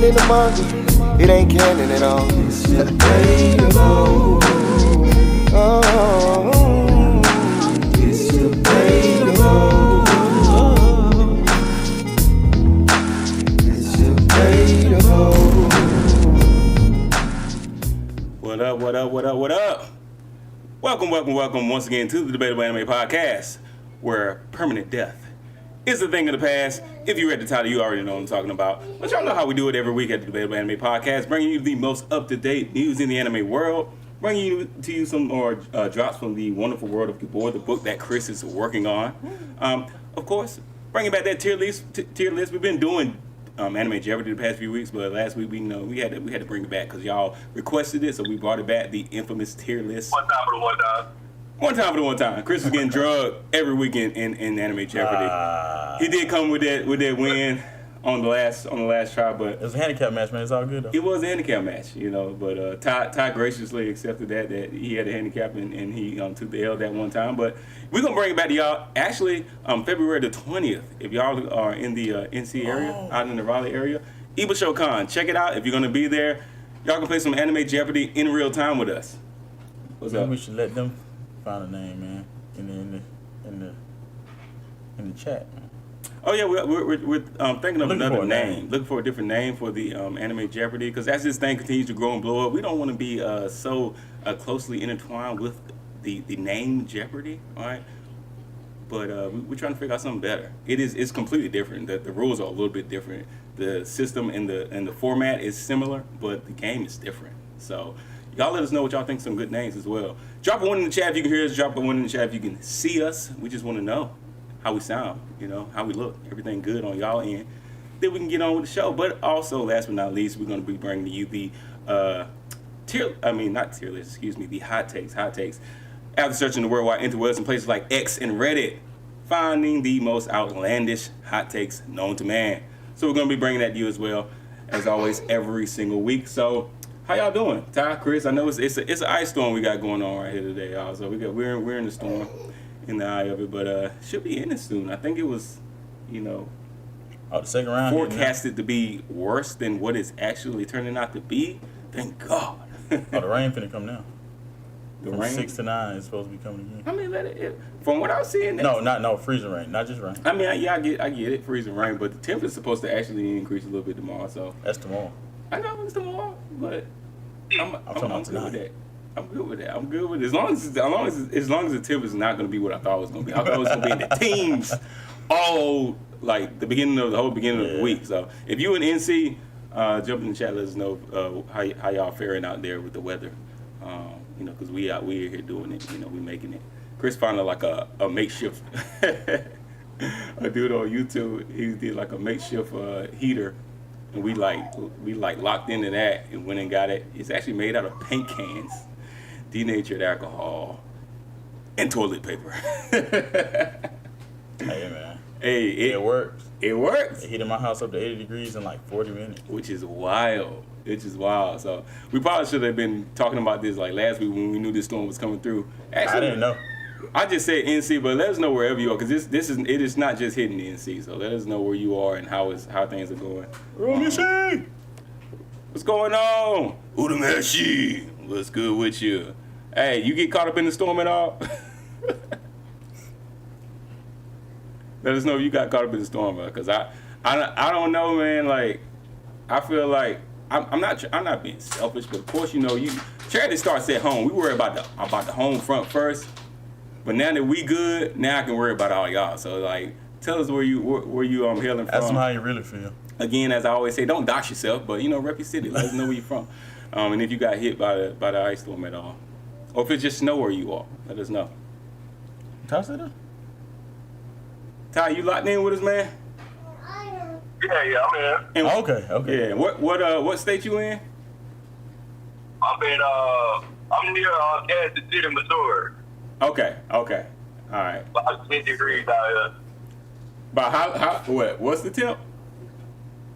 in the manga, it ain't canon at all. It's debatable. Oh, it's debatable. It's debatable. What up, what up, what up, what up? Welcome once again to the Debatable Anime Podcast, where permanent death is a thing of the past. If you read the title, you already know what I'm talking about. But y'all know how we do it every week at the Debatable Anime Podcast, bringing you the most up-to-date news in the anime world, bringing you some more drops from the wonderful world of Gabor, the book that Chris is working on. Of course, bringing back that tier list. We've been doing Anime Jeopardy the past few weeks, but last week we had to bring it back because y'all requested it, so we brought it back. The infamous tier list. One time for the one time. One time for the one time. Chris was getting drugged every weekend in Anime Jeopardy. He did come with that win on the last try, but it was a handicap match, man. It's all good though. It was a handicap match, you know. But Ty graciously accepted that he had a handicap and he took the L that one time. But we're gonna bring it back to y'all. Actually, February the 20th. If y'all are in the NC area, out in the Raleigh area, Ibasho Con, check it out. If you're gonna be there, y'all can play some Anime Jeopardy in real time with us. What's Maybe up? we should let them find a name, man, in the chat. Oh yeah, we're thinking of another name. name. Looking for a different name for the Anime Jeopardy, because as this thing continues to grow and blow up, we don't want to be so closely intertwined with the name Jeopardy, all right? But we're trying to figure out something better. It's completely different. The rules are a little bit different. The system and the format is similar, but the game is different. So y'all let us know what y'all think some good names as well. Drop a one in the chat if you can hear us. Drop a one in the chat if you can see us. We just want to know how we sound, how we look, everything good on y'all end. Then we can get on with the show. But also, last but not least, we're going to be bringing to you the the hot takes. After searching the worldwide interwebs in places like X and Reddit, finding the most outlandish hot takes known to man. So we're going to be bringing that to you as well, as always, every single week. So how y'all doing? Ty, Chris, I know it's an ice storm we got going on right here today, y'all. So we're in the storm, in the eye of it, but should be in it soon. I think it was, the second round forecasted to be worse than what it's actually turning out to be. Thank God. The rain finna come now. The From rain? 6 to 9 is supposed to be coming again. I mean, from what I'm seeing, No, freezing rain, not just rain. I mean, I get it, freezing rain, but the temp is supposed to actually increase a little bit tomorrow. So That's tomorrow. I know it's tomorrow, but I'm talking about good tonight. with that. I'm good with it. As long as the tip is not going to be what I thought it was going to be. I thought it was going to be in the teens all like the whole beginning of the week. So if you in NC, jump in the chat, let us know how y'all faring out there with the weather. Because we're here doing it. We making it. Chris found like a makeshift a dude on YouTube. He did like a makeshift heater. And we locked into that and went and got it. It's actually made out of paint cans, denatured alcohol, and toilet paper. Hey, man. Hey, It works. It works. It heated my house up to 80 degrees in like 40 minutes. Which is wild. So we probably should have been talking about this like last week when we knew this storm was coming through. Actually, I didn't know. I just said NC, but let us know wherever you are, because it is not just hitting the NC. So let us know where you are and how things are going. What's going on? Udamashi, what's good with you? Hey, you get caught up in the storm at all? Let us know if you got caught up in the storm, because I don't know, man. Like, I feel like I'm not being selfish, but of course charity starts at home. We worry about the home front first. But now that we good, now I can worry about all y'all. So like, tell us where you hailing from. Ask them how you really feel. Again, as I always say, don't dox yourself, but rep your city. Let us know where you're from, and if you got hit by the ice storm at all, or if it's just snow where you are, let us know. Ty said that? Ty, you locked in with us, man? Yeah, I'm in. Okay. Yeah. What state you in? I'm near Kansas City, Missouri. Okay. All right. About 10 degrees out here. About what's the temp?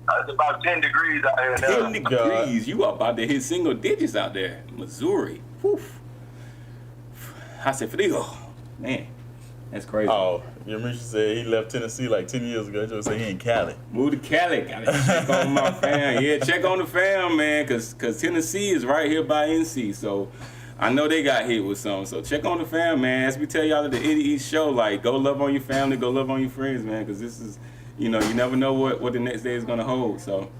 It's about 10 degrees out here now. 10 degrees. You are about to hit single digits out there. Missouri. Whew. Hace frío. Man. That's crazy. Oh, Yamisha said he left Tennessee like 10 years ago. Just say he in Cali. Move to Cali. Gotta check on my fam. Yeah, check on the fam, man, cause Tennessee is right here by NC. So I know they got hit with something. So check on the fam, man. As we tell y'all at the Eddie East show, like, go love on your family, go love on your friends, man, cause this is, you know, you never know what the next day is gonna hold. So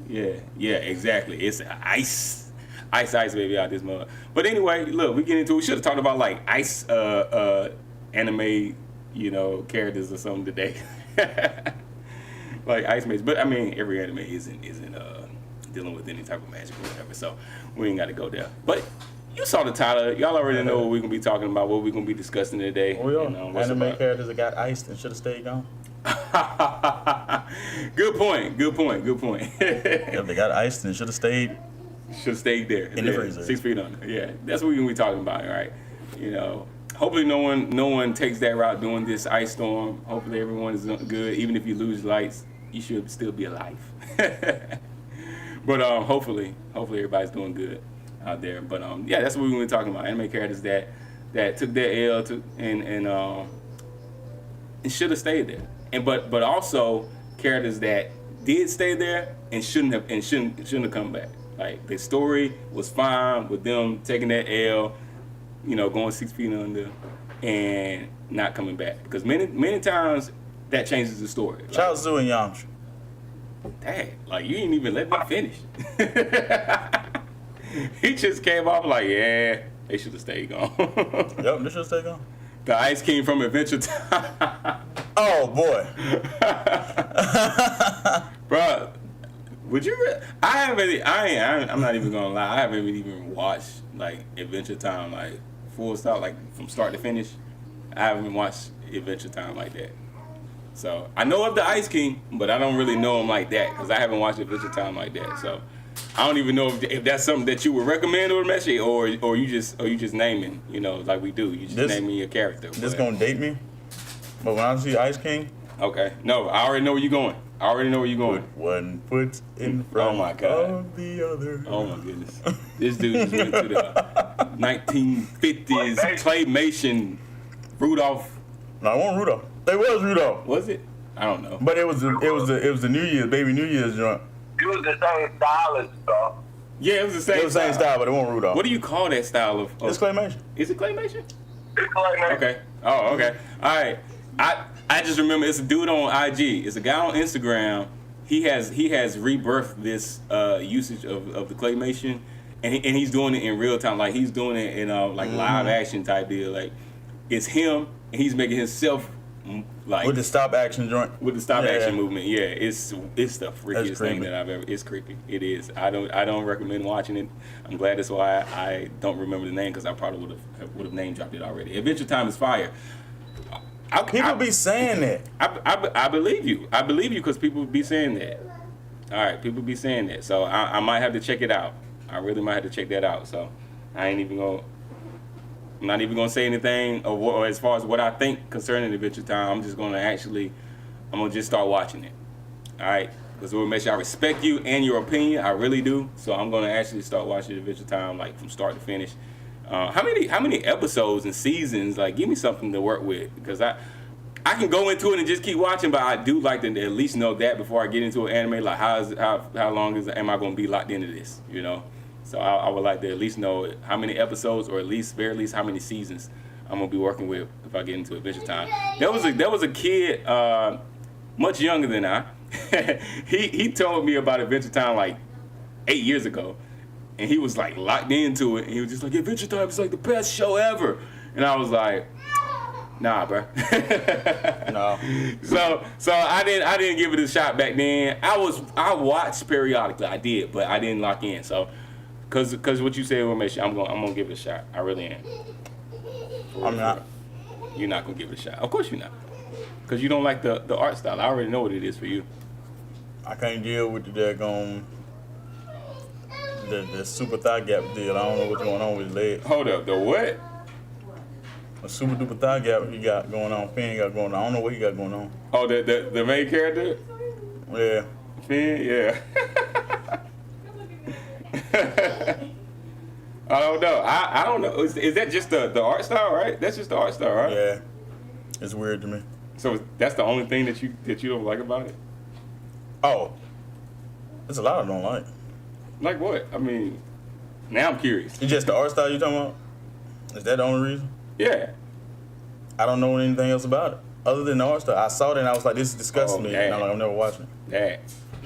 yeah, exactly. It's ice, baby, out this mother. But anyway, look, we get into. We should have talked about like ice, anime, you know, characters or something today. Like Ice Maze. But I mean, every anime isn't dealing with any type of magic or whatever, so we ain't got to go there. But you saw the title. Y'all already know what we're going to be talking about, what we're going to be discussing today. We are. You know, Anime characters that got iced and should have stayed gone. Good point. If they got iced and should have stayed. Should have stayed there. In the freezer. 6 feet under. Yeah, that's what we're going to be talking about, right? You know, hopefully no one takes that route during this ice storm. Hopefully everyone is good. Even if you lose lights, you should still be alive. But hopefully everybody's doing good out there. But yeah, that's what we're going to be talking about. Anime characters that took their L and should have stayed there. And but also characters that did stay there and shouldn't have come back. Like the story was fine with them taking that L, you know, going 6 feet under and not coming back. Because many times that changes the story. Like, Chaozu and Yamcha. dang, like you didn't even let me finish. He just came off like, yeah, they should have stayed gone. Yep, they should have stayed gone. The Ice King from Adventure Time. Oh boy. Bro, would you? I'm not even gonna lie. I haven't even watched like Adventure Time like full stop, like from start to finish. I haven't watched Adventure Time like that. So I know of the Ice King, but I don't really know him like that because I haven't watched Adventure Time like that. So I don't even know if that's something that you would recommend or message, or you just naming, you know, like we do. You just naming your character. This gonna date me, but when I see Ice King. Okay. No, I already know where you're going. Put one foot in front of the other. Oh my goodness. This dude just went to the 1950s claymation Rudolph. No, it wasn't Rudolph. They was Rudolph. Was it? I don't know. But it was the New Year's, baby New Year's joint. It was the same style as stuff. Yeah, it was the same. It was the same style, but it wasn't Rudolph. What do you call that style of? It's claymation. Is it claymation? It's like, Okay. Oh, okay. All right. I just remember it's a dude on IG. It's a guy on Instagram. He has rebirthed this usage of the claymation, and he's doing it in real time. Like he's doing it in like live action type deal. Like it's him, and he's making himself like with the stop action joint. With the stop action movement. Yeah, it's the freakiest thing that I've ever. It's creepy. It is. I don't recommend watching it. I'm glad that's why I don't remember the name because I probably would have name dropped it already. Adventure Time is fire. People be saying that. I believe you. I believe you because people be saying that. All right, people be saying that. So I might have to check it out. I really might have to check that out. So I'm not even gonna say anything or as far as what I think concerning Adventure Time. I'm gonna just start watching it. All right, because we'll make sure I respect you and your opinion. I really do. So I'm gonna actually start watching Adventure Time like from start to finish. How many episodes and seasons? Like, give me something to work with because I can go into it and just keep watching, but I do like to at least know that before I get into an anime. Like, how long am I going to be locked into this? You know, so I would like to at least know how many episodes or very least how many seasons I'm gonna be working with if I get into Adventure Time. There was a kid much younger than I. he told me about Adventure Time like 8 years ago. And he was like locked into it. And he was just like, Adventure Time is like the best show ever. And I was like, nah, bro. No. So I didn't give it a shot back then. I watched periodically. I did, but I didn't lock in. So, cause what you said will make sure I'm gonna give it a shot. I really am. I'm not. You're not gonna give it a shot. Of course you're not. Cause you don't like the art style. I already know what it is for you. I can't deal with the daggone. The super thigh gap deal. I don't know what's going on with his legs. Hold up, the what? A super duper thigh gap he got going on. Finn got going on. I don't know what he got going on. Oh, the main character? Yeah. Finn, yeah. I don't know. I don't know. Is that just the art style, right? That's just the art style, right? Yeah. It's weird to me. So that's the only thing that you don't like about it? Oh, there's a lot I don't like. Like what? I mean, now I'm curious. It's just the art style you talking about? Is that the only reason? Yeah. I don't know anything else about it other than the art style. I saw it and I was like, this is disgusting me. And I'm like, I'm never watching it. That.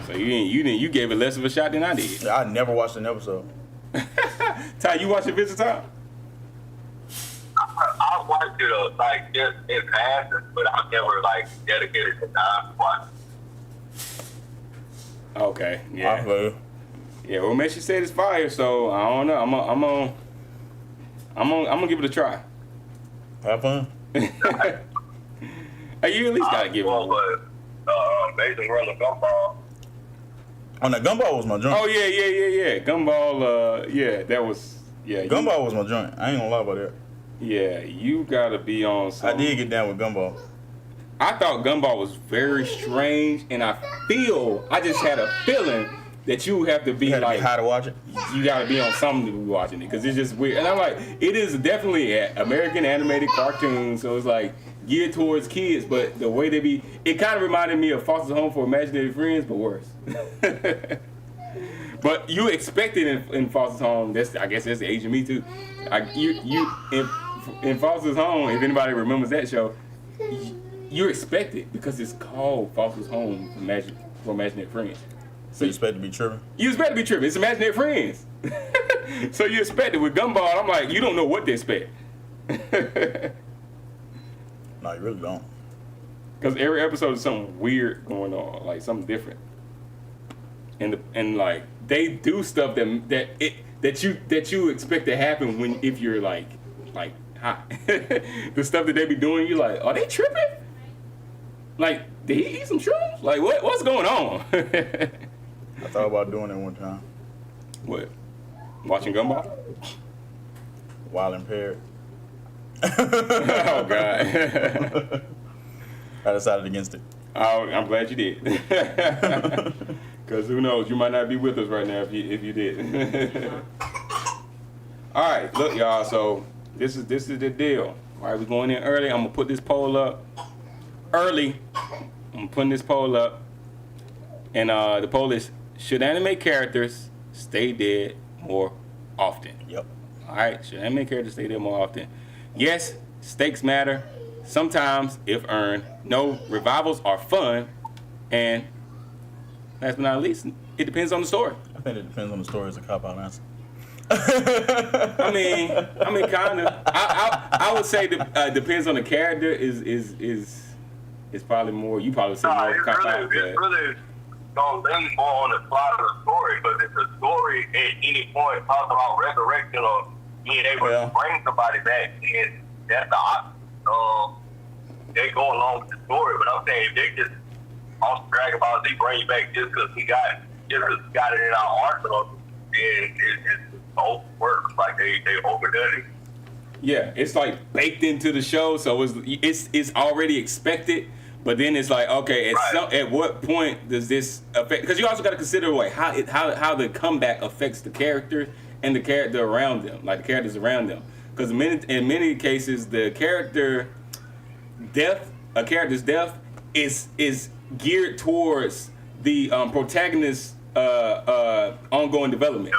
So you gave it less of a shot than I did. I never watched an episode. Ty, you watch Adventure Time? I watched it like just in passing, but I've never like dedicated the time to watch it. Okay. I Yeah. feel you. Yeah. Well, Messi said it's fire, so I don't know. I'm gonna give it a try. Have fun. Hey, you at least gotta give it. Well, but Amazing World of Gumball. Oh, that Gumball was my joint. Oh yeah. Gumball. Yeah, that was. Yeah. Gumball was my joint. I ain't gonna lie about that. Yeah, you gotta be on. I did get down with Gumball. I thought Gumball was very strange, and I just had a feeling that you have to be You had to like be high to watch it. you gotta be on something to be watching it because it's just weird. And I'm like, it is definitely an American animated cartoon, so it's like geared towards kids, but the way they be, it kind of reminded me of Foster Home for Imaginary Friends, but worse. But you expect it in Foster's Home. I guess that's the age of me too. In Foster's Home, if anybody remembers that show, you expect it because it's called Foster's Home for Imaginary Friends. So you expect to be tripping? You expect to be tripping. It's Imaginary Friends. So you expect it. With Gumball, I'm like, you don't know what to expect. No, you really don't. Because every episode is something weird going on, like something different. And like they do stuff that you expect to happen if you're like high. The stuff that they be doing, you're like, are they tripping? Like, did he eat some shrooms? Like, what's going on? I thought about doing it one time What? Watching Gumball? while impaired. Oh God. I decided against it. Oh, I'm glad you did. Because who knows, you might not be with us right now if you did. All right, look, y'all. So this is the deal. All right, we're going in early. I'm gonna put this poll up early. I'm putting this poll up, and the poll is: should anime characters stay dead more often? Yep. All right, should anime characters stay dead more often? Yes, stakes matter. Sometimes, if earned. No, revivals are fun. And last but not least, it depends on the story. I think it depends on the story as a cop-out answer. I mean, kind of. I would say depends on the character is probably more. You probably say more It's cop out. really gonna lean more on the plot of the story, but if the story at any point talks about resurrection or being able to bring somebody back, then that's the option. They go along with the story, but I'm saying if they just also drag about they bring you back just because we got it in our arsenal, then it's both works. Like they overdone it. Yeah, it's like baked into the show, so it's already expected. But then it's like, okay, at what point does this affect? Because you also got to consider how the comeback affects the character and the character around them, like the characters around them. Because in many cases, the character's death is geared towards the protagonist's ongoing development.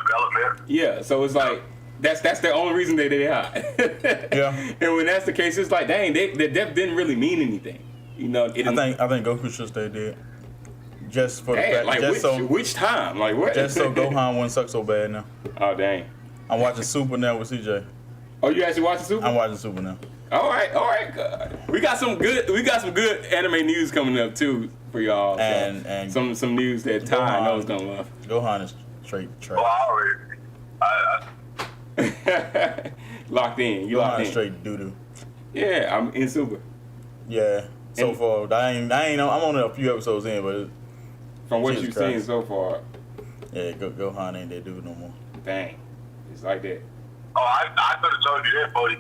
Yeah, so it's like that's the only reason they die. Yeah. And when that's the case, it's like, dang, their death didn't really mean anything. You know, I think Goku should stay dead. Just for the fact, like which time? Like what? Just so Gohan wouldn't suck so bad now. Oh dang. I'm watching Super now with CJ. Oh, you actually watching Super? I'm watching Super now. All right. Good. We got some good anime news coming up too for y'all. And some news that Ty I know is gonna love. Gohan is straight trash. Locked in. You Gohan locked is in. straight doo doo. Yeah, I'm in Super. Yeah. So far, I ain't. I'm only a few episodes in, but from what Jesus you've Christ. seen so far, yeah, Gohan ain't that dude no more. dang, it's like that. Oh, I could have told you that before you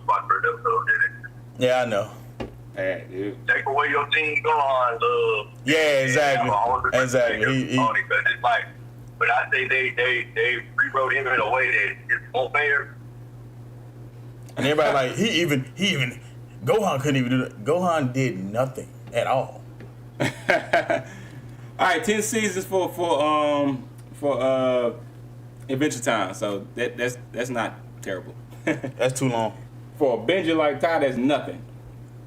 watch first episode, did it? Yeah, I know. Hey, dude. Take away your team Gohan, Yeah, exactly. Exactly. Because it's like, but I say they rewrote him in a way that it's more fair. And everybody like he even Gohan couldn't even do that. Gohan did nothing at all. All right, 10 seasons for Adventure Time. So that's not terrible. That's too long. For a binger like Ty, that's nothing.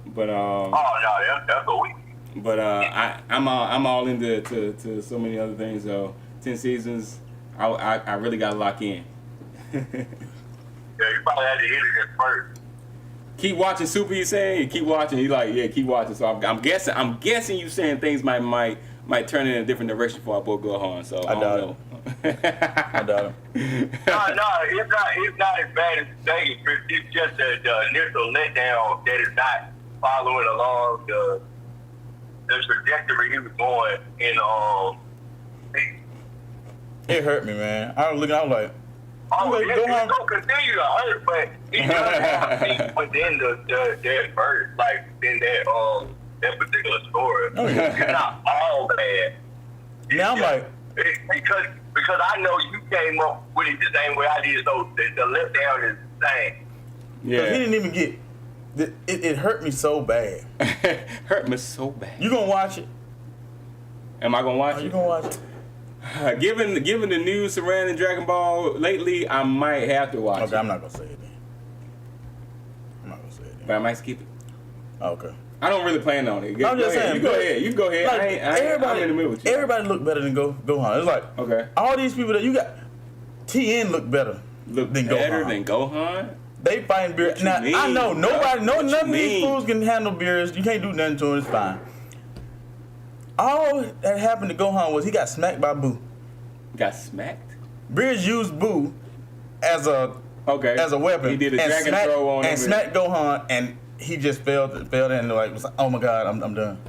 But Oh no, that's a week. But I'm all into to so many other things. So 10 seasons, I really got to lock in. Yeah, you probably had to hit it at first. Keep watching Super. You saying? You keep watching. You like, yeah, keep watching. So I'm guessing you saying things might turn in a different direction for our boy Gohan. So I don't know. I doubt it. No, it's not as bad as you think. It's just the initial letdown that is not following along the trajectory he was going in. It hurt me, man. I was like, It's going to continue to hurt, but he does have things within that verse, like in that particular story. Oh, yeah. It's not all bad. now I'm like, Because I know you came up with it the same way I did, so the letdown is the same. Yeah. he didn't even get. It hurt me so bad. Hurt me so bad. You gonna watch it? Am I gonna watch Are it? you gonna watch it? Given the news surrounding Dragon Ball lately, I might have to watch Okay, it. I'm not gonna say it then. But I might skip it. Okay. I don't really plan on it. I'm just saying. You go ahead. You go ahead. Like, I'm in the middle with you. Everybody look better than Gohan. It's like Okay. all these people that you got. TN look better. Look than better Gohan. than Gohan? They fighting beers. What you Now mean, I know bro? none What of you these mean? fools can handle beers. You can't do nothing to them. It's fine. All that happened to Gohan was he got smacked by Boo. Got smacked? Beers used Boo as a weapon. He did a and dragon smacked, throw on him. and smacked Gohan, and he just fell and like was like, oh my god, I'm done.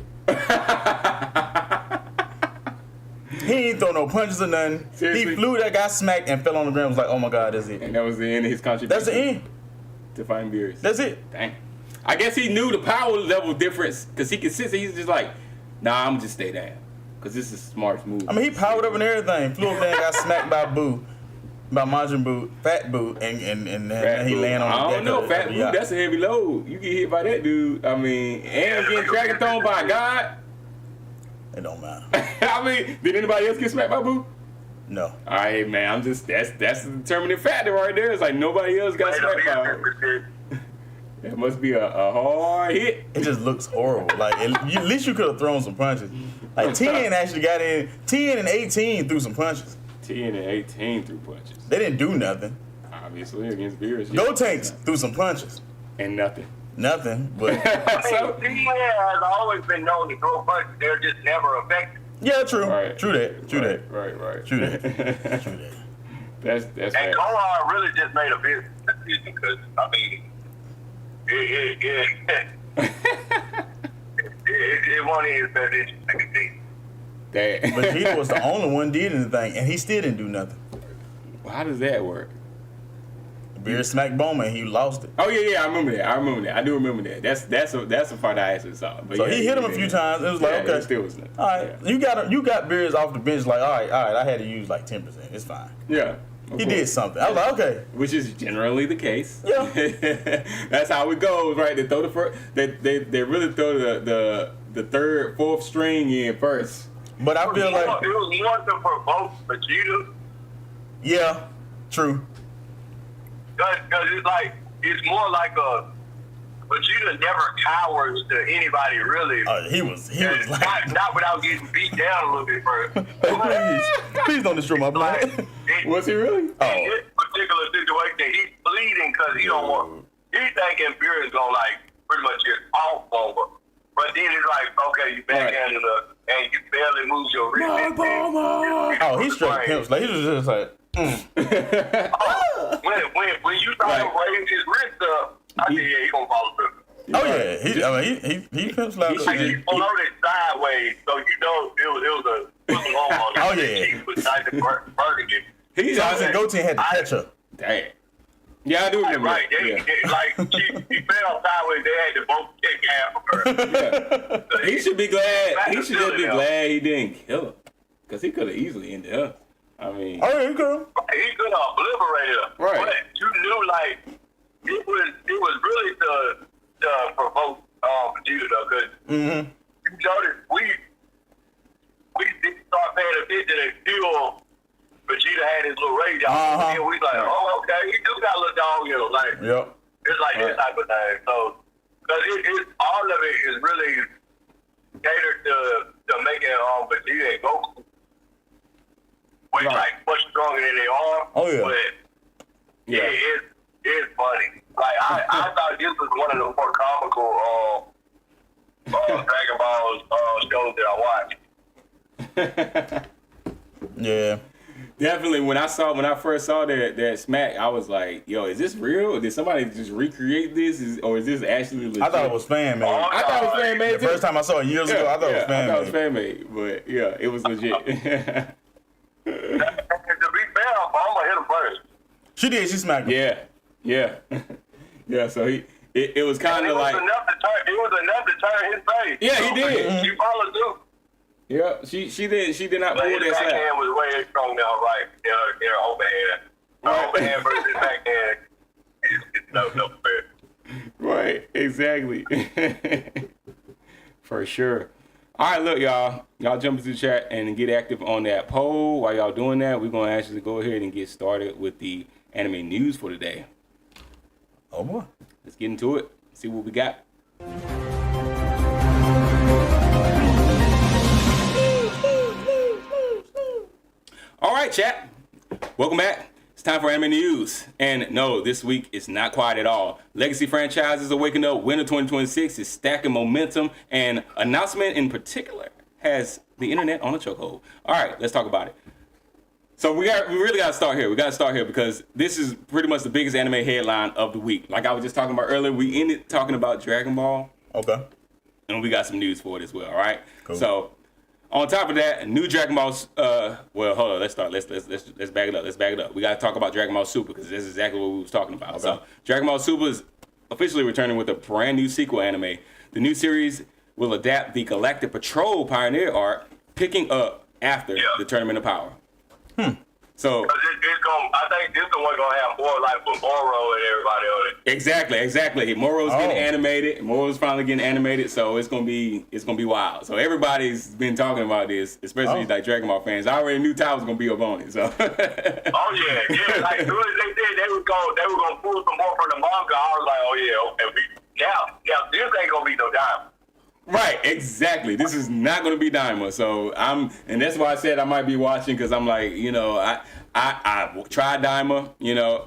He ain't throw no punches or nothing. Seriously? He flew that got smacked and fell on the ground. Was like, oh my god, that's it. And that was the end of his contribution. That's the end. To find beers. That's it. Dang. I guess he knew the power level difference because he could sit there. He's just like, nah, I'm just stay down because this is the smartest move. I mean, he powered up and everything. Flew up there and got smacked by Boo, by Majin Buu, Fat Boo, and Fat he Boo. laying on the I deck. don't know, of Fat the Boo. yacht. That's a heavy load. You get hit by that dude. I mean, and getting dragon thrown by God. It don't matter. I mean, did anybody else get smacked by Boo? No. All right, man. I'm just that's the determining factor right there. It's like nobody else got smacked by him. That must be a hard hit. It just looks horrible. Like at least you could have thrown some punches. Like 10 actually got in. 10 and 18 threw some punches. 10 and 18 threw punches. They didn't do nothing. Obviously against Beerus. Go Tanks threw some punches. And nothing. Nothing. But So, T has always been known to throw punches. They're just never effective. yeah, true. Right. True that. True that. Right. True that. True that. That's And fair. Gohan really just made a business decision because, I mean, it wasn't his best interest to continue. That. But he was the only one did anything, and he still didn't do nothing. How does that work? Beer smacked Bowman, he lost it. Oh yeah, I remember that. I do remember that. That's a part I actually saw. But So yeah, he hit him a few times. It was like, okay, it still was nothing. all right, you got Beers off the bench. Like, all right, I had to use like 10%. It's fine. Yeah. He did something. I was like, okay. Which is generally the case. Yeah. That's how it goes, right? They throw the first. They really throw the third, fourth string in first. But I feel like, It was more to provoke Vegeta. yeah, true. Because it's more like a Vegeta never cowers to anybody really. He was And like, not without getting beat down a little bit first. please don't destroy my blood. Was he really? In this particular situation, he's bleeding because he don't want. He's thinking Beer is gonna like pretty much get off over. But then it's like, okay, you backhanded up and you barely move your wrist. Oh, he straight pimps. Like he was just like, When you try to raise his wrist up, I said, yeah, he gonna fall through. oh yeah, he pimps like Like he floated sideways, so you know it was a long one. Oh, yeah. He was nice and burning it. He's Johnson Goten had to catch up. Damn. Yeah, I do remember. Right, that. they he fell sideways. They had to both kick out. Yeah. He should be glad. He should just be glad he didn't kill him, because he could have easily ended up. I mean, Oh yeah, girl. He could have obliterated her. Right. But you knew, like, it was really provoke Vegeta though, because you notice we didn't start paying attention until Vegeta had his little rage out. And we like, oh, okay, he do got a little dog, you know, like it's like this type of thing. So, because it all of it is really catered to making Vegeta and Goku, which like much stronger than they are. Oh yeah. But it's funny. Like I thought this was one of the more comical Dragon Ball shows that I watched. Yeah. Definitely, when I first saw that smack, I was like, "Yo, is this real? Did somebody just recreate this, or is this actually legit?" I thought it was fan made. I thought it was fan made. The first time I saw it years ago, I thought it was fan made. I thought it was fan made, but yeah, it was legit. To be fair, Obama hit him first. She did. She smacked him. Yeah. So it was kind of like it was enough to turn his face. Yeah, he did. He followed through. Yeah, she did not pull that slap. Backhand was way strong now, right? Their overhand. Overhand versus backhand is no fair. Right, exactly. For sure. All right, look, y'all jump into the chat and get active on that poll. While y'all doing that, we're going to actually go ahead and get started with the anime news for today. Oh, boy. Let's get into it. See what we got. All right, chat. Welcome back. It's time for anime news. And no, this week is not quiet at all. Legacy franchises are waking up. Winter 2026 is stacking momentum. And announcement in particular has the internet on a chokehold. All right, let's talk about it. So we really got to start here. We got to start here because this is pretty much the biggest anime headline of the week. Like I was just talking about earlier, we ended talking about Dragon Ball. Okay. And we got some news for it as well, all right? Cool. So on top of that, new Dragon Ball. Well, hold on. Let's start. Let's back it up. Let's back it up. We got to talk about Dragon Ball Super because this is exactly what we was talking about. Okay. So, Dragon Ball Super is officially returning with a brand new sequel anime. The new series will adapt the Galactic Patrol Pioneer arc, picking up after the Tournament of Power. So I think this the one gonna have more like with Moro and everybody on it. Exactly. Moro's getting animated. Moro's finally getting animated, so it's gonna be wild. So everybody's been talking about this, especially like Dragon Ball fans. I already knew Ty was gonna be up on it. So. Like as soon as they did, they were gonna pull some more from the manga. I was like, oh yeah, okay. Now this ain't gonna be no dime. Right, exactly. This is not going to be Daima. So and that's why I said I might be watching because I'm like, I tried Daima,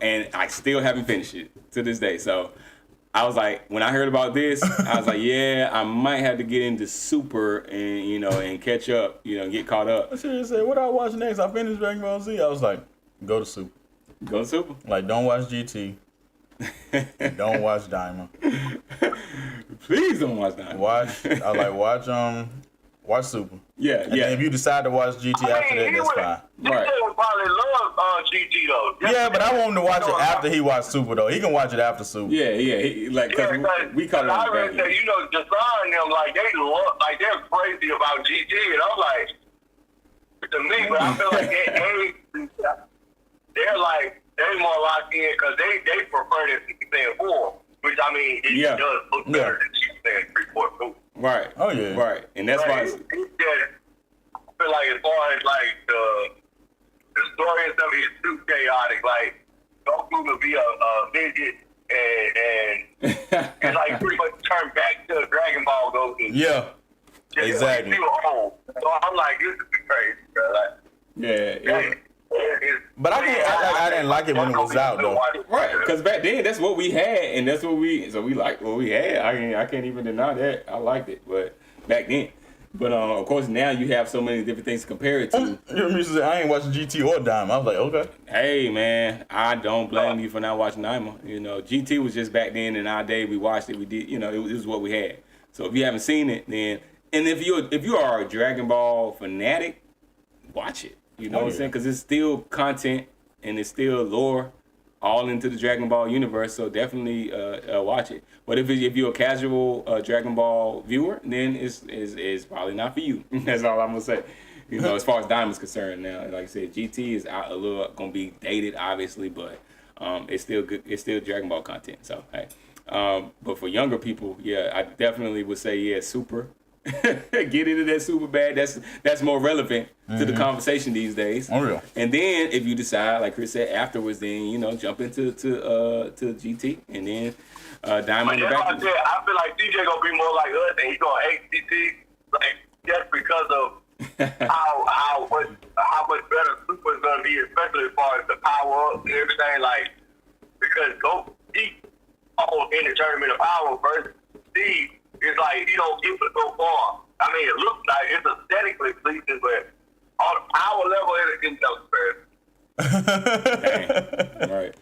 and I still haven't finished it to this day. So I was like, when I heard about this, I was like, yeah, I might have to get into Super and and catch up, get caught up. I should say, what I watch next? I finished Dragon Ball Z. I was like, go to Super. Go to Super. Like, don't watch GT. Don't watch Daima. Please don't watch Daima. Watch Super. Yeah. And then if you decide to watch GT after that, that's fine. Right. He would probably love GT though. Yeah, but I want him to watch it after he watched Super though. He can watch it after Super. Yeah. We call it. I read that Jason and them they're crazy about GT, and I'm like, to me, but I feel like they're more locked in because they prefer this saying 4, which I mean it does look better than saying 3-4-2. Right. Oh yeah. Right. And that's why I feel like as far as like the story and stuff is too chaotic. Like Goku would be a midget and it's like pretty much turn back to Dragon Ball Goku. Yeah. Exactly. So I'm like, this is crazy, bro. Like, but I didn't like it when it was out though. Right, because back then that's what we had, and that's what we liked what we had. I can't even deny that. I liked it, but back then. But of course now you have so many different things to compare it to. I ain't watching GT or Daima. I was like, okay. Hey man, I don't blame you for not watching Daima. GT was just back then in our day. We watched it. We did. It was what we had. So if you haven't seen it, then if you are a Dragon Ball fanatic, watch it. You know what I'm saying? Because it's still content and it's still lore all into the Dragon Ball universe. So definitely watch it. But if you're a casual Dragon Ball viewer, then it's probably not for you. That's all I'm gonna say. As far as Daima's concerned now, like I said, GT is a little gonna be dated, obviously, but it's still good. It's still Dragon Ball content. So hey, But for younger people, yeah, I definitely would say, yeah, Super. Get into that Super bad. That's more relevant to the conversation these days. Oh, real. And then if you decide, like Chris said, afterwards, then jump into to GT and then Diamond on the back. I feel like DJ gonna be more like us, and he's gonna hate GT, like just because of how much better Super is gonna be, especially as far as the power up and everything. Like because he almost in the tournament of power versus Steve. It's like he don't get it so far. I mean, it looks like it's aesthetically pleasing, but on the power level, it can Right.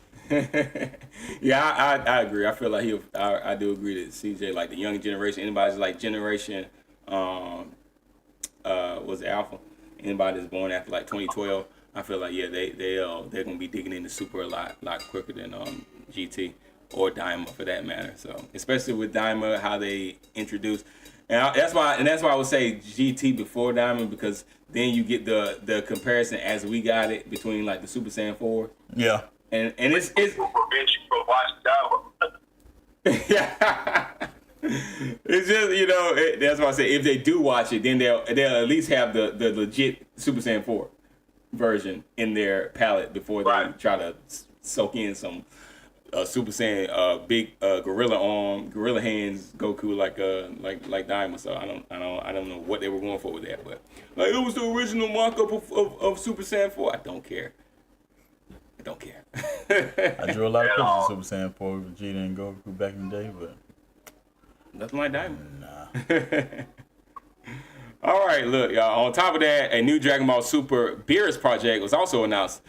Yeah, I agree. I feel like I do agree that CJ, like the younger generation, anybody's like generation, was Alpha. Anybody that's born after like 2012, I feel like they're gonna be digging into Super a lot quicker than GT. Or Dyma for that matter. So especially with Dyma, how they introduce, and that's why I would say GT before Dyma, because then you get the comparison as we got it between like the Super Saiyan 4. Yeah. And it's prevent you from watching Dyma. Yeah. It's just that's why I say if they do watch it, then they'll at least have the legit Super Saiyan 4 version in their palette before they try to soak in some. Super Saiyan, big gorilla arm, gorilla hands, Goku like Daima. So I don't know what they were going for with that, but like it was the original mock-up of Super Saiyan 4. I don't care. I drew a lot of pictures of Super Saiyan 4 with Vegeta and Goku back in the day, but nothing like Daima. Nah. All right, look, y'all. On top of that, a new Dragon Ball Super Beerus project was also announced.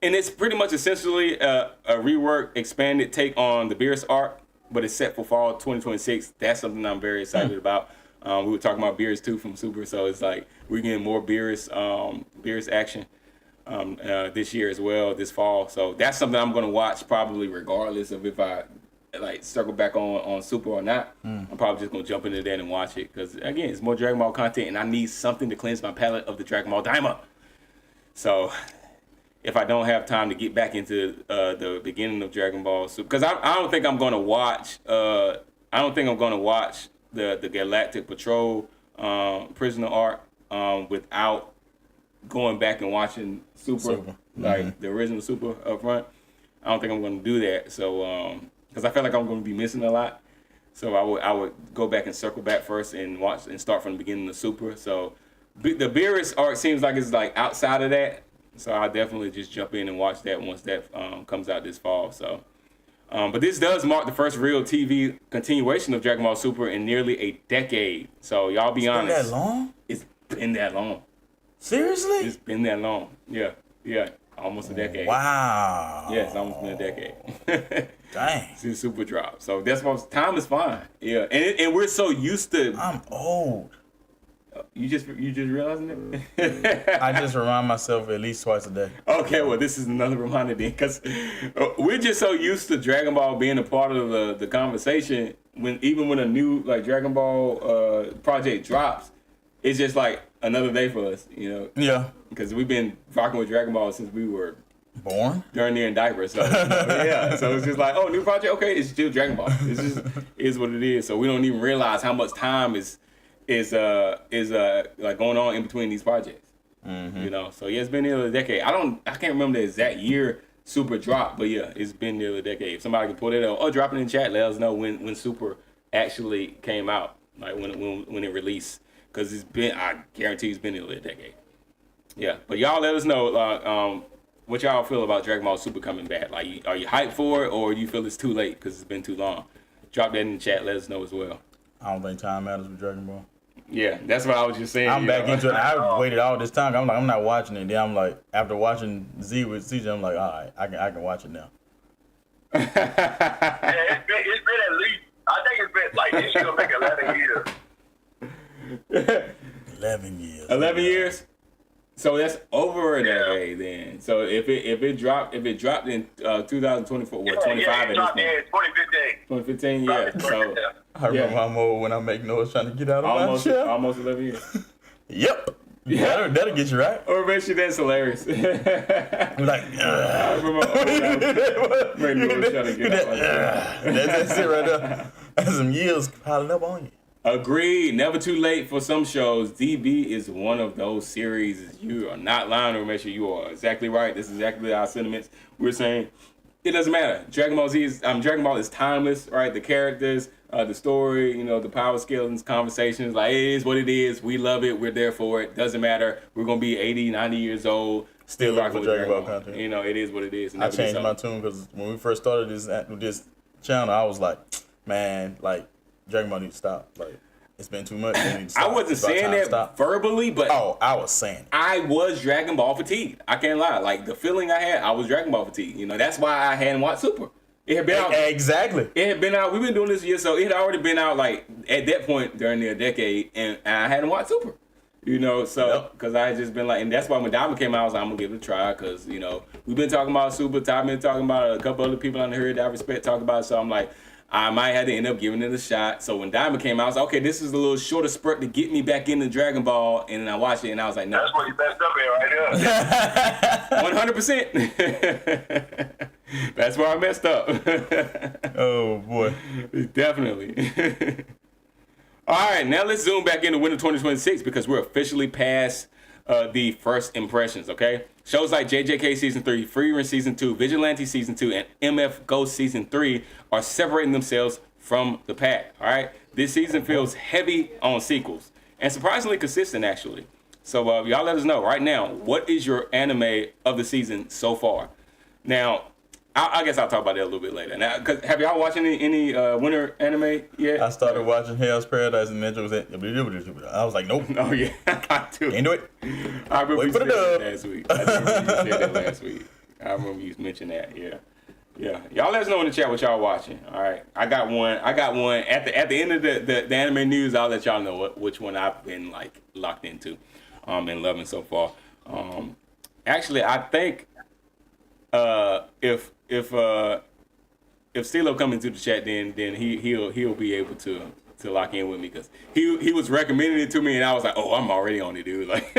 And it's pretty much essentially a rework, expanded take on the Beerus arc, but it's set for fall 2026. That's something I'm very excited about. We were talking about Beerus 2 from Super, so it's like we're getting more Beerus action this year as well, this fall. So that's something I'm going to watch probably regardless of if I like circle back on Super or not. I'm probably just going to jump into that and watch it because, again, it's more Dragon Ball content, and I need something to cleanse my palate of the Dragon Ball Daima. So if I don't have time to get back into the beginning of Dragon Ball Super, because I don't think I'm going to watch. I don't think I'm going to watch the Galactic Patrol Prisoner arc without going back and watching Super. Like the original Super up front. I don't think I'm going to do that. So because I feel like I'm going to be missing a lot. So I would go back and circle back first and watch and start from the beginning of Super. So the Beerus arc seems like it's like outside of that. So I'll definitely just jump in and watch that once that comes out this fall. So, but this does mark the first real TV continuation of Dragon Ball Super in nearly a decade. So y'all be honest. It's been that long? It's been that long. Seriously? It's been that long. Yeah, almost a decade. Wow. Yeah, it's almost been a decade. Dang. Since Super dropped. So that's why time is fine. Yeah, and we're so used to. I'm old. You just realizing it? I just remind myself at least twice a day. Okay, well, this is another reminder then, because we're just so used to Dragon Ball being a part of the conversation. Even when a new like Dragon Ball project drops, it's just like another day for us, Yeah. Because we've been rocking with Dragon Ball since we were born, darn near in diapers. So yeah, so it's just like, oh, new project, okay, it's still Dragon Ball. It's just is what it is. So we don't even realize how much time is like going on in between these projects. So yeah, it's been nearly a decade. I can't remember the exact year Super dropped, but yeah, it's been nearly a decade. If somebody can put it up, drop it in the chat, let us know when Super actually came out, like when it released, because I guarantee it's been nearly a decade. Yeah, but y'all let us know what y'all feel about Dragon Ball Super coming back. Like, are you hyped for it, or do you feel it's too late because it's been too long? Drop that in the chat, let us know as well. I don't think time matters with Dragon Ball. Yeah, that's what I was just saying. I'm back into it. I waited all this time. I'm like, I'm not watching it. Then I'm like, after watching Z with CJ, I'm like, all right, I can watch it now. Yeah, it's been at least. I think it's been like this year make 11 years. 11 years. 11 years. So that's over a decade then. So if it dropped in 2024, what 25 it dropped in 2015, 2015. yeah. So I remember I'm old when I make noise trying to get out of my chair. Almost 11 years. Yep. Yeah. That'll get you right. Or eventually that's hilarious. You're like, I remember that's it right there. That's some years piling up on you. Agreed. Never too late for some shows. DB is one of those series. You are not lying, or make sure you are exactly right. This is exactly our sentiments. We're saying it doesn't matter. Dragon Ball is timeless, right? The characters, the story, you know, the power skills, conversations, like it is what it is. We love it. We're there for it. Doesn't matter. We're gonna be 80, 90 years old. Still looking for Dragon Ball content. You know, it is what it is. I changed my tune because when we first started this channel, I was like, man, like Dragon Ball needs to stop. Like, it's been too much. I wasn't saying that verbally, but I was saying it. I was Dragon Ball fatigued. I can't lie. Like the feeling I had, I was Dragon Ball fatigued. You know, that's why I hadn't watched Super. It had been out. Exactly. It had been out. We've been doing this year, so it had already been out like at that point during the decade, and I hadn't watched Super. You know, so because I had just been like, and that's why when Diamond came out, I was like, I'm gonna give it a try because you know we've been talking about Super. Todd been talking about it, a couple other people on the hood that I respect talk about it. So I'm like, I might have to end up giving it a shot. So when Diamond came out, I was like, okay, this is a little shorter spurt to get me back into Dragon Ball, and then I watched it, and I was like, no. That's what you messed up at right there. 100%. That's where I messed up. Oh boy, definitely. All right, now let's zoom back into winter 2026 because we're officially past the first impressions, okay? Shows like JJK Season 3, Free Run Season 2, Vigilante Season 2, and MF Ghost Season 3 are separating themselves from the pack, all right? This season feels heavy on sequels and surprisingly consistent, actually. So y'all let us know right now, what is your anime of the season so far? Now, I guess I'll talk about that a little bit later. Now, have y'all watched any winter anime yet? I started watching Hell's Paradise and Ninja was I was like, nope. Oh yeah, I got to. Ain't do it. I remember you said that last week. I remember you said that last week. I remember you mentioned that. Yeah. Y'all let us know in the chat what y'all watching. All right. I got one. At the end of the anime news. I'll let y'all know which one I've been like locked into, and loving so far. Actually, I think if CeeLo come into the chat, then he'll be able to lock in with me because he was recommending it to me and I was like, oh, I'm already on it, dude. Like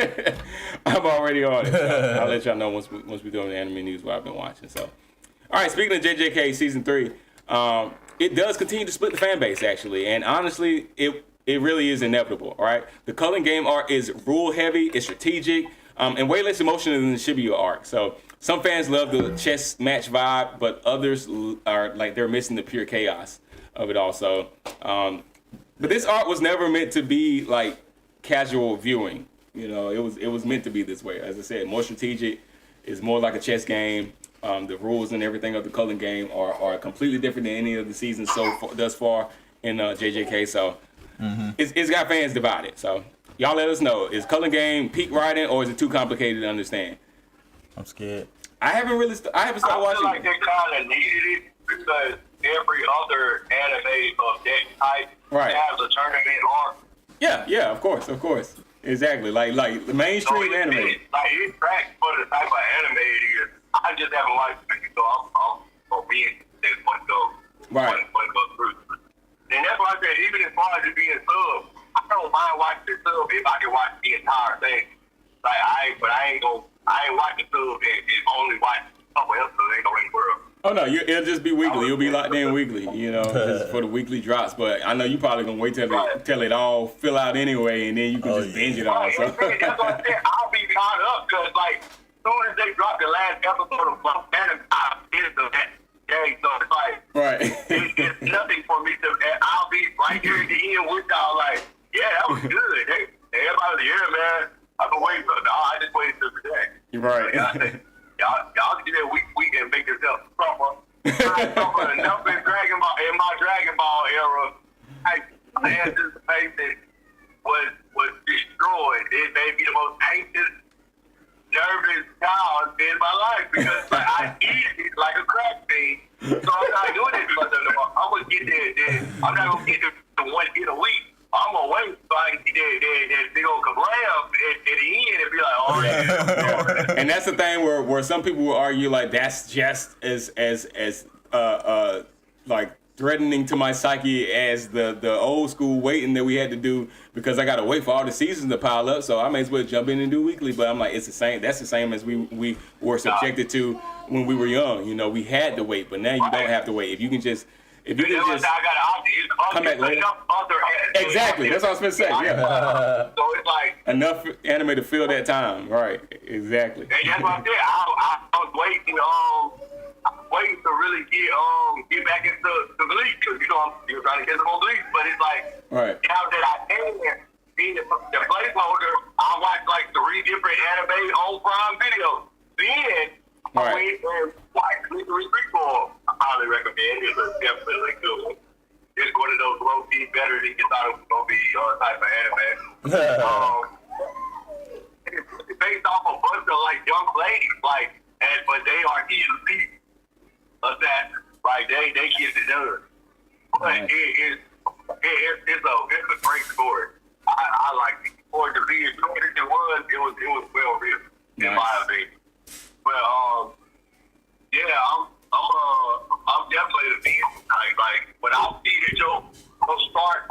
I'm already on it. So I'll let y'all know once we do the anime news what I've been watching. So, all right, speaking of JJK Season 3, it does continue to split the fan base actually, and honestly, it really is inevitable. All right, the culling game art is rule heavy, it's strategic, and way less emotional than the Shibuya arc. So. Some fans love the chess match vibe, but others are like they're missing the pure chaos of it all. So, but this art was never meant to be like casual viewing. You know, it was meant to be this way. As I said, more strategic. It's more like a chess game. The rules and everything of the culling game are completely different than any of the seasons thus far in JJK. So, it's got fans divided. So, y'all let us know: is culling game peak writing or is it too complicated to understand? I'm scared. I haven't started watching. I feel like they kind of needed it because every other anime of that type has a tournament arc. Yeah, of course. Exactly. Like the mainstream anime. It tracks for the type of anime it is. I just haven't watched it, so I'm gonna be in one go. Right. One go through. And that's why I said, even as far as it being sub, I don't mind watching the sub if I can watch the entire thing. Like I ain't watching sub and only watch somewhere else so they ain't no in the world. Oh no, it'll just be weekly. You'll be locked in weekly, you know, just for the weekly drops. But I know you probably gonna wait till it all fill out anyway, and then you can just binge it all. So. That's what I said. I'll be caught up because like as soon as they drop the last episode of anime, I'm into that game. So it's like it's nothing for me to. I'll be right here at the end with y'all. Like, yeah, that was good. Everybody, man. I've been waiting for I just waited till today. You're right. Y'all can do that week and make yourself suffer. I suffered enough in my Dragon Ball era. My anticipation was destroyed. It made me the most anxious, nervous child in my life because I eat it like a crack fiend. So I'm not doing it because I'm gonna get there. I'm not gonna get to one hit a week. I'm gonna wait so I can see that big old kablam at the end and be like, oh yeah. And that's the thing where some people will argue like that's just as like threatening to my psyche as the old school waiting that we had to do because I got to wait for all the seasons to pile up. So I may as well jump in and do weekly. But I'm like, it's the same. That's the same as we were subjected to when we were young. You know, we had to wait, but now you don't have to wait. If you can just come back later. Exactly. That's what I was going to say. Yeah. So it's like enough anime to fill that time. Right. Exactly. And that's what I said. I was waiting to really get back into the Bleach because you're trying to get them on Bleach, but it's like now that I can be the placeholder, I watch like 3 different anime on Prime Video. Then I went and watched Mystery Prequel. I highly recommend it. It's definitely good one. It's one of those low key better than you thought it was gonna be type of anime. It's based off a bunch of like young ladies, but they are elite assassins. Like they get it done. But it's a great story. I like it. For it to be as short as it was well written, in my opinion. But I'm definitely the fan. Like when I see that you'll start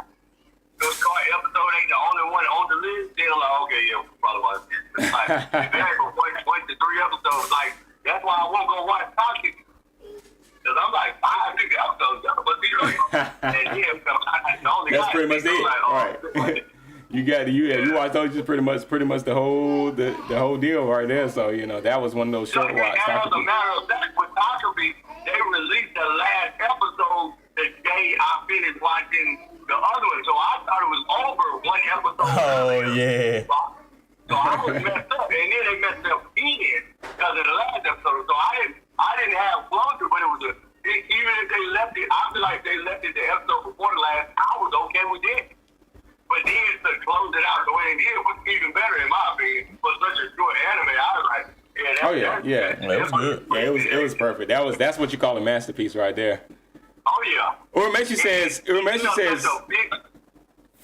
episode ain't the only one on the list, then I'm like, okay, yeah, we'll probably watch this. Like, if there ain't 1 to 3 episodes, like that's why I won't go watch Toxic. Because I'm like 5, 6 episodes, but be right. And yeah, the only that's guy, pretty much it. Like, right. You watch those just pretty much the whole deal right there. So that was one of those short watch. As a matter of fact, with Takumi, they released the last episode the day I finished watching the other one. So I thought it was over 1 episode. Oh yeah. So I was messed up, and then they messed up again because of the last episode. So I didn't have closure, but it was even if they left it, I feel like they left it the episode before the last. I was okay with it. But then to close it out the way it did was even better in my opinion. For such a short anime, I was like, it was good. Yeah, it was perfect. That's what you call a masterpiece right there. Oh yeah. Urameshi says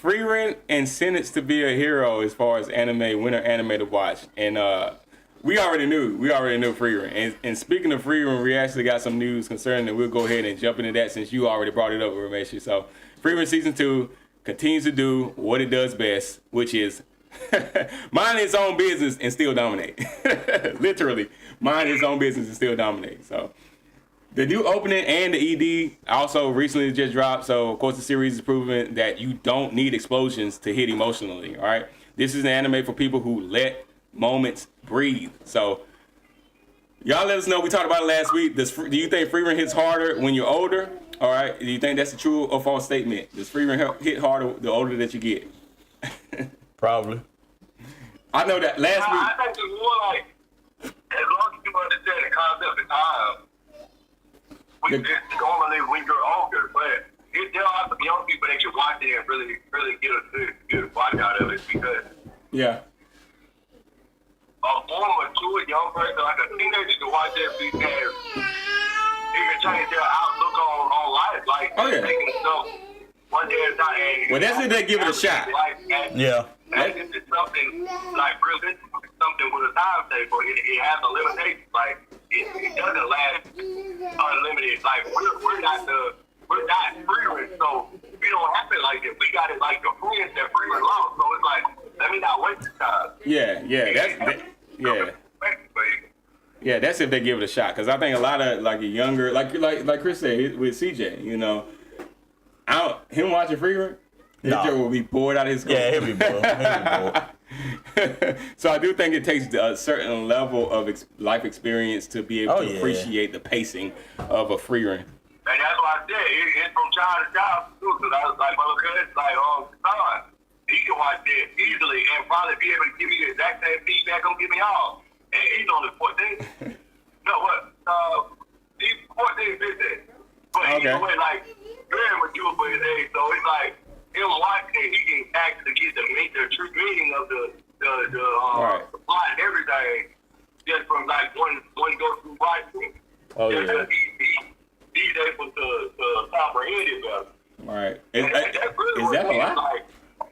Frieren and sentenced to be a hero as far as winter anime to watch. And we already knew Frieren. And speaking of Frieren, we actually got some news concerning it. We'll go ahead and jump into that since you already brought it up, Urameshi. So Frieren season 2 continues to do what it does best, which is mind its own business and still dominate. Literally, mind its own business and still dominate. So the new opening and the ED also recently just dropped. So of course the series is proving that you don't need explosions to hit emotionally. All right, this is an anime for people who let moments breathe. So y'all let us know. We talked about it last week. Do you think Frieren hits harder when you're older? All right. Do you think that's a true or false statement? Does Frieren hit harder the older that you get? Probably. I know that last week. I think it's more like as long as you understand the concept of time, it's normally when you're older. But there are some young people that you watch it and really get a good watch out of it because a more mature young person, like a teenager, can watch that because it can change their outlook on life. Like, taking stuff one day at a time. Well, that's if they give it a shot. That's if it's something like realistic, something with a timetable. It has a limitation. Like, it doesn't last unlimited. Like, we're not Frieren, so we don't have it like this. We got it like the friends that Frieren lost. So it's like, let me not waste the time. Yeah, that's if they give it a shot. Because I think a lot of like a younger, like Chris said with CJ, him watching Frieren, his will be bored out of his skull. Yeah, he'll be bored. So I do think it takes a certain level of life experience to be able to appreciate the pacing of a Frieren. And that's why I said it's from child to child too. Because I was like, motherfucker, it's like, son, he can watch this easily and probably be able to give me the exact same feedback on Give Me All. And he's only 14. No, what? He's 14, 15. But either way, like, very mature for his age. So it's like, him watching it, he can actually get the true meaning of the plot and everything just from like one go through watching. He's able to comprehend it better. Right. Is that a lot? Like,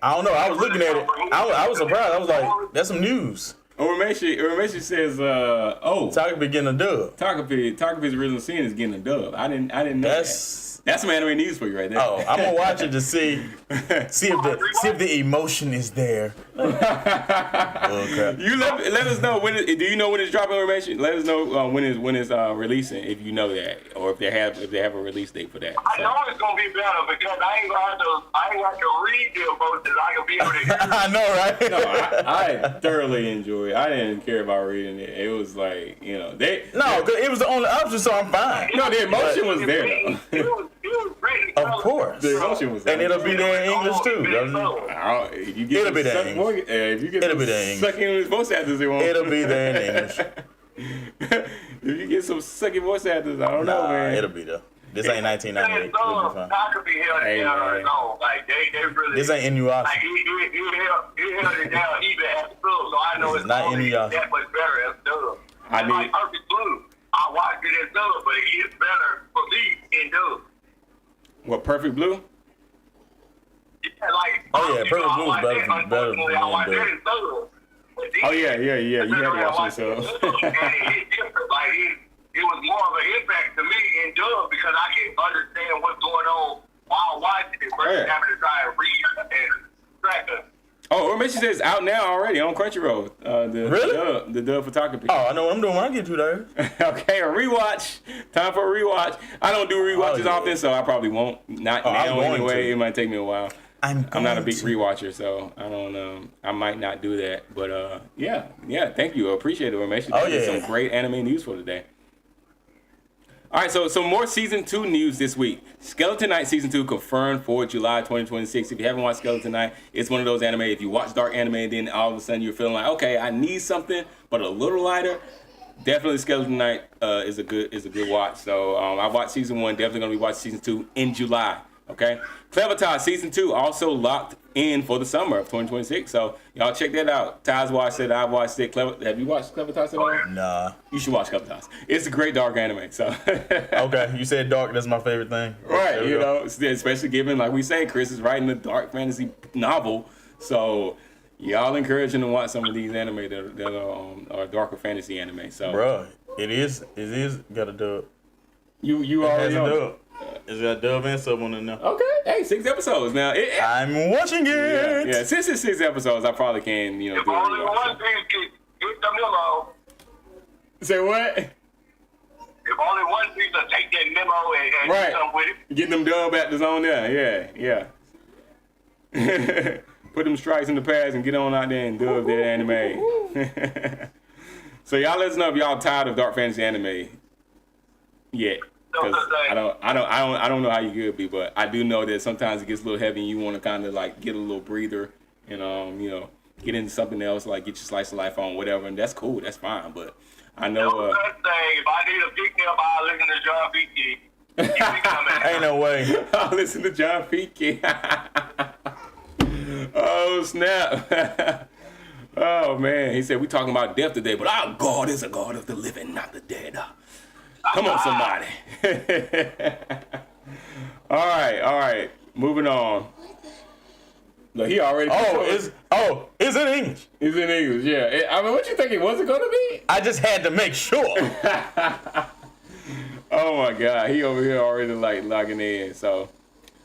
I don't know. I was looking at it. I was surprised. I was like, that's some news. Urameshi says, Takumi getting a dub. Takumi's original sin is getting a dub. I didn't know that. That's some anime news for you right there. Oh, I'm gonna watch it to see if the emotion is there. Oh crap! You let us know when. Do you know when it's dropping information? Let us know when it's releasing, if you know that, or if they have a release date for that. I know it's gonna be better because I ain't gonna have to read the emotions. I can be able to hear it. I know, right? No, I thoroughly enjoyed it. I didn't care about reading it. It was like, cause it was the only option, so I'm fine. No, the emotion was there. It was written. Of course. The emotion was there. And it'll be there in English too. If you get sucking his voice actors, it won't. It'll be there in English. If you get some sucky voice actors, I don't know, man. It'll be there. This ain't 1998. It'll be fine. Hey, like they really. This ain't Inuyasha. Like he held it down even as sub, so I know it's not Inuyasha. that much better as dub. Like Perfect Blue. I watched it as dub, but it is better for me in dub. What, Perfect Blue? Yeah, like. Perfect Blue is better than I watched that in dub. Oh yeah. You had to watch it, so. It was more of an impact to me in dub because I can understand what's going on while watching it versus having to try and read and track it. Oh, what makes you say it's out now already on Crunchyroll? Really? The dub photography. Oh, I know what I'm doing when I get to there. Okay, a rewatch. Time for a rewatch. I don't do rewatches often, so I probably won't. Not now anyway. It might take me a while. I'm not a big rewatcher, so I don't know. I might not do that. But yeah. Thank you. I appreciate it. We're making some great anime news for today. All right, so some more Season 2 news this week. Skeleton Knight Season 2 confirmed for July 2026. If you haven't watched Skeleton Knight, it's one of those anime. If you watch dark anime and then all of a sudden you're feeling like, okay, I need something, but a little lighter, definitely Skeleton Knight is a good watch. So I watched Season 1, definitely going to be watching Season 2 in July. Okay, Clever Ties Season 2 also locked in for the summer of 2026. So y'all check that out. Ty's watched it. I've watched it. Have you watched Clever Ties at all? Nah. You should watch Clever Ties. It's a great dark anime. So okay, you said dark. That's my favorite thing. Right. Especially given, like we say, Chris is writing a dark fantasy novel. So y'all encourage him to watch some of these anime that are darker fantasy anime. So bruh, it is got a dub. You already know. It's got dub and sub on it now. Okay. Hey, 6 episodes now. I'm watching it. Yeah. Since it's 6 episodes, I probably can, do it. If only one thing get the memo. Say what? If only one thing to take that memo and do something with it. Get them dub actors on there. Yeah. Put them strikes in the pads and get on out there and dub that anime. So y'all let us know if y'all tired of dark fantasy anime yet. Because I don't know how you could be, but I do know that sometimes it gets a little heavy and you want to kind of like get a little breather and get into something else, like get your slice of life on, whatever, and that's cool, that's fine. But I know. If I need a pick me up, I'll listen to John Fiki. Ain't no way. I'll listen to John Fiki. Oh snap. Oh man, he said we talking about death today, but our God is a God of the living, not the dead. Come on, somebody. All right. Moving on. Look, he already. It's in English. It's in English, yeah. I mean, what you think it wasn't gonna be? I just had to make sure. Oh my God, he over here already like logging in. So,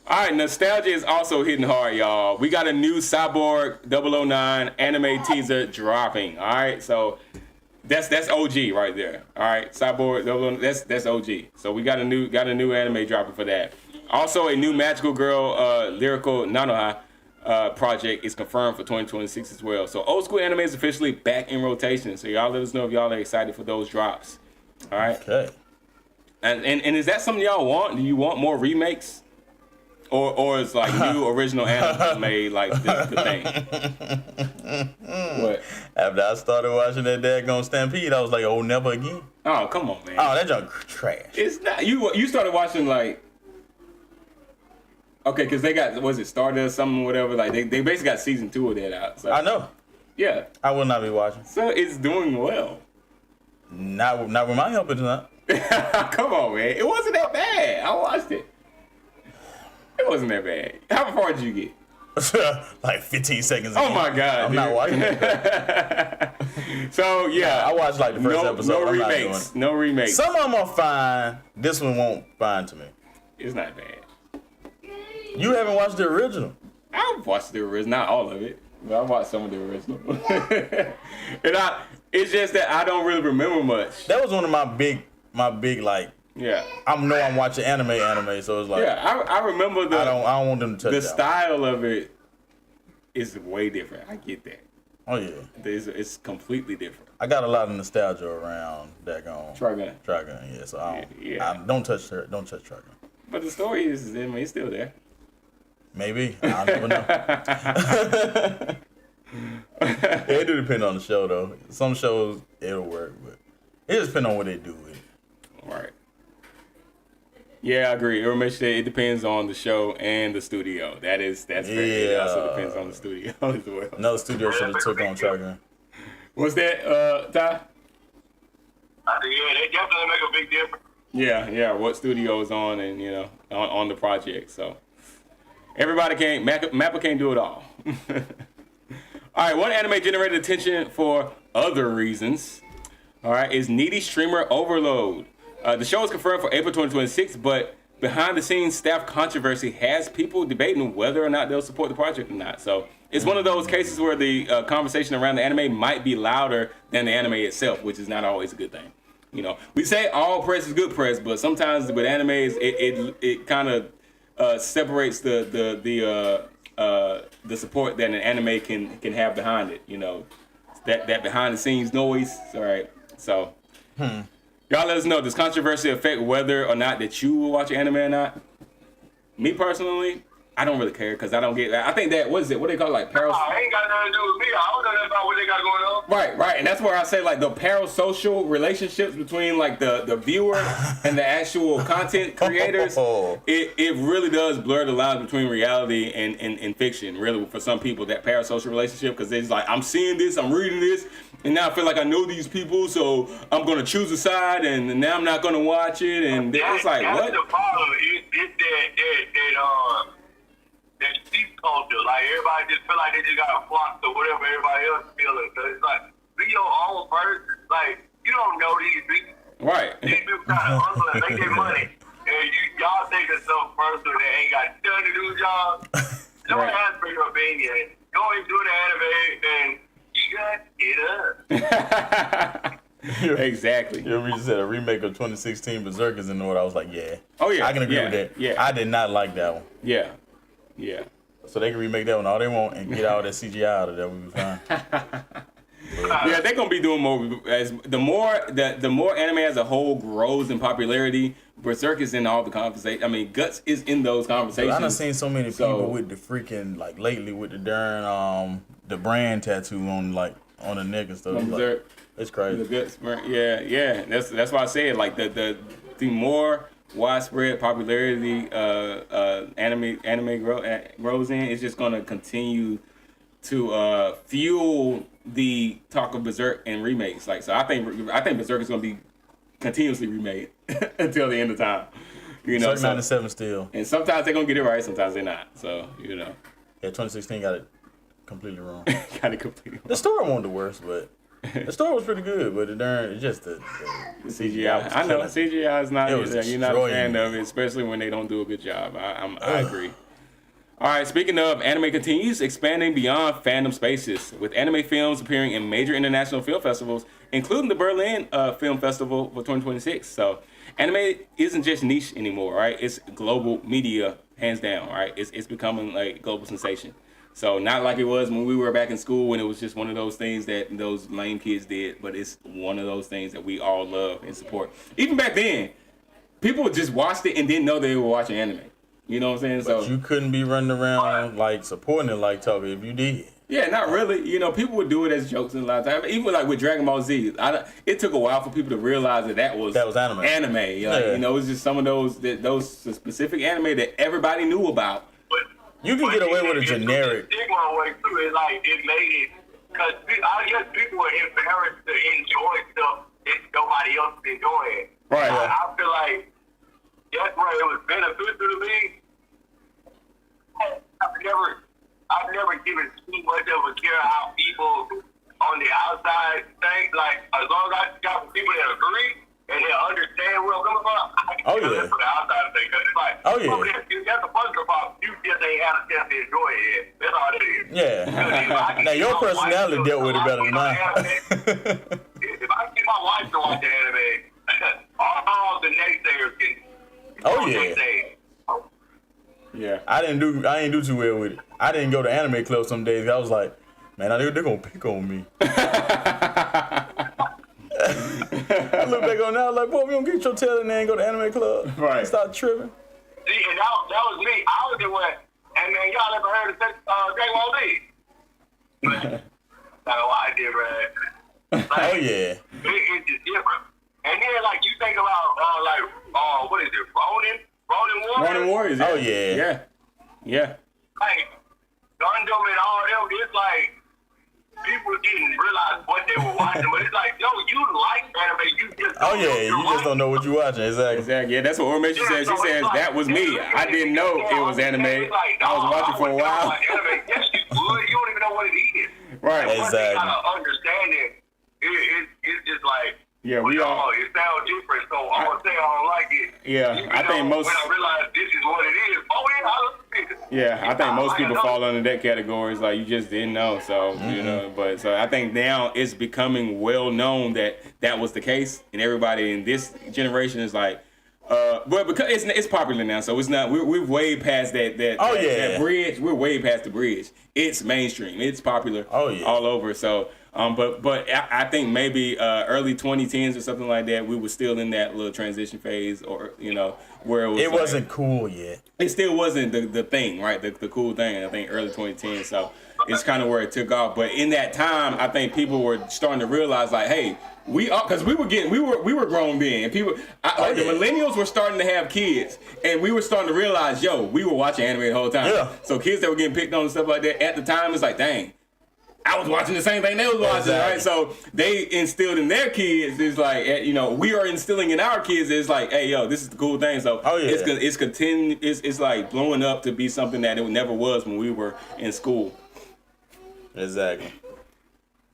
all right, nostalgia is also hitting hard, y'all. We got a new Cyborg 009 anime teaser dropping. All right, so. That's OG right there. All right, Cyborg. That's OG. So we got a new anime dropping for that. Also, a new Magical Girl lyrical Nanoha project is confirmed for 2026 as well. So old school anime is officially back in rotation. So y'all let us know if y'all are excited for those drops. All right. Okay. And is that something y'all want? Do you want more remakes? Or is like new original anime made like the thing? What? After I started watching that daggone Stampede, I was like, oh, never again. Oh, come on, man. Oh, that junk trash. It's not. You started watching like. Okay, because they got, was it Stardust something, whatever. Like they basically got season 2 of that out. So. I know. Yeah. I will not be watching. So it's doing well. Not with my help, it's not. Come on, man. It wasn't that bad. I watched it. It wasn't that bad. How far did you get? Like 15 seconds. Oh my God! I'm not watching it. So yeah, I watched like the first episode. No remakes. No remakes. Some of them are fine. This one won't fine to me. It's not bad. You haven't watched the original. I've watched the original, not all of it, but I watched some of the original. And it's just that I don't really remember much. That was one of my big like. Yeah. I'm watching anime, so it's like. Yeah, I remember the. I don't want them to touch the that style of it is way different. I get that. Oh yeah. It's completely different. I got a lot of nostalgia around that going. Trigun. Yeah. So I don't touch her. Don't touch Trigun. But the story is, it's still there. Maybe. I'll never know. It do depend on the show, though. Some shows, it'll work, but it just depends on what they do with it. Right. Yeah, I agree. It depends on the show and the studio. That's fair. It also depends on the studio as well. Another studio should have took on Trigun. What's that, Ty? I think, yeah, they definitely make a big difference. Yeah. What studio is on and, on the project, so. Everybody can't, Mappa can't do it all. All right, one anime generated attention for other reasons. All right, is Needy Streamer Overload. The show is confirmed for April 2026, but behind the scenes staff controversy has people debating whether or not they'll support the project or not. So it's one of those cases where the conversation around the anime might be louder than the anime itself, which is not always a good thing. We say all press is good press, but sometimes with animes, it kind of separates the support that an anime can have behind it. That behind the scenes noise. All right, so y'all let us know. Does controversy affect whether or not that you will watch anime or not? Me personally, I don't really care because I don't get that. I think that what they call it, like It ain't got nothing to do with me. I don't know nothing about what they got going on. Right, and that's where I say like the parasocial relationships between like the viewer and the actual content creators. It really does blur the lines between reality and fiction. Really, for some people, that parasocial relationship, because it's like I'm seeing this, I'm reading this, and now I feel like I know these people, so I'm gonna choose a side, and now I'm not gonna watch it, and it's like that's what? The problem is that sheep culture. Like everybody just feel like they just gotta flock to whatever everybody else is feeling. So it's like be your own person. Like you don't know these people. Right. These people trying to hustle and make their money, and y'all think it's some person that ain't got nothing to do with y'all. Don't ask for your opinion. Go into the anime and you got it up. Exactly. You ever said a remake of 2016 Berserk is in the order? I was like, yeah. Oh yeah. I can agree with that. Yeah. I did not like that one. Yeah. So they can remake that one all they want and get all that CGI out of that. We be fine. Yeah, they're gonna be doing more as the more anime as a whole grows in popularity. Berserk is in all the conversations. I mean, Guts is in those conversations. I done seen so many people with the freaking like lately with the darn the brand tattoo on the neck and stuff. Berserk. It's crazy. The Guts, yeah. That's why I said like the more widespread popularity anime grows in, it's just gonna continue to fuel the talk of Berserk and remakes. Like, so I think Berserk is gonna be continuously remade until the end of time. Berserk 97 still. And sometimes they're gonna get it right, sometimes they're not. So Yeah, 2016 got it completely wrong. Got it completely wrong. The story wasn't the worst, but the story was pretty good. But it's just the CGI. I know CGI is not. You're not a fan of it, especially when they don't do a good job. I agree. All right, speaking of, anime continues expanding beyond fandom spaces, with anime films appearing in major international film festivals, including the Berlin Film Festival for 2026. So, anime isn't just niche anymore, right? It's global media, hands down, right? It's becoming like global sensation. So, not like it was when we were back in school when it was just one of those things that those lame kids did, but it's one of those things that we all love and support. Even back then, people just watched it and didn't know they were watching anime. You know what I'm saying? But you couldn't be running around like supporting it like talking if you did. Yeah, not really. People would do it as jokes in a lot of times. Even like with Dragon Ball Z, it took a while for people to realize that was anime. It was just some of those specific anime that everybody knew about. You can get away with a generic. The stigma away too is like it made it because I guess people were embarrassed to enjoy stuff that nobody else is enjoying. Right. I feel like that's where it was beneficial to me. I've never given too much of a care how people on the outside think. Like as long as I got people that agree and they understand where I'm coming from, I can do it for the outside thing. Because it's like Oh, yeah. That's a positive problem. You just ain't had a chance to enjoy it yet. That's all it is. Yeah. Now your personality dealt with it better than mine. If I get my wife to watch the anime, all the naysayers can. Oh yeah. Naysay. Yeah. I ain't do too well with it. I didn't go to anime club some days. I was like, man, they're gonna pick on me. I look back on now, like, boy, we don't get your tail in there and go to anime club. Right. Stop tripping. See, and that was me. I was the one. And man, y'all ever heard of Dragon Ball Z? That's why I did, man. Like, Oh yeah. It's just different. And then, like, you think about, what is it, Ronin Warriors? Ronin Warriors. Oh yeah. Yeah. Like, Gundam and all them, it's like, people didn't realize what they were watching, but it's like, yo, you like anime, you just don't know what You just don't know what you're watching. Exactly. Yeah, that's what Ormeshi said. She says, that was me. I didn't know it was anime. I was watching for a while. Yes, you would. You don't even know what it is. Right. But once they Exactly. kind of understand it, it's just like, Yeah, we all. it sounds different, so I'm going to say I don't like it. Yeah, Even I think though most. when I realize this is what it is, Yeah, I think most people fall under that category. It's like you just didn't know, so you know. But so I think now it's becoming well known that was the case, and everybody in this generation is like, but because it's popular now, so it's not. We've way past that bridge. We're way past the bridge. It's mainstream. It's popular. All over. So. But I think maybe early 2010s or something like that, we were still in that little transition phase, or where it wasn't cool yet. It still wasn't the thing, right? The cool thing. I think early 2010s. So it's kind of where it took off. But in that time, I think people were starting to realize, like, hey, because we were grown then. And people, the millennials were starting to have kids, and we were starting to realize, yo, we were watching anime the whole time. Yeah. So kids that were getting picked on and stuff like that at the time, it's like, dang. I was watching the same thing they was watching, right? So they instilled in their kids, it's like, we are instilling in our kids, it's like, hey, yo, this is the cool thing. So it's like blowing up to be something that it never was when we were in school. Exactly.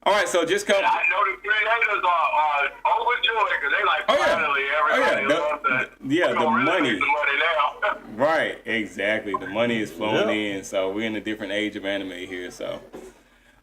All right, so just come. I know the creators are overjoyed because they like, finally, everybody loves that. The money. The money now. Right, exactly. The money is flowing in, so we're in a different age of anime here, so.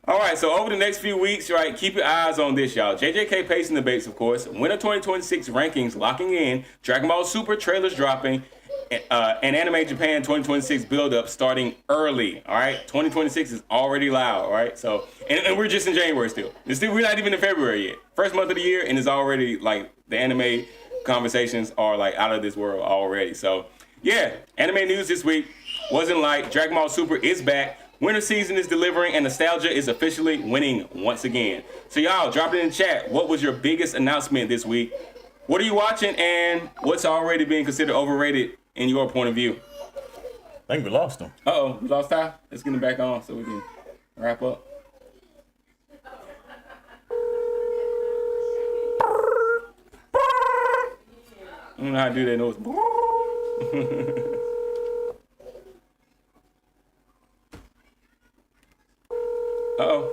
All right, so over the next few weeks, right, keep your eyes on this, y'all. JJK pacing the debates, of course. Winter 2026 rankings locking in. Dragon Ball Super trailers dropping. And Anime Japan 2026 build-up starting early, all right? 2026 is already loud, all right? So, and we're just in January still. We're not even in February yet. First month of the year, and it's already, like, the anime conversations are, like, out of this world already. So, yeah, anime news this week wasn't like Dragon Ball Super is back. Winter season is delivering, and nostalgia is officially winning once again. So y'all, drop it in the chat. What was your biggest announcement this week? What are you watching, and what's already being considered overrated in your point of view? I think we lost him. Uh-oh, we lost Ty? Let's get him back on so we can wrap up. I don't know how to do that noise. Uh-oh.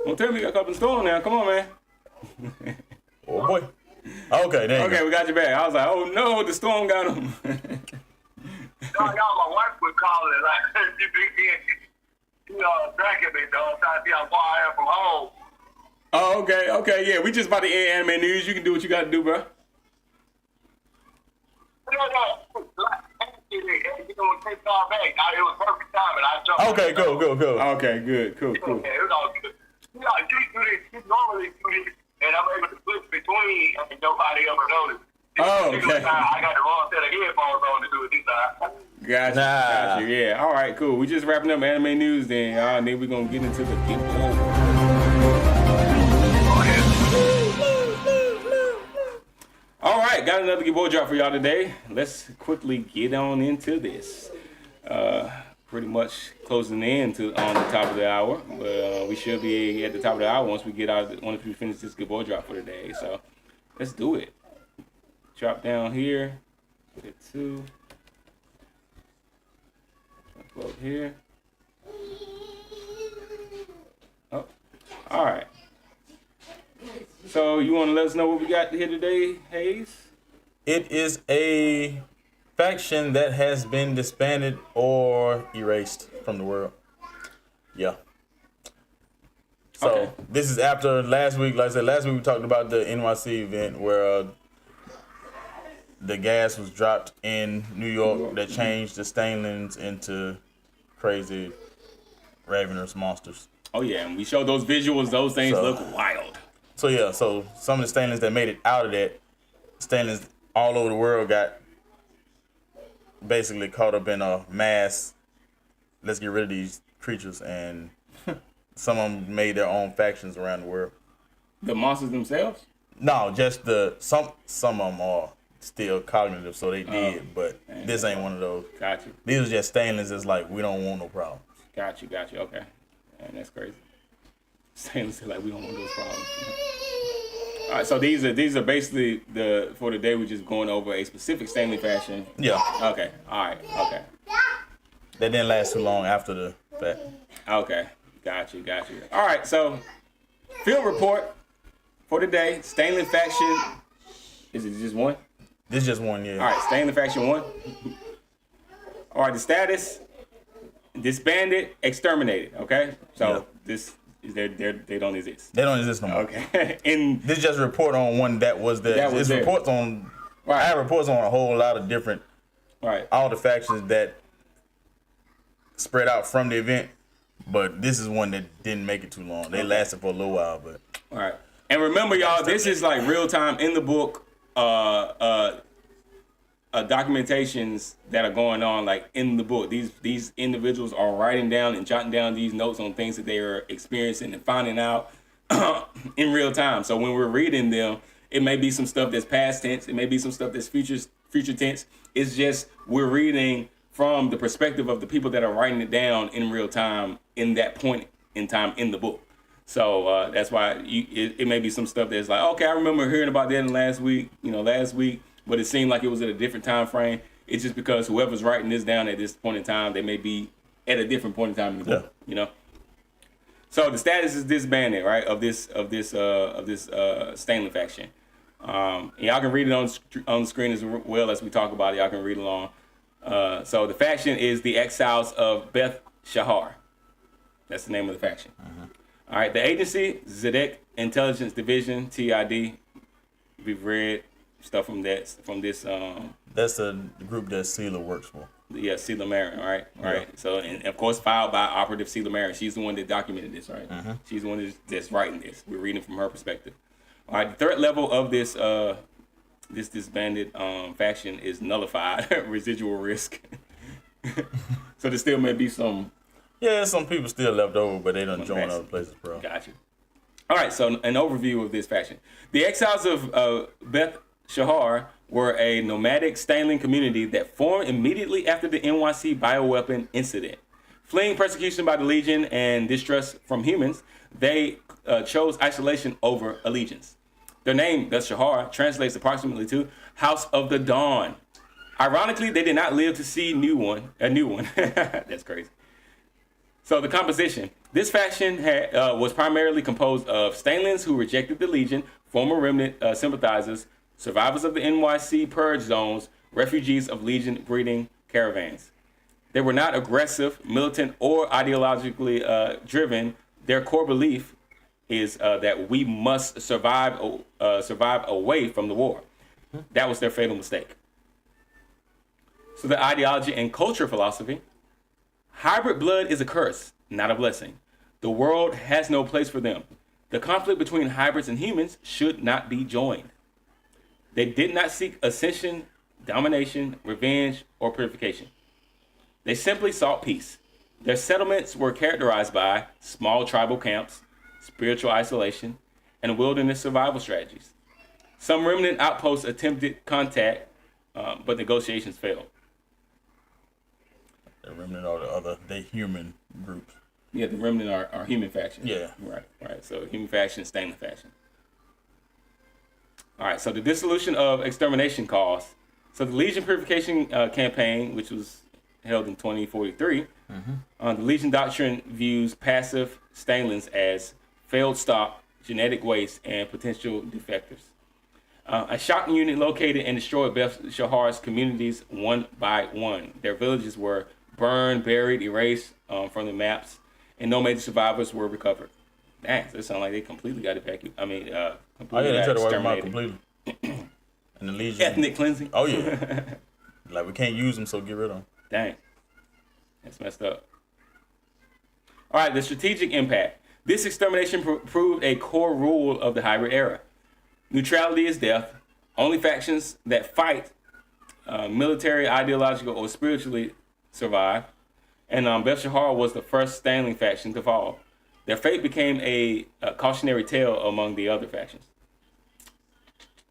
Don't tell me you got caught in the storm now. Come on, man. Oh, boy. Okay, there you go. We got you back. I was like, oh, no, the storm got him. Y'all, my wife was calling it like, she tracking me, dog, trying to see how far I am from home. Oh, okay, yeah. We just about to end anime news. You can do what you got to do, bro. Take off back. It was perfect time, and I jumped. Okay, go. Okay, good, cool. Okay, it was all good. She normally do this, and I'm able to switch between, and nobody ever noticed. Oh, okay. I got the wrong set of headphones on to do it this time. Gotcha, yeah. All right, cool. We just wrapping up anime news then, y'all, and then we're going to get into the Game Boy. All right, got another Game Boy drop for y'all today. Let's quickly get on into this. Pretty much closing in on the top of the hour, but we should be at the top of the hour once we finish this Game Boy drop for today. So let's do it. Drop down here. Hit 2. Upload here. Oh, all right. So you want to let us know what we got here today, Hayes? It is a Faction that has been disbanded or erased from the world. Yeah. So Okay. this is after last week. Like I said, last week we talked about the NYC event where the gas was dropped in New York that changed the Stainlings into crazy ravenous monsters. Oh yeah, and we showed those visuals. Those things So- look wild. So yeah, so some of the Stainlings that made it out of that, Stainlings all over the world got basically caught up in a mass, let's get rid of these creatures, and some of them made their own factions around the world. The monsters themselves. No, just some of them are still cognitive, so they did, but this ain't one of those. Got you. These are just Stainlings that's like, we don't want no problems. Got you. Okay. Man, that's crazy. Stainless like we don't want those problems. All right, so these are basically for today. We're just going over a specific Stanley faction. Yeah, Okay. All right. Okay. that didn't last too long after the fact. Okay. Got you. All right. So field report for today. Stanley faction. Is it just one? This is just one year. All right. Stanley faction 1. All right. The status: disbanded, exterminated. Okay. So Yeah. this is they don't exist. They don't exist no more. Okay. In This just report on one that was there. That was It's there. reports on. Right. I have reports on a whole lot of different, right. all the factions that spread out from the event, but this is one that didn't make it too long. They lasted for a little while, but All right. And remember, y'all, this is like real time in the book documentations that are going on, like in the book. These individuals are writing down and jotting down these notes on things that they are experiencing and finding out in real time. So when we're reading them, it may be some stuff that's past tense. It may be some stuff that's future tense. It's just we're reading from the perspective of the people that are writing it down in real time in that point in time in the book. So that's why it may be some stuff that's like, okay, I remember hearing about that last week, but it seemed like it was at a different time frame. It's just because whoever's writing this down at this point in time, they may be at a different point in time in the book, So the status is disbanded, right, of this Stanley faction. And y'all can read it on the screen as well as we talk about it. Y'all can read along. So the faction is the Exiles of Beth Shahar. That's the name of the faction. All right, the agency, Zedek Intelligence Division, TID. We've read stuff from this. that's the group that Sealer works for. Yeah, Celia Marin, right? Yeah. So, and of course, filed by Operative Celia Marin. She's the one that documented this, right? She's the one that's writing this. We're reading from her perspective. All right, the third level of this this disbanded faction is nullified, residual risk. So there still may be some. Yeah, some people still left over, but they done join faction. other places, bro. Gotcha. All right, so an overview of this faction. The Exiles of Beth Shahar were a nomadic Stanley community that formed immediately after the NYC bioweapon incident. Fleeing persecution by the Legion and distrust from humans, they chose isolation over allegiance. Their name, Beth Shahar, translates approximately to House of the Dawn. Ironically, they did not live to see a new one. That's crazy. So the composition. This faction was primarily composed of Stanlians who rejected the Legion, former remnant sympathizers, survivors of the NYC purge zones, refugees of Legion breeding caravans. They were not aggressive, militant, or ideologically driven. Their core belief is that we must survive away from the war. That was their fatal mistake. So the ideology and culture philosophy. Hybrid blood is a curse, not a blessing. The world has no place for them. The conflict between hybrids and humans should not be joined. They did not seek ascension, domination, revenge, or purification. They simply sought peace. Their settlements were characterized by small tribal camps, spiritual isolation, and wilderness survival strategies. Some remnant outposts attempted contact, but negotiations failed. The remnant are the human groups. Yeah, the remnant are human faction. Yeah. Right. So human faction, Stanley faction. All right, so the dissolution of extermination cause. So the Legion Purification Campaign, which was held in 2043, the Legion Doctrine views passive Stanlians as failed stock, genetic waste, and potential defectors. A shocking unit located and destroyed Beth Shahar's communities one by one. Their villages were burned, buried, erased from the maps, and no major survivors were recovered. Dang, so it sounds like they completely got evacuated. Completely they tried to wipe them out exterminated. completely. And the Legion. Ethnic cleansing. Oh yeah. Like we can't use them, so get rid of them. Dang, that's messed up. All right, the strategic impact. This extermination proved a core rule of the hybrid era. Neutrality is death. Only factions that fight, military, ideological, or spiritually, survive. And Beth Shahar was the first Stanley faction to fall. Their fate became a cautionary tale among the other factions.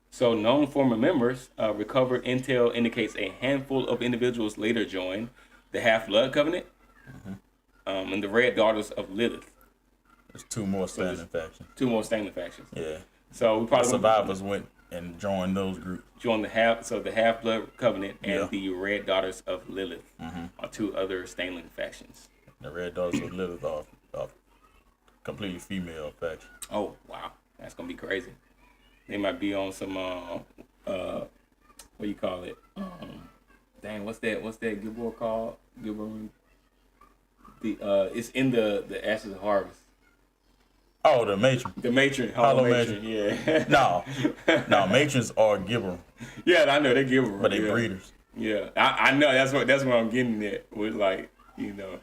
So known former members, recovered intel indicates a handful of individuals later joined the Half-Blood Covenant and the Red Daughters of Lilith. There's two more Stanley factions. Two more Stanley factions. Yeah. So we probably the survivors went and joined those groups. Joined the Half-Blood Covenant and the Red Daughters of Lilith are two other Stanley factions. The Red Daughters of Lilith are completely female faction. Oh wow, that's gonna be crazy. They might be on some what do you call it? Dang, what's that Gilbert called? Gilbert. It's in the Ashes of Harvest. Oh, the matron. The matron. Hollow matron. Yeah. No, matrons are giver. Yeah, I know they're giver. But they breeders. Yeah, I know that's what I'm getting at with, like, you know,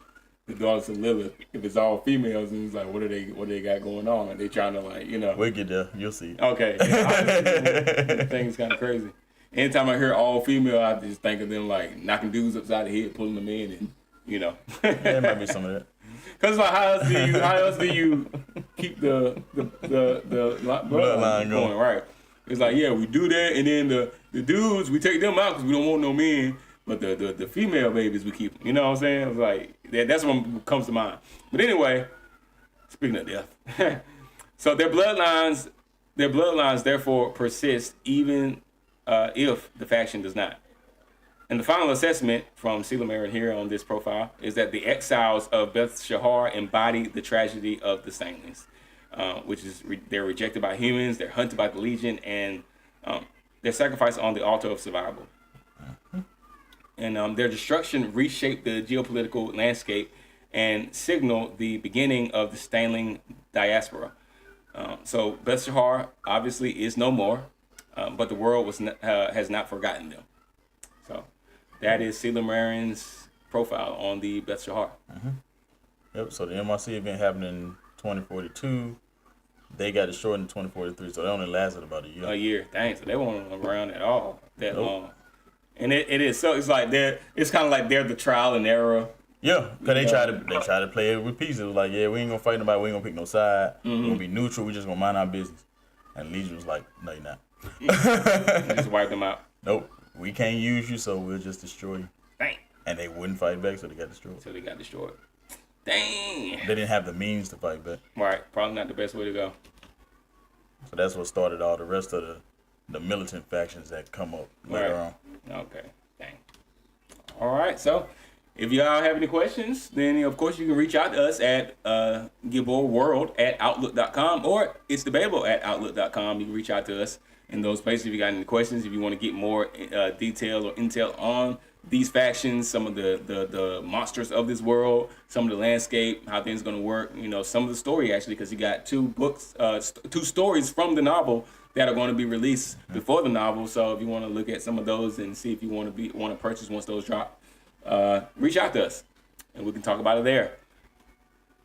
the Daughters of Lilith. If it's all females, and it's like, what do they got going on? Are they trying to, like, you know? We'll get there. You'll see. Okay. The thing's kind of crazy. Anytime I hear all female, I just think of them like knocking dudes upside the head, pulling them in, and you know. Yeah, there might be some of that. Cause like, how else do you keep the bloodline going? Right. It's like, yeah, we do that, and then the dudes, we take them out because we don't want no men. But the female babies, we keep them. You know what I'm saying? It's like that's what comes to mind. But anyway, speaking of death, so their bloodlines therefore persist even if the faction does not. And the final assessment from Celia Marin here on this profile is that the exiles of Beth Shahar embody the tragedy of the Stanleys, which is they're rejected by humans, they're hunted by the Legion, and they're sacrificed on the altar of survival. And their destruction reshaped the geopolitical landscape and signaled the beginning of the Stanley diaspora. So Beth Shahar obviously is no more, but the world has not forgotten them. So that is Celia Marin's profile on the Beth Shahar. Yep, so the MRC event happened in 2042. They got destroyed in 2043, so they only lasted about a year. A year, dang. So they weren't around at all that long. And it is so. It's like it's kind of like they're the trial and error. Yeah, cause they tried to play it with peace. It was like, yeah, we ain't gonna fight nobody. We ain't gonna pick no side. We're gonna be neutral. We just gonna mind our business. And Legion was like, no, you're not. Just wipe them out. Nope, we can't use you, so we'll just destroy you. Dang. And they wouldn't fight back, so they got destroyed. Dang. They didn't have the means to fight back. Right, probably not the best way to go. So that's what started all the rest of the militant factions that come up later on. Okay, dang. All right, so if y'all have any questions, then of course you can reach out to us at giveawarworld@outlook.com or itsdebatable@outlook.com. You can reach out to us in those places if you got any questions, if you want to get more detail or intel on these factions, some of the monsters of this world, some of the landscape, how things going to work, you know, some of the story actually, because you got two stories from the novel that are going to be released before the novel. So if you want to look at some of those and see if you want to purchase once those drop, reach out to us and we can talk about it there.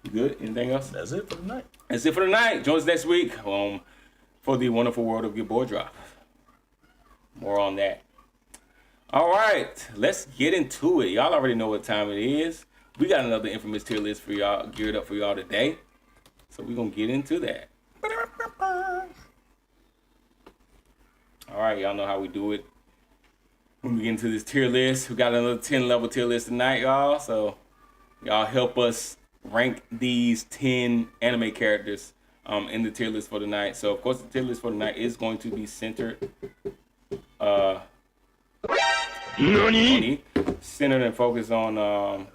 You good? Anything else? That's it for tonight. That's it for tonight. Join us next week for the wonderful world of Gilbert Drop. More on that. All right, let's get into it. Y'all already know what time it is. We got another infamous tier list for y'all, geared up for y'all today. So we're going to get into that. All right, y'all know how we do it. When we get into this tier list, we got another 10-level tier list tonight, y'all. So y'all help us rank these 10 anime characters in the tier list for tonight. So, of course, the tier list for tonight is going to be centered centered and focused on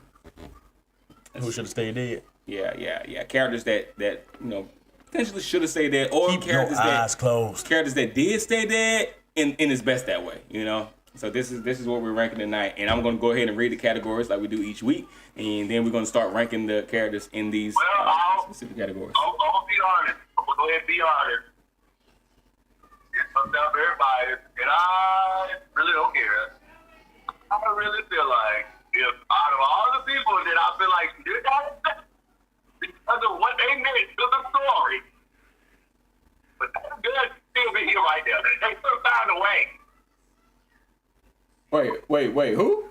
who should have stayed dead. Yeah. Characters that you know potentially should have stayed dead, or Keep characters your eyes closed. that did stay dead in its best that way, you know. So this is what we're ranking tonight, and I'm gonna go ahead and read the categories like we do each week, and then we're gonna start ranking the characters in these specific categories. I'm gonna be honest. I'm gonna go ahead and be honest. It's sometimes very biased, and I really don't care. I really feel like if out of all the people that I feel like did that because of what they meant to the story, but that's good still be here right there. They could have found a way. Wait, who?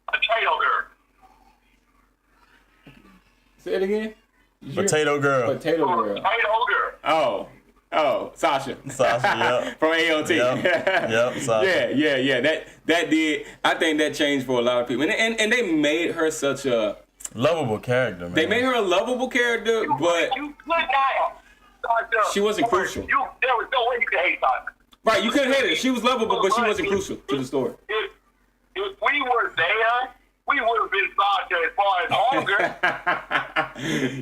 Potato Girl. Say it again. Potato Girl. Potato Girl. Potato Girl. Oh, Sasha. Sasha, yep. From AOT. Yep, Sasha. Yeah. That did. I think that changed for a lot of people, and they made her such a lovable character, man. They made her a lovable character, but you could not. she wasn't crucial. There was no way you could hate Sasha. Right, you couldn't hate her. She was lovable, but she wasn't crucial to the story. If we were there, we would have been Sasha as far as hunger.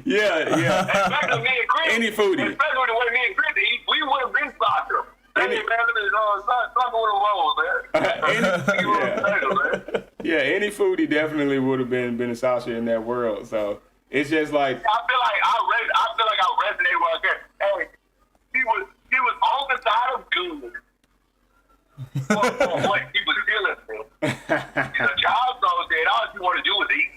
Yeah. Especially me and Chris. Any foodie. Especially the way me and Chris eat, we would have been Sasha. Any foodie definitely would have been Sasha in that world. So it's just like I feel like I resonate with her. Hey, he was on the side of good. For what he was feeling for. He's a child soldier, all you want to do is eat.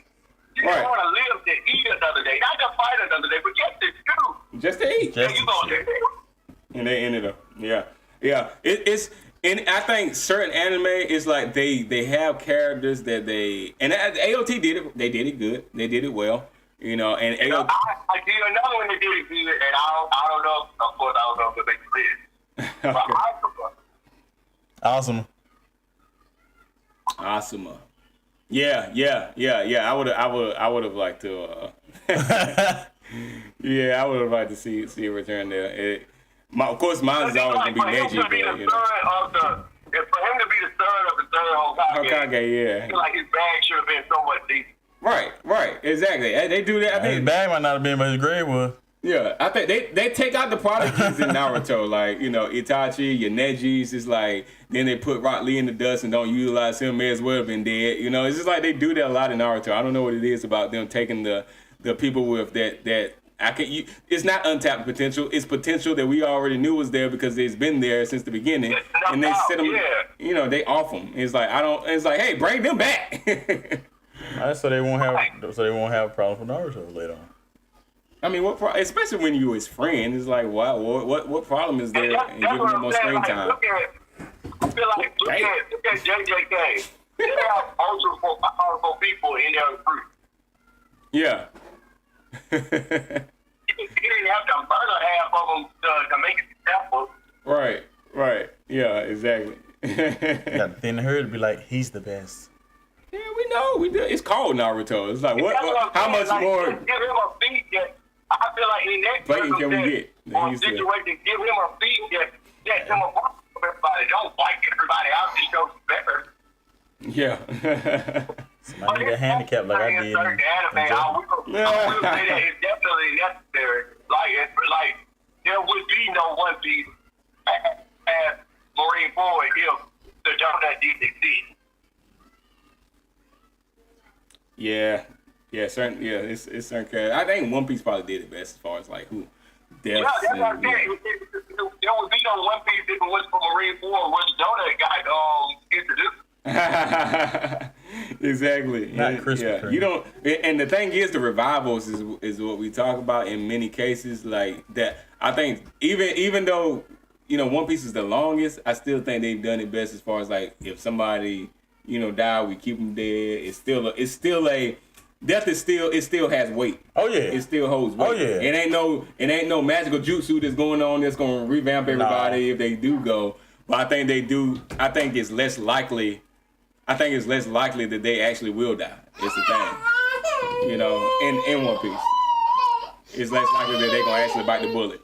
You don't want to live to eat another day, not to fight another day, but just to do. Just to eat. Yeah, you gonna do. And they ended up, yeah. It's and I think certain anime is like they have characters that they and AOT did it. They did it good. They did it well. You know, and I did another one that did it good, and I don't know. Of course, I don't know if they did. But Asuma. Yeah. I would have liked to. Yeah, I would have liked to see a return there. Of course, mine is always gonna be Neji, but you know. For him to be the son of the third Hokage, yeah. I feel like his bag should have been so much deeper. Right, exactly. They do that. I think his bag might not have been, but his grade was. Yeah, I think they take out the prodigies in Naruto, like, you know, Itachi, your Nejis, it's like, then they put Rock Lee in the dust and don't utilize him, may as well have been dead. You know, it's just like they do that a lot in Naruto. I don't know what it is about them taking the people with that it's not untapped potential. It's potential that we already knew was there because it's been there since the beginning, and they set them. You know, they off them. It's like It's like, hey, bring them back. So they won't have problems with Naruto later on. I mean, especially when you his friend, it's like, wow, what problem is there in giving them more screen time? I feel like look at JJK. They have ultra powerful people in their group. Yeah. He didn't have to murder half of them to make it successful. Right. Yeah, exactly. Got the thing to her to be like, he's the best. Yeah, we know. We do. It's called Naruto. It's like, how much more? Give him a beat that I feel like in that fighting can we get? Or situation, give him a beat that sets him apart from everybody. Don't fight everybody out to show better. Yeah. Somebody need a handicap like I did. I will say that it's definitely necessary. Like there would be no One Piece as Marine Forward if the donut didn't exist. Yeah, it's certain characters. I think One Piece probably did it best as far as like who deaths. Yeah, that's what I'm saying. There would be no One Piece if it was for Marine Forward when the donut got introduced. Exactly. Not Krispy Kreme. You don't. And the thing is, the revivals is what we talk about in many cases. Like that, I think even though One Piece is the longest, I still think they've done it best as far as like if somebody die, we keep them dead. It's still a death is still, it still has weight. Oh yeah. It still holds weight. Oh yeah. It ain't no magical jutsu that's going on that's gonna revamp everybody if they do go. But I think they do. I think it's less likely that they actually will die. It's the thing. In One Piece. It's less likely that they're gonna actually bite the bullet.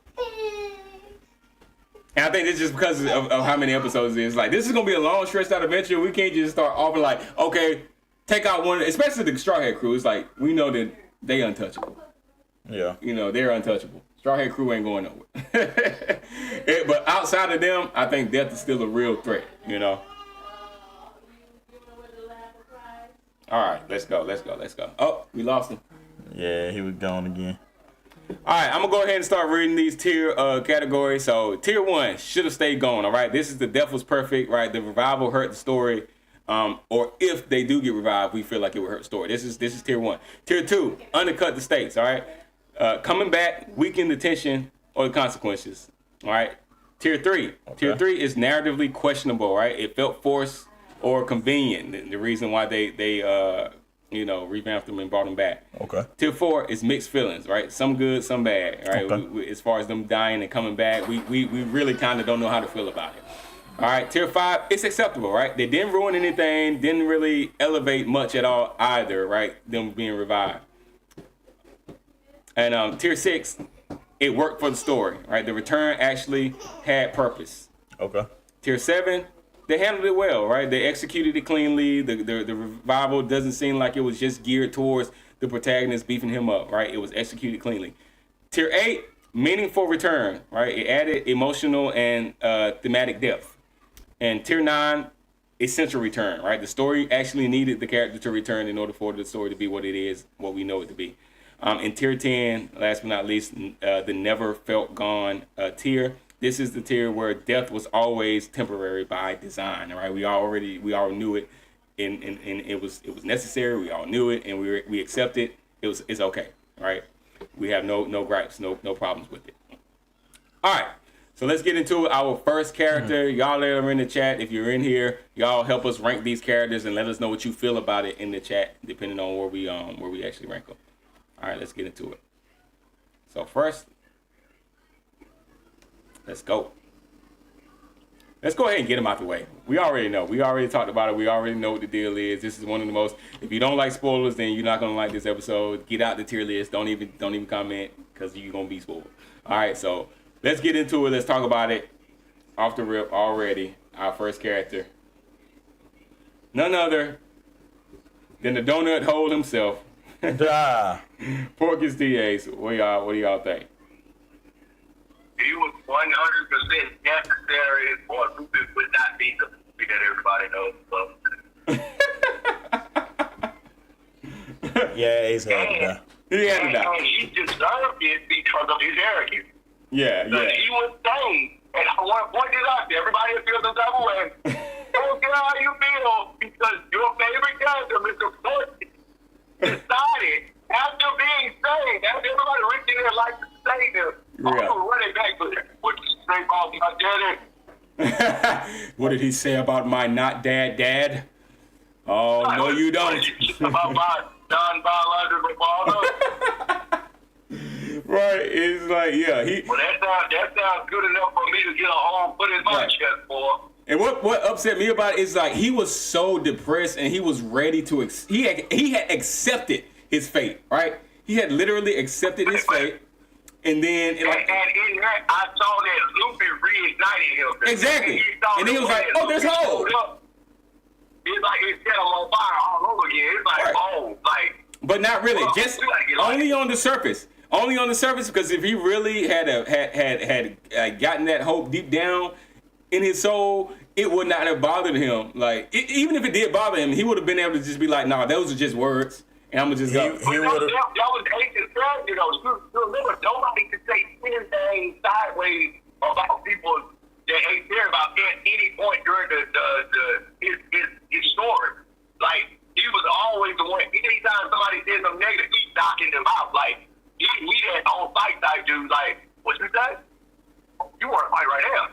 And I think it's just because of how many episodes it is. Like, this is going to be a long, stretched out adventure. We can't just start off and like, okay, take out one, especially the Straw Hat crew. It's like, we know that they untouchable. Yeah. You know, they're untouchable. Straw Hat Crew ain't going nowhere. But outside of them, I think Death is still a real threat, you know. All right, let's go. Oh, we lost him. Yeah, he was gone again. All right, I'm going to go ahead and start reading these tier categories. So, tier 1, should have stayed gone, all right? This is the Death was perfect, right? The revival hurt the story. Or if they do get revived, we feel like it would hurt the story. This is tier 1. Tier 2, undercut the stakes, all right? Coming back, weaken the tension or the consequences, all right? Tier 3. Okay. Tier 3 is narratively questionable, right? It felt forced or convenient. The reason why they revamped them and brought them back. Okay. Tier 4 is mixed feelings, right? Some good, some bad, right? Okay. As far as them dying and coming back, we really kind of don't know how to feel about it. All right, tier 5, it's acceptable, right? They didn't ruin anything, didn't really elevate much at all either, right? Them being revived. And tier 6, it worked for the story, right? The return actually had purpose. Okay. Tier 7, they handled it well, right? They executed it cleanly. The revival doesn't seem like it was just geared towards the protagonist beefing him up, right? It was executed cleanly. Tier 8, meaningful return, right? It added emotional and thematic depth. And tier 9, essential return, right? The story actually needed the character to return in order for the story to be what it is, what we know it to be. In tier 10, last but not least, the never felt gone tier. This is the tier where death was always temporary by design, right? We all knew it, and it was necessary. We all knew it, and we accept it. It's okay, right? We have no gripes, no problems with it. All right. So let's get into our first character. Y'all that are in the chat, if you're in here, y'all help us rank these characters and let us know what you feel about it in the chat, depending on where we actually rank them. All right, let's get into it. So first, let's go. Let's go ahead and get them out the way. We already know. We already talked about it. We already know what the deal is. This is one of the most. If you don't like spoilers, then you're not gonna like this episode. Get out the tier list. Don't even comment because you're gonna be spoiled. All right, so. Let's get into it. Let's talk about it off the rip already. Our first character. None other than the donut hole himself. Porcus DAs. What do y'all think? He was 100% necessary, or Lupus would not be the movie that everybody knows. Yeah, he's had to die. He had to die. And he deserved it because of his arrogance. Yeah. He was saying, and I want to point this out to everybody that feels the double way. Don't care how you feel, because your favorite character, Mr. Porky, decided, after being saved, after everybody reaching their life to save him, I'm going to run it back to him. What did you say about my daddy? What did he say about my not dad? Oh, no, you don't. About my non-biological father? Right, it's like, yeah, Well, that sounds good enough for me to get a home put in my chest for. And what upset me about it is like he was so depressed and he was ready to he had accepted his fate, right? He had literally accepted his fate, and then and in that I saw that Luffy reignited him. Exactly, and he was like, "Oh, there's hope." It's like it set him on fire all over again. It's like, oh, like. But not really, just only on the surface. Only on the surface, because if he really had gotten that hope deep down in his soul, it would not have bothered him. Like, even if it did bother him, he would have been able to just be like, "Nah, those are just words, and I'm gonna just go." That was ancient strategy, though. You remember, nobody could say anything sideways about people that ain't there about at any point during his story. Like, he was always the one. Anytime somebody said something negative, he's knocking them out. Like. He that on fight type dude, like, what you say? You want to fight right now.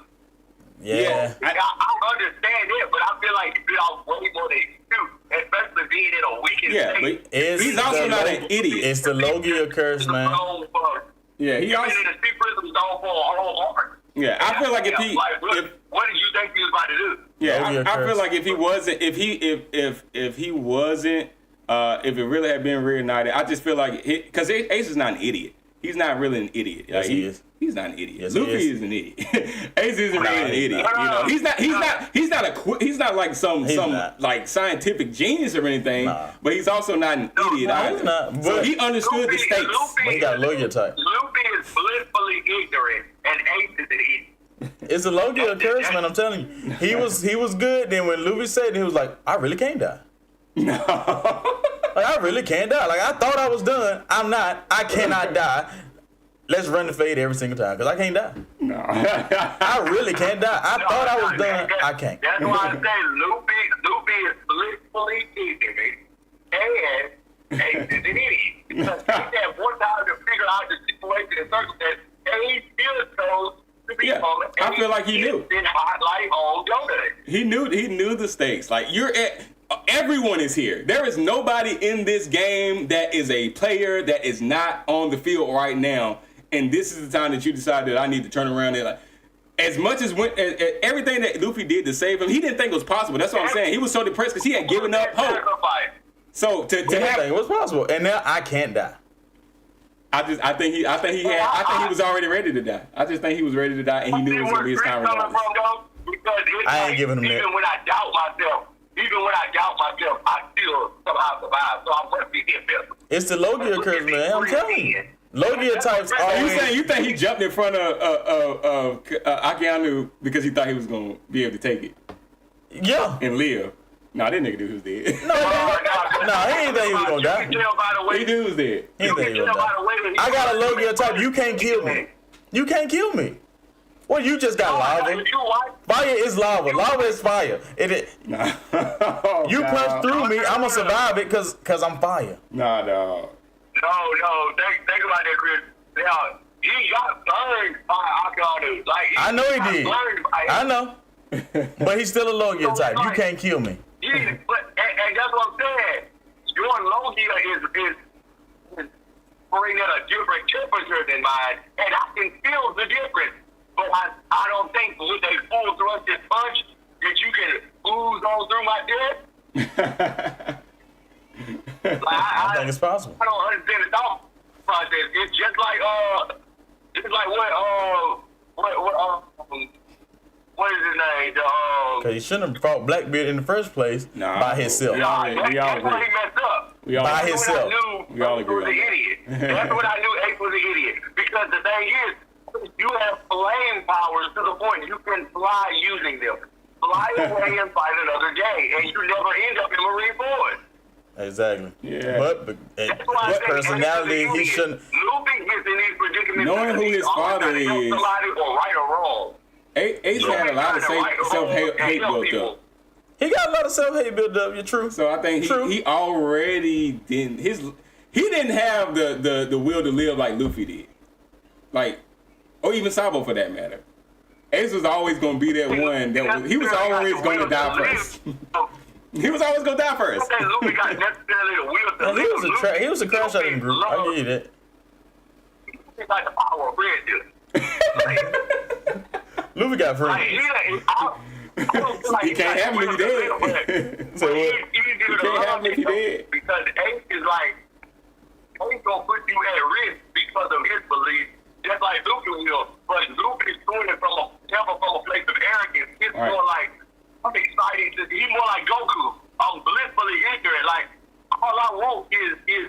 Yeah. I understand it, but I feel like he bit off way more than he do, especially being in a weekend state. But he's also not an idiot. It's the Logia curse, man. Yeah, he also. In the sea prison zone for a whole arc. Yeah, I feel like if he. What did you think he was about to do? Yeah, I feel like if he wasn't, if he wasn't. If it really had been reignited, I just feel like because Ace is not an idiot. He's not really an idiot. Yes, he is. He's not an idiot. Yes, Luffy he is an idiot. Ace isn't really an idiot. You know, he's not like some like scientific genius or anything. Nah. But he's also not an idiot either. He's not. So he understood the stakes. But he got Logia type. Luffy is blissfully ignorant, and Ace is an idiot. It's a Logia curse, man. I'm telling you. He was good. Then when Luffy said it, he was like, I really can't die. No. Like, I really can't die. Like, I thought I was done. I'm not. I cannot die. Let's run the fade every single time, because I can't die. No. I really can't die. I thought I was done. I can't. That's why I say Luffy is blissfully ignorant, and Ace is an idiot. Because he had one time to figure out the situation and circumstance, and he still chose to become I feel like he knew. in hot light on donut. He knew the stakes. Like, everyone is here. There is nobody in this game that is a player that is not on the field right now. And this is the time that you decide that I need to turn around and, like, as much as everything that Luffy did to save him, he didn't think it was possible. That's what I'm saying. He was so depressed because he had given up hope. So to have it was possible, and now I can't die. I think he was already ready to die. I just think he was ready to die, and he knew it was gonna be his time regardless. I ain't giving him that. Even when I doubt myself, I still somehow survive. So I'm gonna be invincible. It's the Logia curse, man. I'm telling you. Logia types always. You think he jumped in front of Akianu because he thought he was gonna be able to take it? Yeah. And live. Nah, that nigga dude was dead. No, he ain't think he was gonna die. He dude was dead. He ain't think he was gonna die. I got a Logia type. You can't kill me. You can't kill me. Well, you just got lava. Fire is lava. Lava is fire. Nah. You punch through me, I'm gonna survive it because I'm fire. Nah, dog. No. Think about that, Chris. Now, he got burned by Akianu. Like, I know he did. I know. But he's still a Logia type. You can't kill me. Yeah, and that's what I'm saying. Your Logia is bringing at a different temperature than mine, and I can feel the difference. But I don't think with a full thrusted punch that you can ooze on through my chest. I think it's possible. I don't understand the thought process. It's just like what is his name? Because he shouldn't have fought Blackbeard in the first place by himself. We all agree. That's why he messed up. By himself. We all agree. Was an idiot. That's when I knew Ace was an idiot. Because the thing is, you have flame powers to the point you can fly using them. Fly away and fight another day, and you never end up in Marine Force. Exactly. Yeah. But his personality, he shouldn't. Luffy gets in these predicaments. Knowing who his father is. Somebody or right or wrong. Ace had a lot of self-hate built up. He got a lot of self-hate built up. You're true. So I think he already didn't. He didn't have the will to live like Luffy did, like, or even Sabo for that matter. Ace was always going to be that one he was always going to die first. He was always going to die first. Luffy got necessarily the will to live. He was a crash out in the group. I give you that. He's like the power of red dude. Luffy got free. You can't have him if he dead. So what? You can't have him if he dead. Because Ace is like, Ace gonna put you at risk because of his beliefs, just like Luffy will. But Luffy's doing it from a place of arrogance. It's more like, I'm excited to. He's more like Goku. I'm blissfully ignorant. Like, all I want is the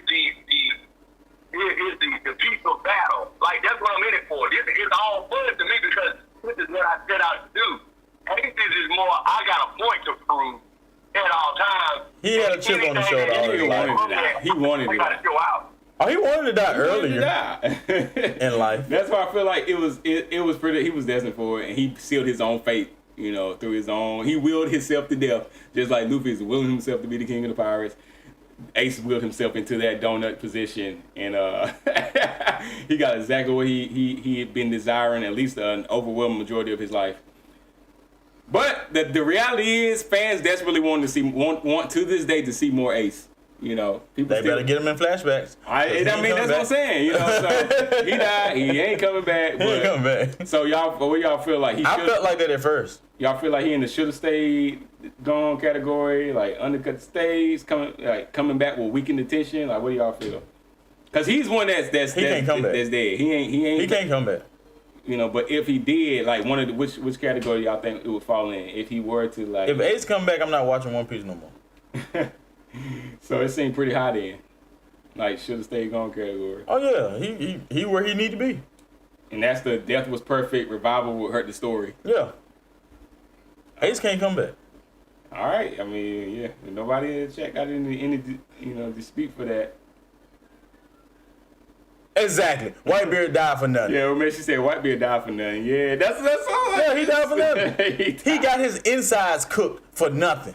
peaceful battle. Like, that's what I'm in it for. It's all fun to me because this is what I set out to do. Aces is more, I got a point to prove at all times. He had a chip on the shoulder all his life. He wanted to die. Oh, he wanted to die earlier in life. That's why I feel like it was pretty. He was destined for it, and he sealed his own fate. You know, through his own. He willed himself to death, just like Luffy is willing himself to be the king of the pirates. Ace willed himself into that donut position, and he got exactly what he had been desiring, at least an overwhelming majority of his life. But the reality is, fans desperately want to this day to see more Ace. You know, people better get him in flashbacks. That's what I'm saying. You know, so he died. He ain't coming back. He ain't coming back. So what y'all feel like? I felt like that at first. Y'all feel like he in the should have stayed gone category, like undercut stays, coming back will weaken the tension. Like, what do y'all feel? Because he's one that's can't come back. That's dead. He He can't come back. but if he did, like one of the which category y'all think it would fall in? If he were to like, If Ace come back, I'm not watching One Piece no more. So it seemed pretty high then. Like should have stayed gone category. Oh yeah, he where he need to be. And that's the death was perfect. Revival would hurt the story. Yeah. Ace can't come back. All right. I mean, yeah. Nobody in the chat got any dispute for that. Exactly. Whitebeard died for nothing. Yeah, well, she said Whitebeard died for nothing. Yeah, that's all. Yeah, he died for nothing. he He got his insides cooked for nothing.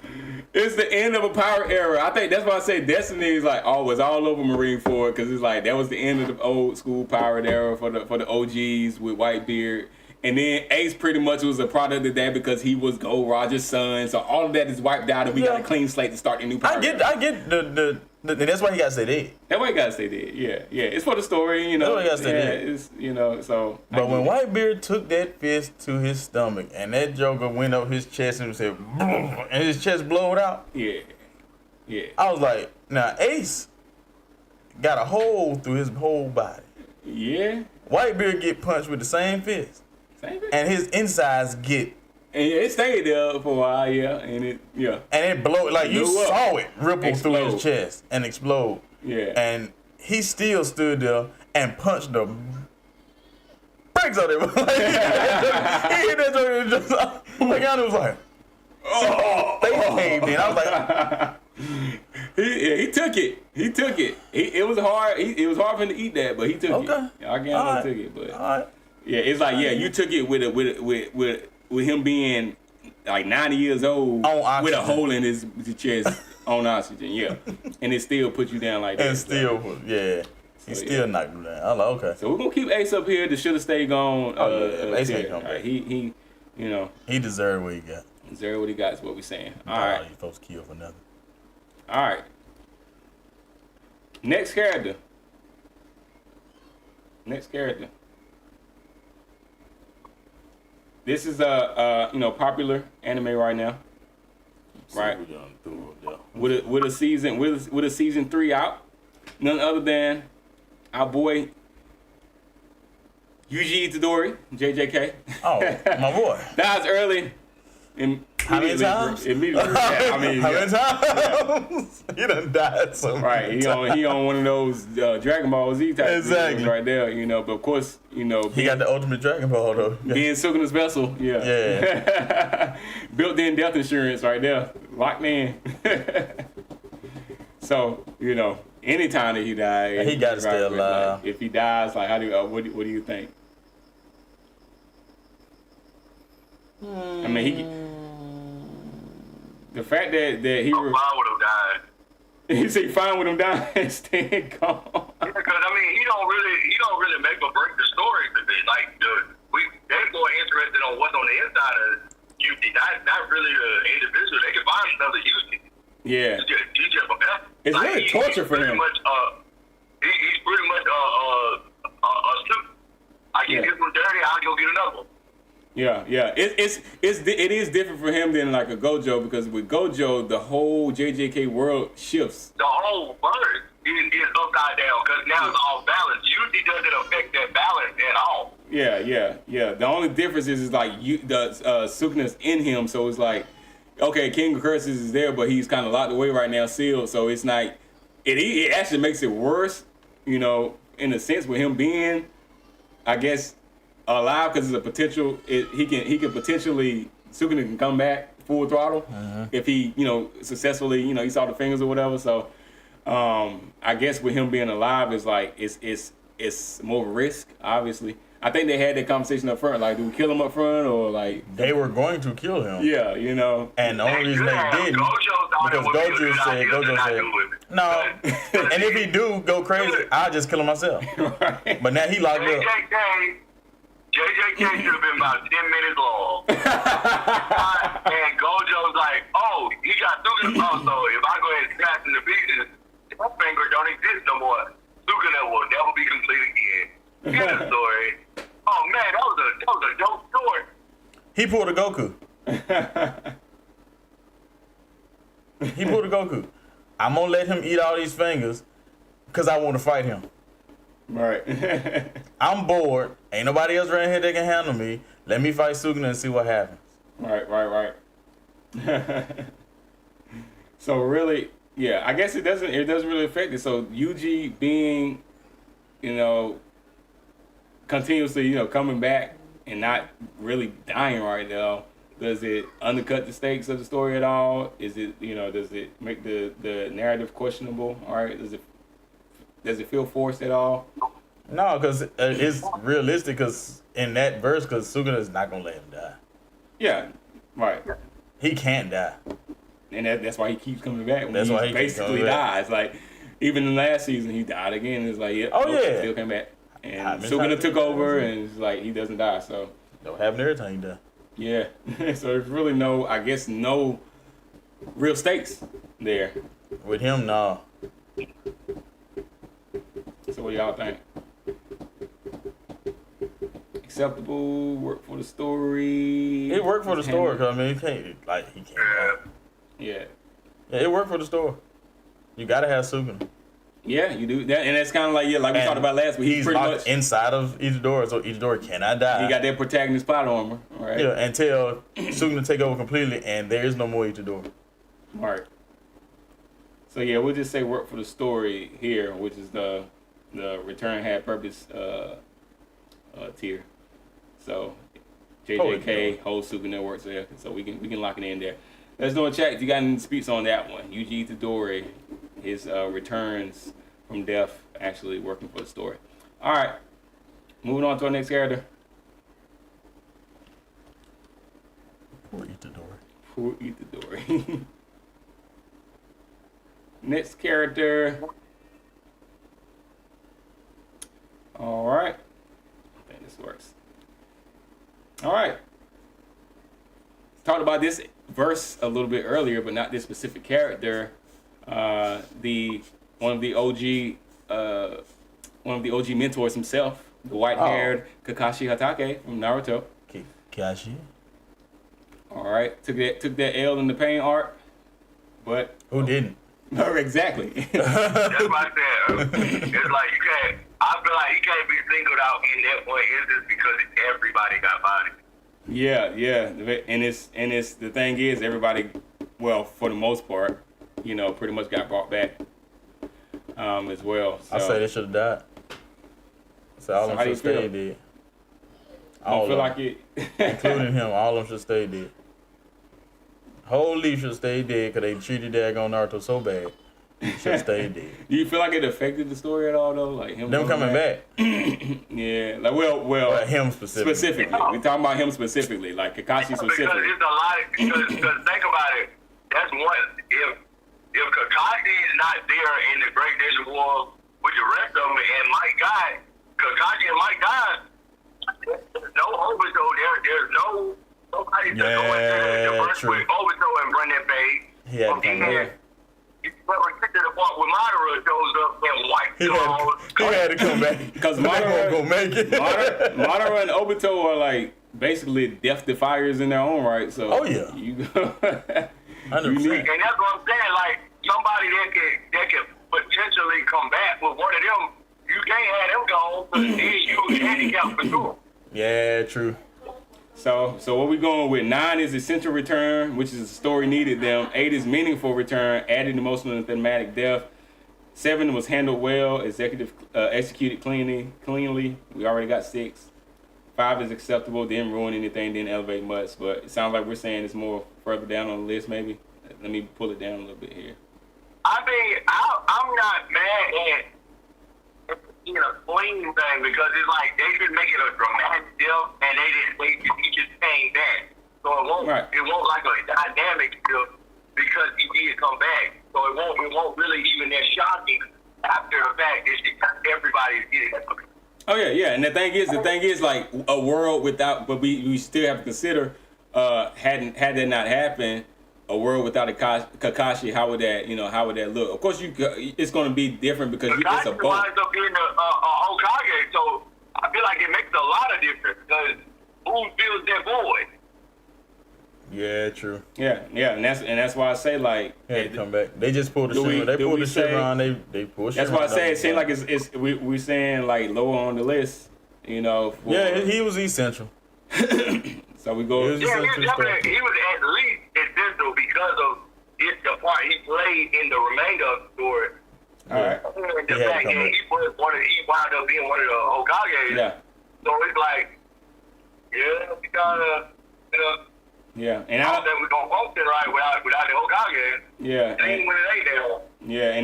It's the end of a pirate era. I think that's why I say Destiny is like was all over Marineford because it's like that was the end of the old school pirate era for the OGs with Whitebeard. And then Ace pretty much was a product of that because he was Gold Roger's son. So all of that is wiped out and we got a clean slate to start a new pirate era. I get the that's why he got to stay dead. That's why he got to stay dead. Yeah. It's for the story, you know. That's why he got to stay dead. It's, so. But when Whitebeard took that fist to his stomach and that Joker went up his chest and said, and his chest blowed out. Yeah. I was like, now Ace got a hole through his whole body. Yeah. Whitebeard get punched with the same fist. And his insides get. And it stayed there for a while, yeah. And it blow like you saw it ripple explode through his chest and explode. Yeah. And he still stood there and punched the brakes on him. He hit that joint and just like I was like, oh, they caved in. I was like, he took it. It was hard. It was hard for him to eat that, but he took it. I guess he took it, but all right. Yeah, it's like you took it with him being like 90 years old with a hole in his chest on oxygen, yeah, and it still put you down like that. And still, he still knocked him down. I was like, okay. So we're gonna keep Ace up here. The should have stayed gone. Ace can't come back. He deserved what he got. Deserved what he got is what we're saying. All right, you folks kill for nothing. All right. Next character. This is a popular anime right now, right? With a season 3 out, none other than our boy Yuji Itadori, JJK. Oh, my boy. Dies early. How many times? Immediately. Yeah, I mean, how many times? Yeah. He done died so many Right. He on one of those Dragon Ball Z type videos right there, But of course, he got the ultimate Dragon Ball though. Being Sukuna's vessel, yeah. Built-in death insurance right there, locked in. So anytime that he dies, he got to stay alive. Like, if he dies, like how do what do you think? I mean, the fact that he I'm fine with him dying. He said fine with him dying and staying gone. Yeah, because I mean he don't really make or break the story to me. Like they're more interested on what's on the inside of UT, not really the individual. They can find another UT. Yeah. He's just a mess. It's like, really torture for him. He's pretty much a suit. I get this one dirty, I'll go get another one. Yeah. It is different for him than like a Gojo because with Gojo the whole JJK world shifts. The whole world is upside down because now it's off balance. Usually doesn't affect that balance at all. Yeah. The only difference is like the Sukuna's in him, so it's like okay, King of Curses is there, but he's kind of locked away right now, sealed. So it's like it actually makes it worse, in a sense with him being, I guess, alive because it's a potential. He can potentially Sukuna can come back full throttle if he successfully he saw the fingers or whatever. So I guess with him being alive is like it's more of a risk. Obviously, I think they had that conversation up front. Like, do we kill him up front or like they were going to kill him? Yeah, And the only reason they didn't because Gojo said no. And if he do go crazy, I'll just kill him myself. Right. But now he locked up. JJK should have been about 10 minutes long. And Gojo's like, oh, he got Sukuna also. If I go ahead and snap in the pieces, that finger don't exist no more. Sukuna will never be complete again. Here's the story. Oh man, that was a dope story. He pulled a Goku. I'm gonna let him eat all these fingers because I want to fight him. Right. I'm bored. Ain't nobody else around here that can handle me. Let me fight Suguna and see what happens. Right. So really, yeah, I guess it doesn't really affect it. So Yuji being, continuously, coming back and not really dying right now, does it undercut the stakes of the story at all? Is it, does it make the narrative questionable? All right, does it feel forced at all? No, because it's realistic. Because in that verse, because Suguna is not gonna let him die. Yeah, right. He can't die. And that's why he keeps coming back. When That's why he basically keeps coming back. dies. Like, even in last season, he died again. It's like, yeah. Still came back. I And miss Suguna how- took over, and it's like, he doesn't die, so. Don't happen every time he die. Yeah. So there's really no real stakes there. With him, no. So what do y'all think? Acceptable, work for the story. It worked for the story, cause I mean, he can't die. Yeah. Yeah, it worked for the story. You gotta have Suguna. Yeah, you do that, and that's kind of like we talked about last week. He's pretty locked much inside of each door, so each door cannot die. he got that protagonist plot armor, right? Yeah, until Suguna take over completely, and there is no more each door. Right. So yeah, we'll just say work for the story here, which is the return had purpose tier. So JJK whole Suguna works there, so we can lock it in there. Let's know in chat if you got any disputes on that one. Yuji Itadori, his returns from death actually working for the story. All right, moving on to our next character. Poor Itadori. Poor Itadori. Next character. All right. I think this works. All right. Talked about this verse a little bit earlier, but not this specific character. One of the OG mentors himself, the white-haired Kakashi Hatake from Naruto. Kakashi. All right, took that L in the pain arc, but Who didn't? no, exactly. That's what I said. It's like you can't. I feel like he can't be singled out in that point. It's just because everybody got bodied. Yeah, and it's the thing is everybody, well, for the most part, pretty much got brought back, as well. So, I say they should have died. I say all of them should have stayed dead. I don't feel like it, including him. All of them should stay dead. Whole Leaf should stay dead because they treated Dagon Naruto so bad. He should have stayed dead. Do you feel like it affected the story at all though? Like him Them coming back. Yeah, like well, him specifically. We talking about him specifically, like Kakashi specifically. Because it's a lot. Because think about it. That's one. If Kakashi is not there in the Great Ninja War with the rest of them, and Mike died, Kakashi and Mike died. There's no Obito there. There's nobody to go into the first with Obito and bring that page. He had to come back. If you ever get to the part where Madara shows up and wipes He had to come back because Madara won't go make it. Madara and Obito are like basically death defiers in their own right. So you and that's what I'm saying. Like somebody that can potentially come back with one of them. You can't have them gone because then you handicapped for sure. Yeah, true. So what we going with? 9 is essential return, which is a story needed them. 8 is meaningful return, added emotional and thematic depth. 7 was handled well, executed cleanly. We already got 6. 5 is acceptable, didn't ruin anything, didn't elevate much. But it sounds like we're saying it's more further down on the list, maybe. Let me pull it down a little bit here. I mean, I'm not mad at a clean thing because it's like they just make it a dramatic deal and he just came back. So it won't like a dynamic deal because he did come back. So it won't really even that shocking after the fact. It's just everybody's getting it. Oh yeah. And the thing is like a world without, but we still have to consider had that not happened, a world without a Kakashi, how would that look? Of course, it's going to be different because it's a boat. Winds up being a Hokage, so I feel like it makes a lot of difference because who fills that void? Yeah, true. Yeah, and that's why I say like Had to come back. They just pulled the Do we- shit. They do pulled we the shit say- around. They pulled shit. that's why I say it seems like it's we saying like lower on the list, you know. For, Yeah, he was essential. so we go. He was Yeah, essential. he was at least essential because of the part he played in the remainder of the story. All right. And the He had to fact come that back. he wound up being one of the Hokages. Yeah. So it's like, yeah, we gotta, Yeah, and I don't think we're gonna function right without the Hokage. yeah, It ain't when it ain't there. yeah,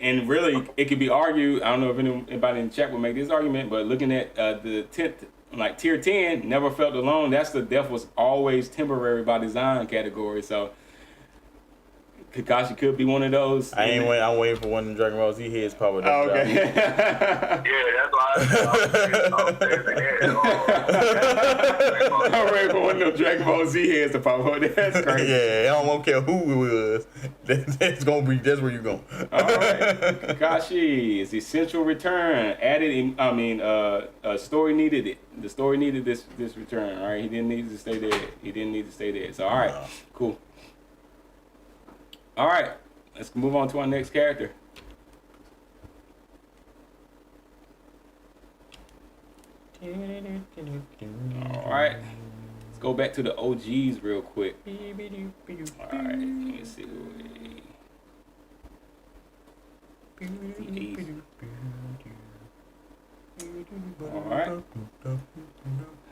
and really, it could be argued. I don't know if anybody in the chat would make this argument, but looking at the 10th, like tier 10, never felt alone. That's the death was always temporary by design category. So Kakashi could be one of those. I'm waiting for one of the Dragon Ball Z heads power. Oh, okay. Yeah, that's why I'm I'm ready for one of those Dragon Ball Z heads to pop up. That's crazy. Yeah, I don't care who it was. That's where you going. All right, Kakashi, it's essential return. Added, story needed it. The story needed this return. All right, he didn't need to stay there. So all right, cool. All right, let's move on to our next character. All right, let's go back to the OGs real quick. All right, let me see who All right,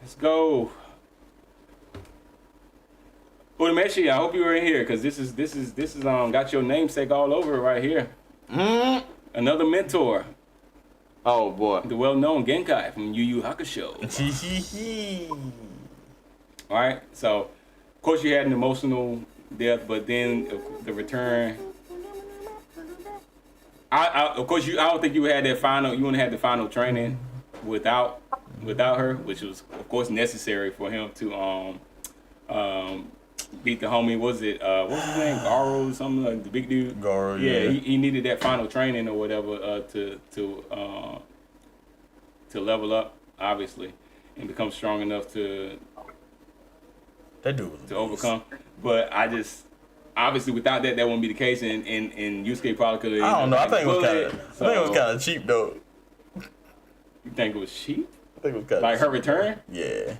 let's go. Urameshi, I hope you were in here because this is got your namesake all over it right here. Another mentor, Oh boy. the well-known Genkai from Yu Yu Hakusho. All right, so of course you had an emotional death, but then the return. Of course I don't think you had that final. You wouldn't have had the final training without her, which was of course necessary for him to beat the homie. What's his name? Garo or something, like the big dude. Garo, Yeah, yeah. he needed that final training or whatever to level up, obviously, and become strong enough to That dude was to overcome. But I just obviously without that wouldn't be the case, and Yusuke probably could have. I don't know. I think it was kind of cheap though. You think it was cheap? I think it was kind of Like her return? Yeah.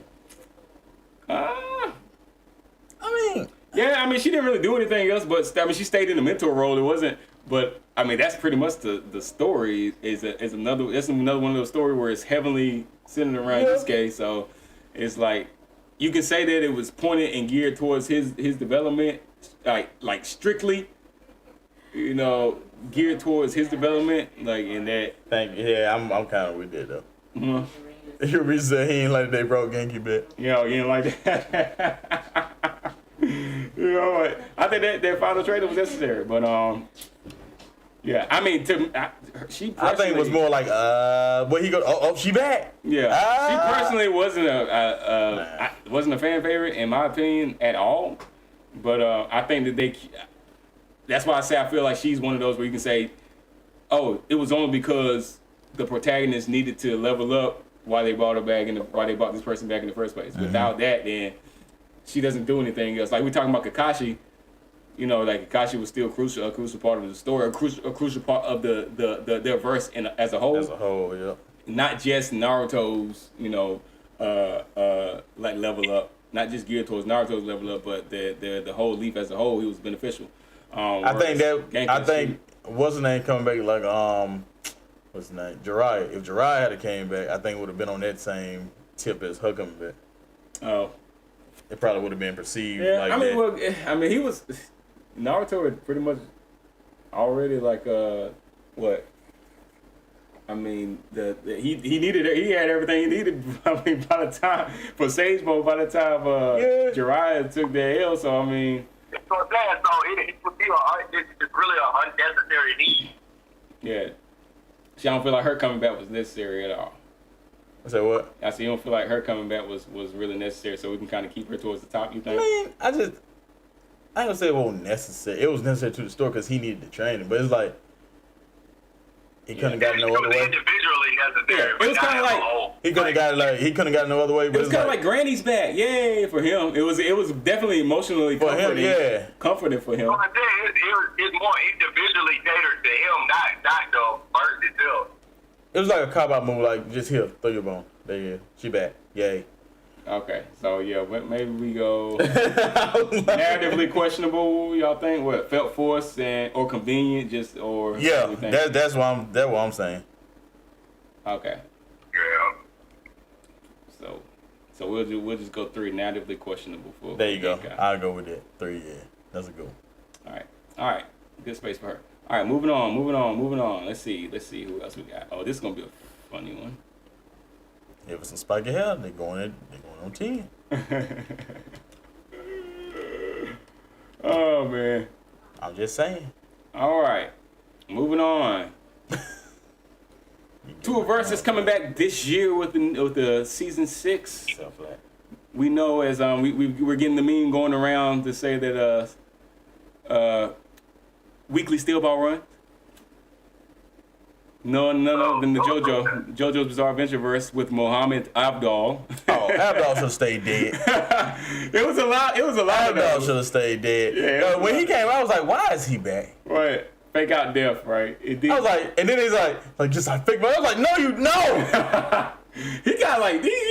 Yeah, I mean, she didn't really do anything else, but she stayed in the mentor role. It wasn't, but I mean, that's pretty much the story. Is another one of those stories where it's heavily centered around Yusuke. So it's like you can say that it was pointed and geared towards his development, like strictly, geared towards his development, like in that. Thank you. Yeah, I'm kind of with that though. Mm-hmm. You reason said he ain't like they broke Genki back. You didn't like that. What? I think that final training was necessary, but yeah. I mean, she. I think it was more like, where he go? Oh, she back. Yeah, she personally wasn't wasn't a fan favorite in my opinion at all. But I think that that's why I say I feel like she's one of those where you can say, oh, it was only because the protagonist needed to level up why they brought her back why they brought this person back in the first place. Mm-hmm. Without that, then she doesn't do anything else. Like we're talking about Kakashi, like Kakashi was still a crucial part of the story, a crucial part of their verse as a whole. As a whole, yeah. Not just Naruto's, like level up. Not just geared towards Naruto's level up, but the whole leaf as a whole, he was beneficial. I think what's his name coming back like what's his name? Jiraiya. If Jiraiya had came back, I think it would have been on that same tip as her coming back. Oh. It probably would have been perceived like that. Well, he was Naruto had pretty much already like what? I mean, he had everything he needed. I mean, by the time for Sage Mode, by the time Jiraiya took the L, so I mean. So it would be it's really an unnecessary need. Yeah, I don't feel like her coming back was necessary at all. I said what? I said you don't feel like her coming back was really necessary, so we can kind of keep her towards the top. You think? I mean, I ain't gonna say it wasn't necessary. It was necessary to the story because he needed the training, but it's like he couldn't have gotten no other way. Individually necessary. Yeah, it was kind of like He couldn't have got no other way. But it was kind of like Granny's back. Yay for him. It was definitely emotionally for comforting. him. Yeah, comforting for him. Well, it's more individually catered to him, not the bird itself. it was like a cop-out move. Like just here, throw your bone. There you go. She back. Yay. Okay, so yeah, maybe we go narratively questionable. Y'all think what felt forced or convenient, just or yeah. That's what I'm saying. Okay. Yeah. So we'll just go 3 narratively questionable for. There you go. Guy. I'll go with that. 3. Yeah, that's a good one. All right. Good space for her. All right, moving on. Let's see who else we got. Oh, this is gonna be a funny one. If it's some spiky hair, they're going on 10. Oh man. I'm just saying. All right, moving on. Two Versus coming back this year with the season 6. Self-flat. We know as we're getting the meme going around to say that weekly steel ball run. None other than the JoJo's Bizarre Adventure verse with Muhammad Abdul. Oh, Abdul should have stayed dead. It was a lot. Abdul should have stayed dead. Yeah, when he came, I was like, why is he back? Right. Fake out death, right? It did. I was like, and then he's like just like fake. I was like, no. he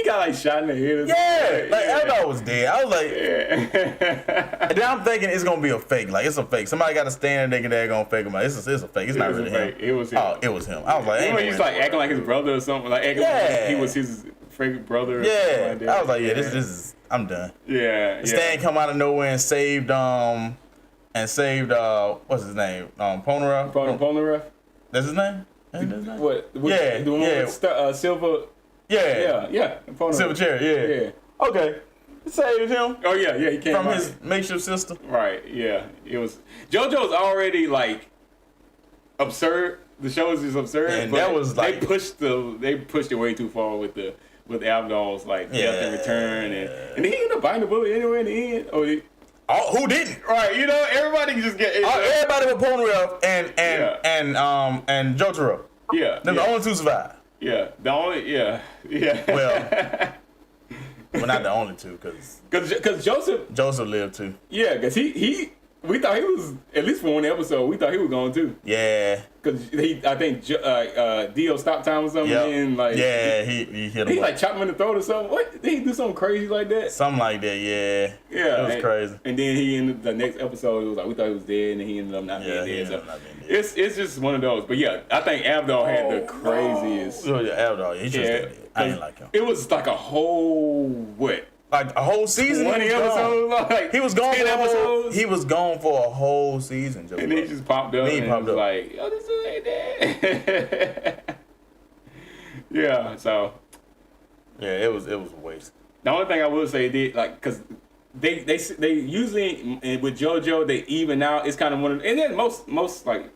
got shot in the head. Yeah, like Abdul was dead. I was like, Yeah. and then I'm thinking it's gonna be a fake. Like it's a fake. Somebody got to stand there they're gonna fake him. Like it's a fake. It's not really him. It was him. Oh, it was him. I was like, He's like acting like his brother or something. Like acting like he was his fake brother. Or yeah. like I was like, yeah, this is. I'm done. Yeah. Stan come out of nowhere and saved what's his name? Polnareff. That's his name? Ain't that his name? What? Yeah, The one yeah. with Silver. Yeah. Yeah. Polnareff. Silver chair, yeah. Okay. Saved him Oh yeah. He came from out. his makeshift sister. Right. Yeah. It was. JoJo's already like absurd. The show is just absurd. And but that was like they pushed it way too far with Abdul's like death in return and he ended up biting the bullet anyway in the end. Who didn't? Right, everybody can just get everybody but Polnareff and Jotaro. Yeah. Them the only two survived. Yeah. The only Well, not the only two, because Joseph lived too. Yeah, because we thought he was, at least for one episode, we thought he was going too. Yeah. Because I think Dio stopped time or something. Yep. And he hit him. He like chopped him in the throat or something. What? Did he do something crazy like that? Something like that, yeah. Yeah. It was crazy. And then he ended the next episode. It was like we thought he was dead, and then he ended up not being dead. So it's just one of those. But yeah, I think Abdul had the craziest. Oh yeah, Abdul. He just dead. I didn't like him. It was like a whole like a whole season. 20 episodes. Like he was gone 10 episodes. He was gone for a whole season. And then he just popped up. And was like, yo, this dude ain't dead. Yeah. So. Yeah, it was a waste. The only thing I will say because they usually with JoJo they even out. It's kind of one of, and then most shonen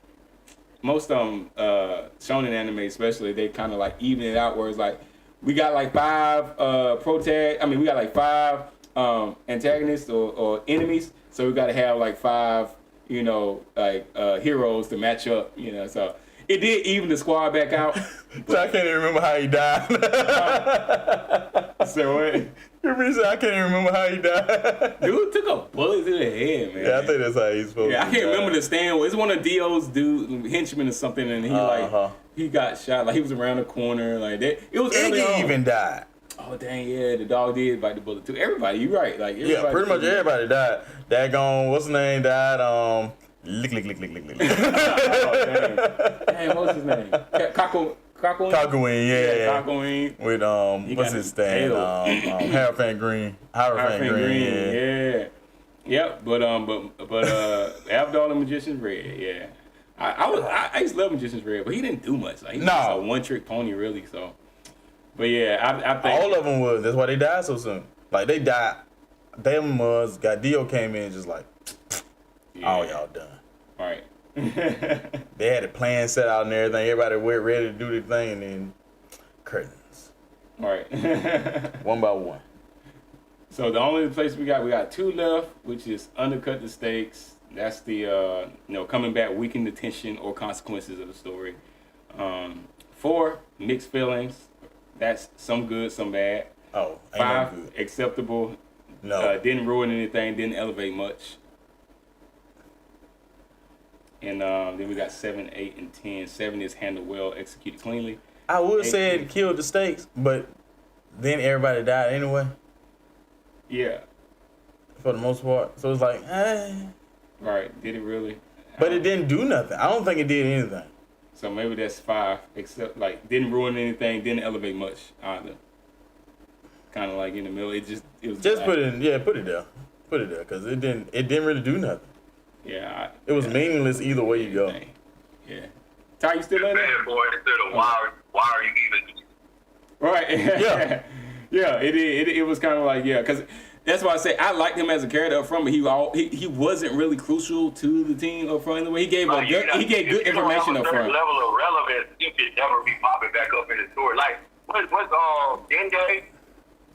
anime especially, they kind of like even it out where it's like we got like 5 we got like 5 antagonists or enemies, so we got to have like 5 heroes to match up, so it did even the squad back out. So I can't even remember how he died. So what? I can't even remember how he died. Dude took a bullet to the head, man. Yeah, I think that's how he's supposed to. I can't remember the stand. It's one of Dio's henchmen or something, and he got shot. Like he was around the corner, like that. It was early on. Iggy even died. Oh dang, yeah, the dog did bite the bullet too. Everybody, you're right. Like everybody pretty much everybody died. Daggone, what's his name died? Lick. Oh, dang, what's his name? Kakowin, yeah. Kakowin. With what's his name? Hierophant Green. Yeah. Yep, but Abdul and Magician's Red, yeah. I used to love Magician's Red, but he didn't do much. Like he was a one-trick pony, really. So, but yeah, I think all of them was. That's why they died so soon. Like they died. Them was Dio came in just like, all y'all done. Right. They had a plan set out and everything. Everybody went ready to do their thing, and then curtains. Right. One by one. So the only place we got 2 left, which is undercut the stakes. That's the coming back, weaken the tension or consequences of the story. 4 mixed feelings. That's some good, some bad. Oh, ain't 5, no good. acceptable. No. Didn't ruin anything, didn't elevate much. And then we got 7, 8, and 10. 7 is handled well, executed cleanly. I would 8, say it killed the stakes, but then everybody died anyway, Yeah. for the most part. So it's like, Right. Did it really? But it didn't do nothing. I don't think it did anything. So maybe that's 5, except like didn't ruin anything, didn't elevate much either. Kind of like in the middle. It was Just like, put it in, yeah, put it there. Put it there, because it didn't really do nothing. Yeah. It was meaningless either way you go. Yeah. Ty, you still in there? Man, boy, instead of why are you even? Right. Yeah. Yeah. It was kind of like because that's why I say I liked him as a character up front, but he wasn't really crucial to the team up front. He gave good information up front. Level of relevance, he could never be popping back up in the story. Like what's Dende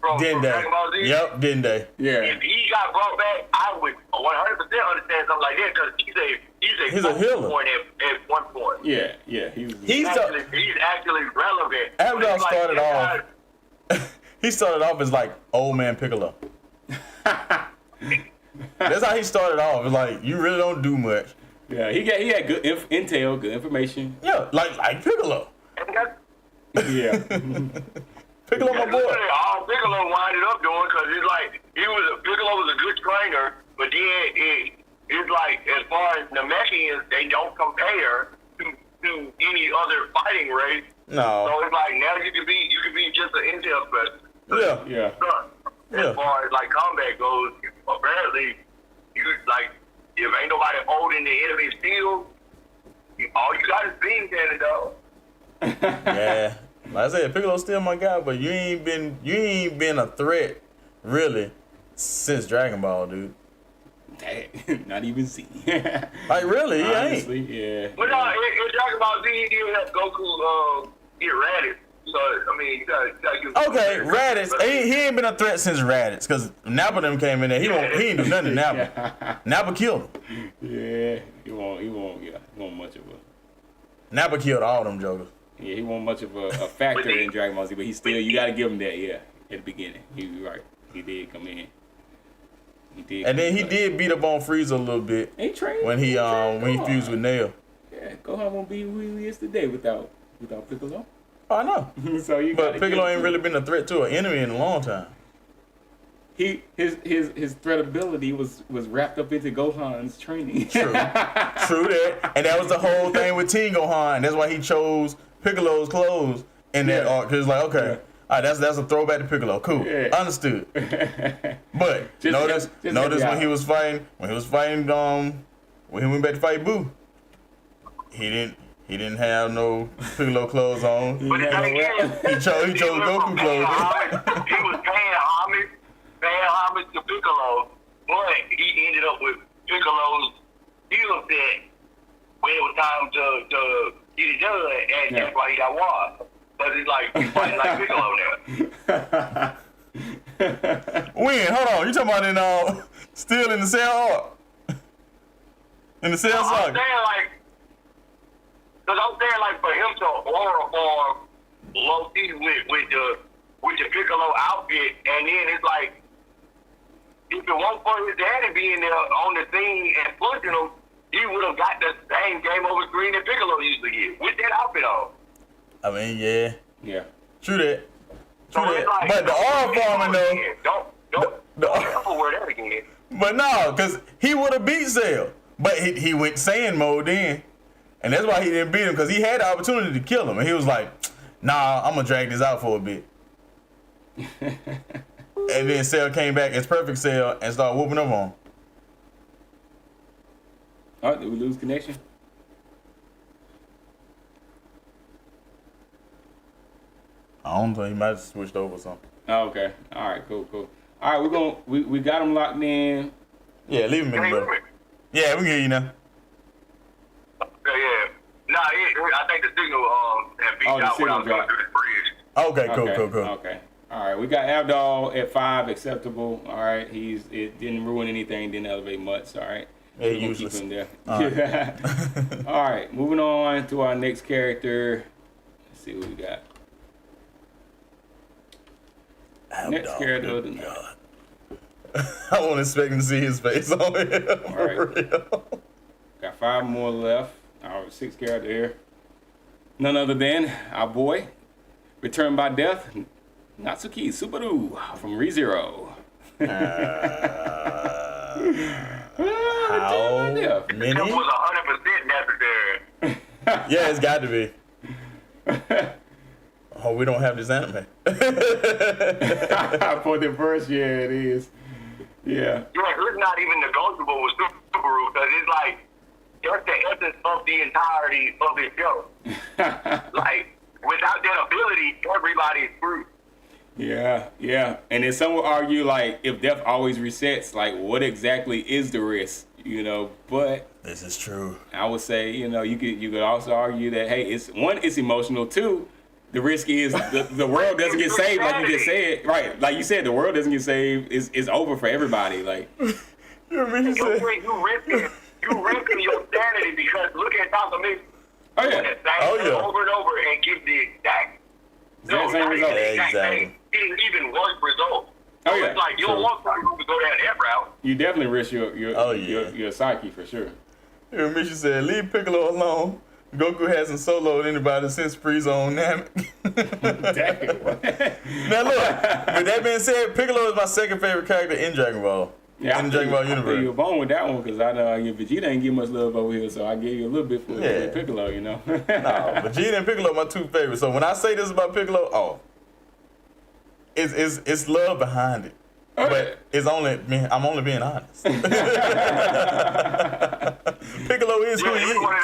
from Dragon Ball Z? Yep, Dende. Yeah. If he got brought back, I would 100% understand something like that because he's a healer. point at one point. Yeah. He's actually relevant. Abdul But started like, off. He started off as like old man Piccolo. That's how he started off. It's like you really don't do much. Yeah. He had good intel, good information. Yeah, like Piccolo. Yeah. Piccolo, my boy. All Piccolo winded up doing because it's like Piccolo was a good trainer, but then it's like as far as Namekians, they don't compare to any other fighting race. No. So it's like now you can be just an intel specialist. Yeah. As far as like combat goes, apparently you like if ain't nobody holding the enemy's field, all you got is beam cannon though. Yeah. Like I said, Piccolo's still my guy, but you ain't been a threat really since Dragon Ball, dude. Dang, not even Z. Like really, he Honestly, ain't. yeah. But no, in Dragon Ball Z, he did have Goku get Raditz. So I mean, you gotta give. Okay, Raditz. He ain't been a threat since Raditz, cause Nappa them came in there. He ain't do nothing to Nappa. Nappa killed him. Yeah, he won't much of a. Nappa killed all them jokers. Yeah, he won't much of a factor in Dragon Ball Z, but you gotta give him that. Yeah, at the beginning, he was right. He did come in. And then he did beat up on Frieza a little bit He trained when he fused with Nail. Yeah, Gohan won't be who he is today without Piccolo. Oh, I know. So But Piccolo ain't really been a threat to an enemy in a long time. His threat ability was wrapped up into Gohan's training. True that. And that was the whole thing with Teen Gohan. That's why he chose Piccolo's clothes in that arc. Cause it's like, okay, all right, that's a throwback to Piccolo. Cool, understood. But notice when he was fighting, when he went back to fight Boo, he didn't have no Piccolo clothes on. But the thing is, he chose Goku clothes. He was paying homage to Piccolo, but he ended up with Piccolo's skill set when it was time to get it done, and that's why he got won. But it's like he's fighting like Piccolo now. When? Hold on, you talking about in still in the Cell arc? In the Cell saga? I'm saying like for him to aura form low key with the Piccolo outfit, and then it's like if it wasn't for his daddy being there on the scene and pushing him, he would have got the same game over screen that Piccolo usually get with that outfit on. I mean, yeah. True that. Like, but the aura forming though. Don't ever wear that again. But no, because he would have beat Cell. But he went Saiyan mode then. And that's why he didn't beat him, because he had the opportunity to kill him. And he was like, nah, I'm going to drag this out for a bit. And then Cell came back as Perfect Cell and started whooping up on him. All right, did we lose connection? I don't think he might have switched over or something. Oh, okay. All right, cool. All right, we got him locked in. Yeah, leave him in the middle. Yeah, we can hear you now. Yeah. Nah, I think the signal had beat out when I was going through this bridge. Okay, cool. Okay. All right, we got Abdul at 5, acceptable. All right, it didn't ruin anything, didn't elevate much. All right. Yeah, We're gonna useless. keep him there. All right. All right, moving on to our next character. Let's see what we got. Next character of the night. I won't expect him to see his face on here. All right. Got 5 more left. Our 6th character here. None other than our boy, returned by death, Natsuki Subaru from ReZero. How many? It was 100% necessary. Yeah, it's got to be. Oh, we don't have this anime. For the first year, it is. Yeah. Yeah, it's not even negotiable with Subaru because it's like that's the essence of the entirety of this show. Like, without that ability, everybody's screwed. Yeah. And then some will argue, like, if death always resets, like, what exactly is the risk? You know, but This is true. I would say, you know, you could also argue that, hey, it's emotional. 2, the risk is the world doesn't get saved, like you just said. Right, like you said, the world doesn't get saved. It's over for everybody. Like, You risking your sanity because look at Dr. Mix. oh yeah, Over and over and give the exact same result. Exactly. Even worse result. Oh So yeah, it's like you don't want somebody to go down that route. You definitely risk your psyche for sure. You know, Misha said, leave Piccolo alone. Goku hasn't soloed anybody since Frieza on Namek. Now look, with that being said, Piccolo is my 2nd favorite character in Dragon Ball. Yeah, in the Dragon Ball I feel you universe. a bone with that one because I know Vegeta ain't get much love over here, so I gave you a little bit for Piccolo, you know. No, Vegeta and Piccolo are my 2 favorites. So when I say this about Piccolo, it's love behind it. But I'm only being honest. Piccolo is who he is. This one of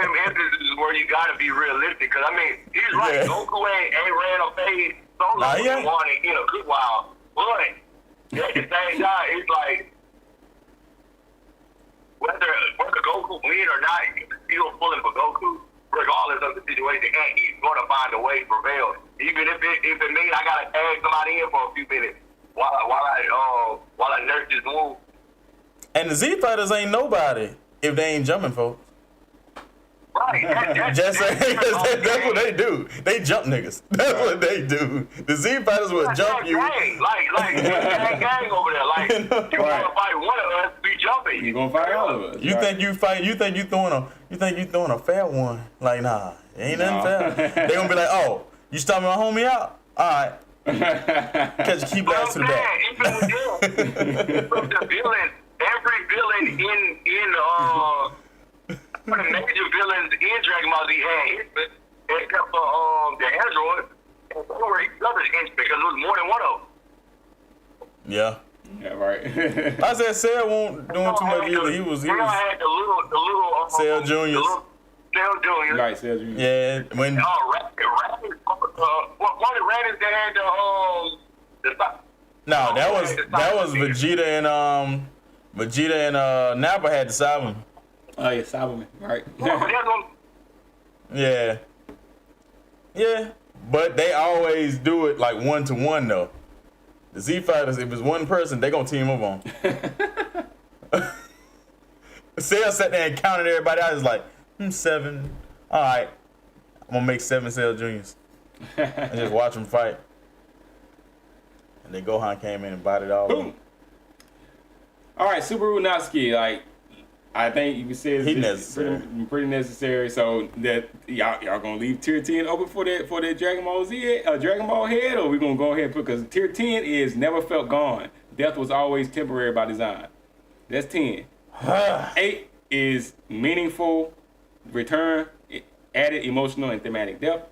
them instances where you gotta be realistic. Because I mean, he's right. Yeah. Goku ain't ran a phase so long in a good while. But at the same time, it's like whether Goku win or not, he's still pulling for Goku, regardless of the situation, and he's gonna find a way to prevail. Even if it means I gotta tag somebody in for a few minutes. While I nurse this move. And the Z Fighters ain't nobody if they ain't jumping, folks. Right. That's what they do. They jump niggas. That's what they do. The Z Fighters will jump you. Like gang over there. Like, you want to fight one of us, we jumping. You gonna fight all of us. You think you throwing a fair one? Like, nah, ain't nothing fair. They gonna be like, oh, you stomping my homie out? All right. Catch a key blast to the back. Even the villain, every villain in the major villains in Dragon Ball Z had hits, except for the android, and they were each other's hits because it was more than one of them. Yeah. Yeah, right. I said Cell won't doing too much either. He was had the little Cell Juniors. Cell Juniors. Right, Cell Juniors. Yeah, when Raditz that had that was Vegeta and Nappa had the Cyberman. Oh yeah, Cyberman, right. Yeah. Yeah. But they always do it like 1-to-1 though. The Z Fighters, if it's one person, they gonna team up on. Cell sat there and counted everybody out. It's like, 7. All right, I'm gonna make 7 Cell Juniors and just watch them fight. And then Gohan came in and bought it all. Boom. All right, Subaru Natsuki, like I think you can say it's pretty necessary. So that y'all gonna leave tier 10 open for that Dragon Ball Z, Dragon Ball head, or we gonna go ahead and put, because tier 10 is never felt gone. Death was always temporary by design. That's 10. 8 is meaningful return, added emotional and thematic depth.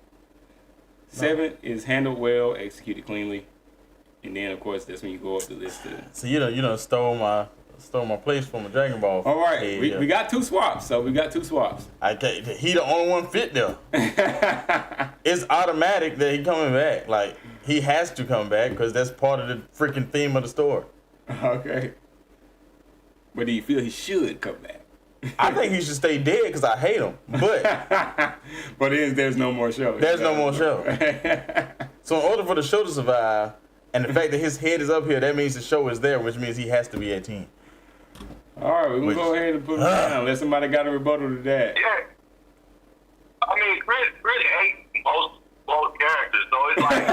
7 is handled well, executed cleanly. And then, of course, that's when you go up the list. So you done stole my place from a Dragon Ball. All right, we got 2 swaps. So we got 2 swaps. He the only one fit there. It's automatic that he coming back. Like, he has to come back because that's part of the freaking theme of the story. Okay. But do you feel he should come back? I think he should stay dead because I hate him. But there's no more show. There's no more show. So in order for the show to survive, and the fact that his head is up here, that means the show is there, which means he has to be at 10. All right, we're going to go ahead and put him down unless somebody got a rebuttal to that. Yeah. I mean, Chris hates most characters, so it's like,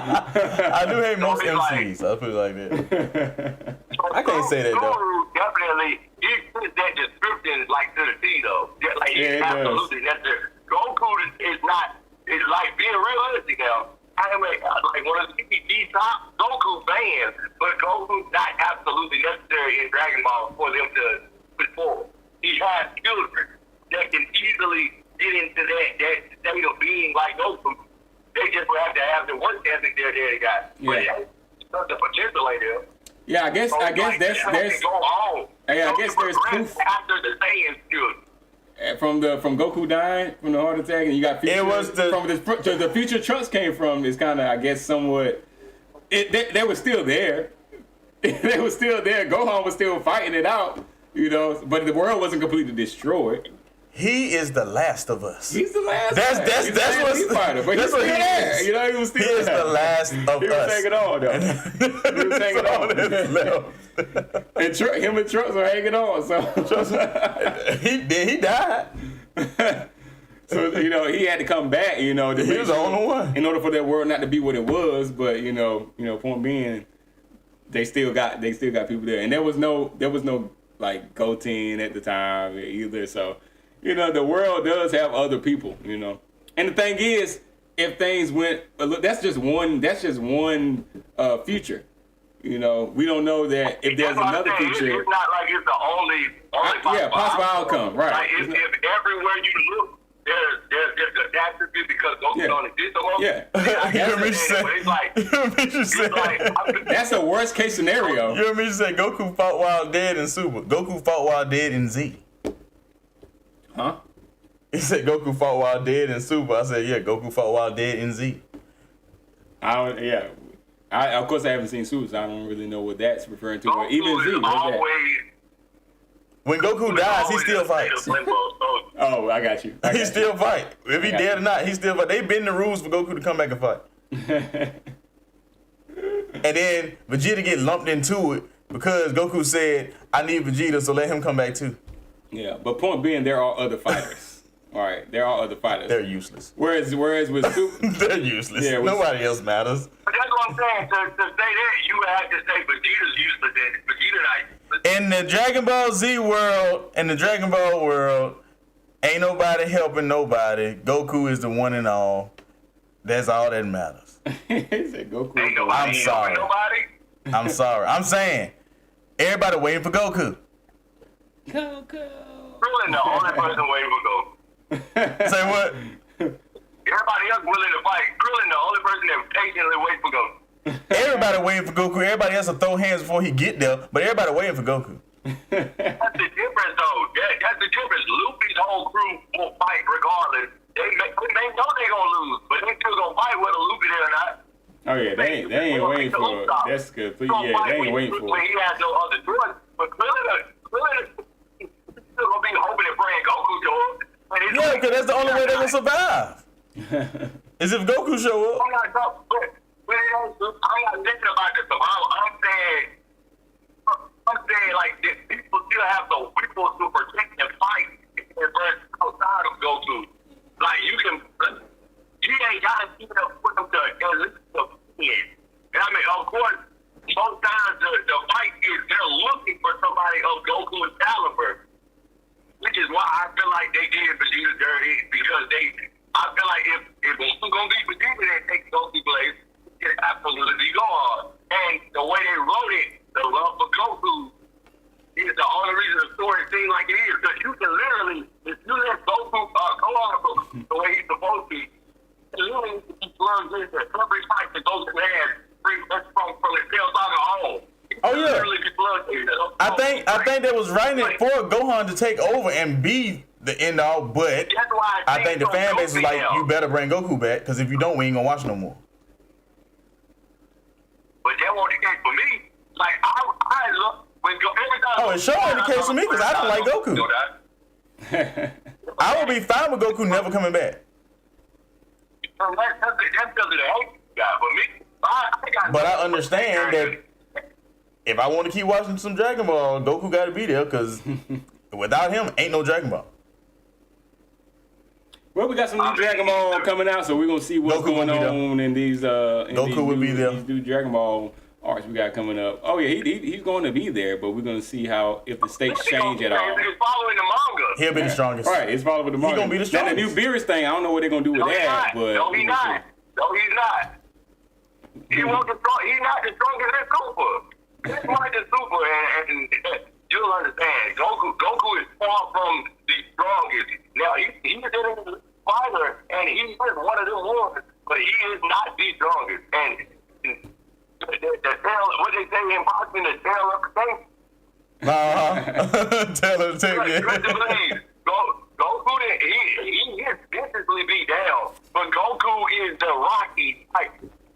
I do hate most MCs. I'll put it like that. I can't say that though. Guru definitely, he fits that description like to the T though. Like he's absolutely necessary. Goku is not. It's like being realistic now. I am like one of the top Goku fans, but Goku's not absolutely necessary in Dragon Ball for them to put forward. He has children that can easily get into that state of being like Goku. They just would have to have the work ethic they got. Yeah. But the potential ain't there. Yeah, I guess there's go on. Hey, I guess there's proof after the Saiyans good. from Goku dying from the heart attack, and you got future, the future Trunks came from is kind of, I guess, somewhat. They were still there. They were still there. Gohan was still fighting it out, but the world wasn't completely destroyed. He is the last of us. He's the last. That's what fighter, but that's he's what still he there. is. He was still He is there. the last of He was us. hanging on though. He was hanging on. And him and Trunks are hanging on. So he died. So he had to come back. He was the only one in order for that world not to be what it was. But point being, they still got people there, and there was no like Goten at the time either. So the world does have other people. And the thing is, if things went, that's just one future. We don't know that if there's another future. It's not like it's the only possible outcome. Right. Like if everywhere you look, there's a catastrophe because Goku don't exist no more. Yeah. You hear me say? That's the worst case scenario. You hear me say Goku fought while dead in Super. Goku fought while dead in Z. Huh? He said Goku fought while dead in Super. I said, yeah, Goku fought while dead in Z. Of course, I haven't seen Super, so I don't really know what that's referring to. Goku but even Z, when Goku dies, he still fights. Oh, I got you. He still fight. If he dead or not, he still fight. They bend the rules for Goku to come back and fight. And then Vegeta get lumped into it because Goku said, I need Vegeta, so let him come back too. Yeah, but point being, there are other fighters. All right, there are other fighters. They're useless. Whereas with Super, they're useless. Yeah, nobody else matters. But that's what I'm saying. To say that, you would have to say Vegeta's useless. Vegeta not useless. In the Dragon Ball Z world, ain't nobody helping nobody. Goku is the one and all. That's all that matters. He said Goku. Ain't nobody helping nobody. I'm sorry. I'm saying everybody waiting for Goku. Krillin the only person waiting for Goku. Say what? Everybody else willing to fight. Krillin the only person that patiently waits for Goku. Everybody waiting for Goku. Everybody else will throw hands before he get there, but everybody waiting for Goku. That's the difference, though. That's the difference. Luffy's whole crew will fight regardless. They know they're gonna lose, but they still gonna fight whether Luffy there or not. Oh yeah, they ain't waiting for it. That's good. Please, yeah, they ain't waiting for it. He has no other choice. But Krillin is still gonna be hoping and praying Goku show up. Yeah, because that's the only way they're gonna survive. Is if Goku show up. I'm not thinking about the survival. I'm saying like people still have the people to protect and fight versus outside of Goku. Like you ain't gotta keep up with them to at least the end. And I mean, of course, most times the fight is they're looking for somebody of Goku's caliber, which is why I feel like they did Vegeta dirty because I feel like if Goku's gonna be Vegeta, they take Goku place. It absolutely go on. And the way they wrote it, the love for Goku is the only reason the story seems like it is. Because you can literally, if you let Goku go on the way he's supposed to, literally he plugs into every fight that Goku has from his tail saga on. Oh yeah. I think they was writing it for Gohan to take over and be the end all, but I think the fan base is like, you better bring Goku back, because if you don't, we ain't gonna watch no more. But that wasn't the case for me. Like I look when every time. Oh, it sure ain't the case for me because I don't like Goku. I would be fine with Goku never coming back. That's because of the hate guy. For me, but I understand that if I want to keep watching some Dragon Ball, Goku got to be there because without him, ain't no Dragon Ball. Well, we got some new Dragon Ball coming out, so we're gonna see what's Goku going on in these. Goku will be there. These new Dragon Ball arcs we got coming up. Oh yeah, he's going to be there, but we're gonna see how if the stakes change at all. He's following the manga. He'll be the strongest. Right, it's following the manga. He's gonna be the Now strongest. the new Beerus thing, I don't know what they're gonna do with that, but No, he's not. No, he's not. He won't the strong. He's not the strongest in Super. He's like the Super, and you'll understand. Goku is far from the strongest. Now he's a fighter, and he is one of them ones, but he is not the strongest. And the tail, what they say in boxing, the tail of the tape. Tail of the tape, yeah. Goku, he is physically beat down, but Goku is the Rocky type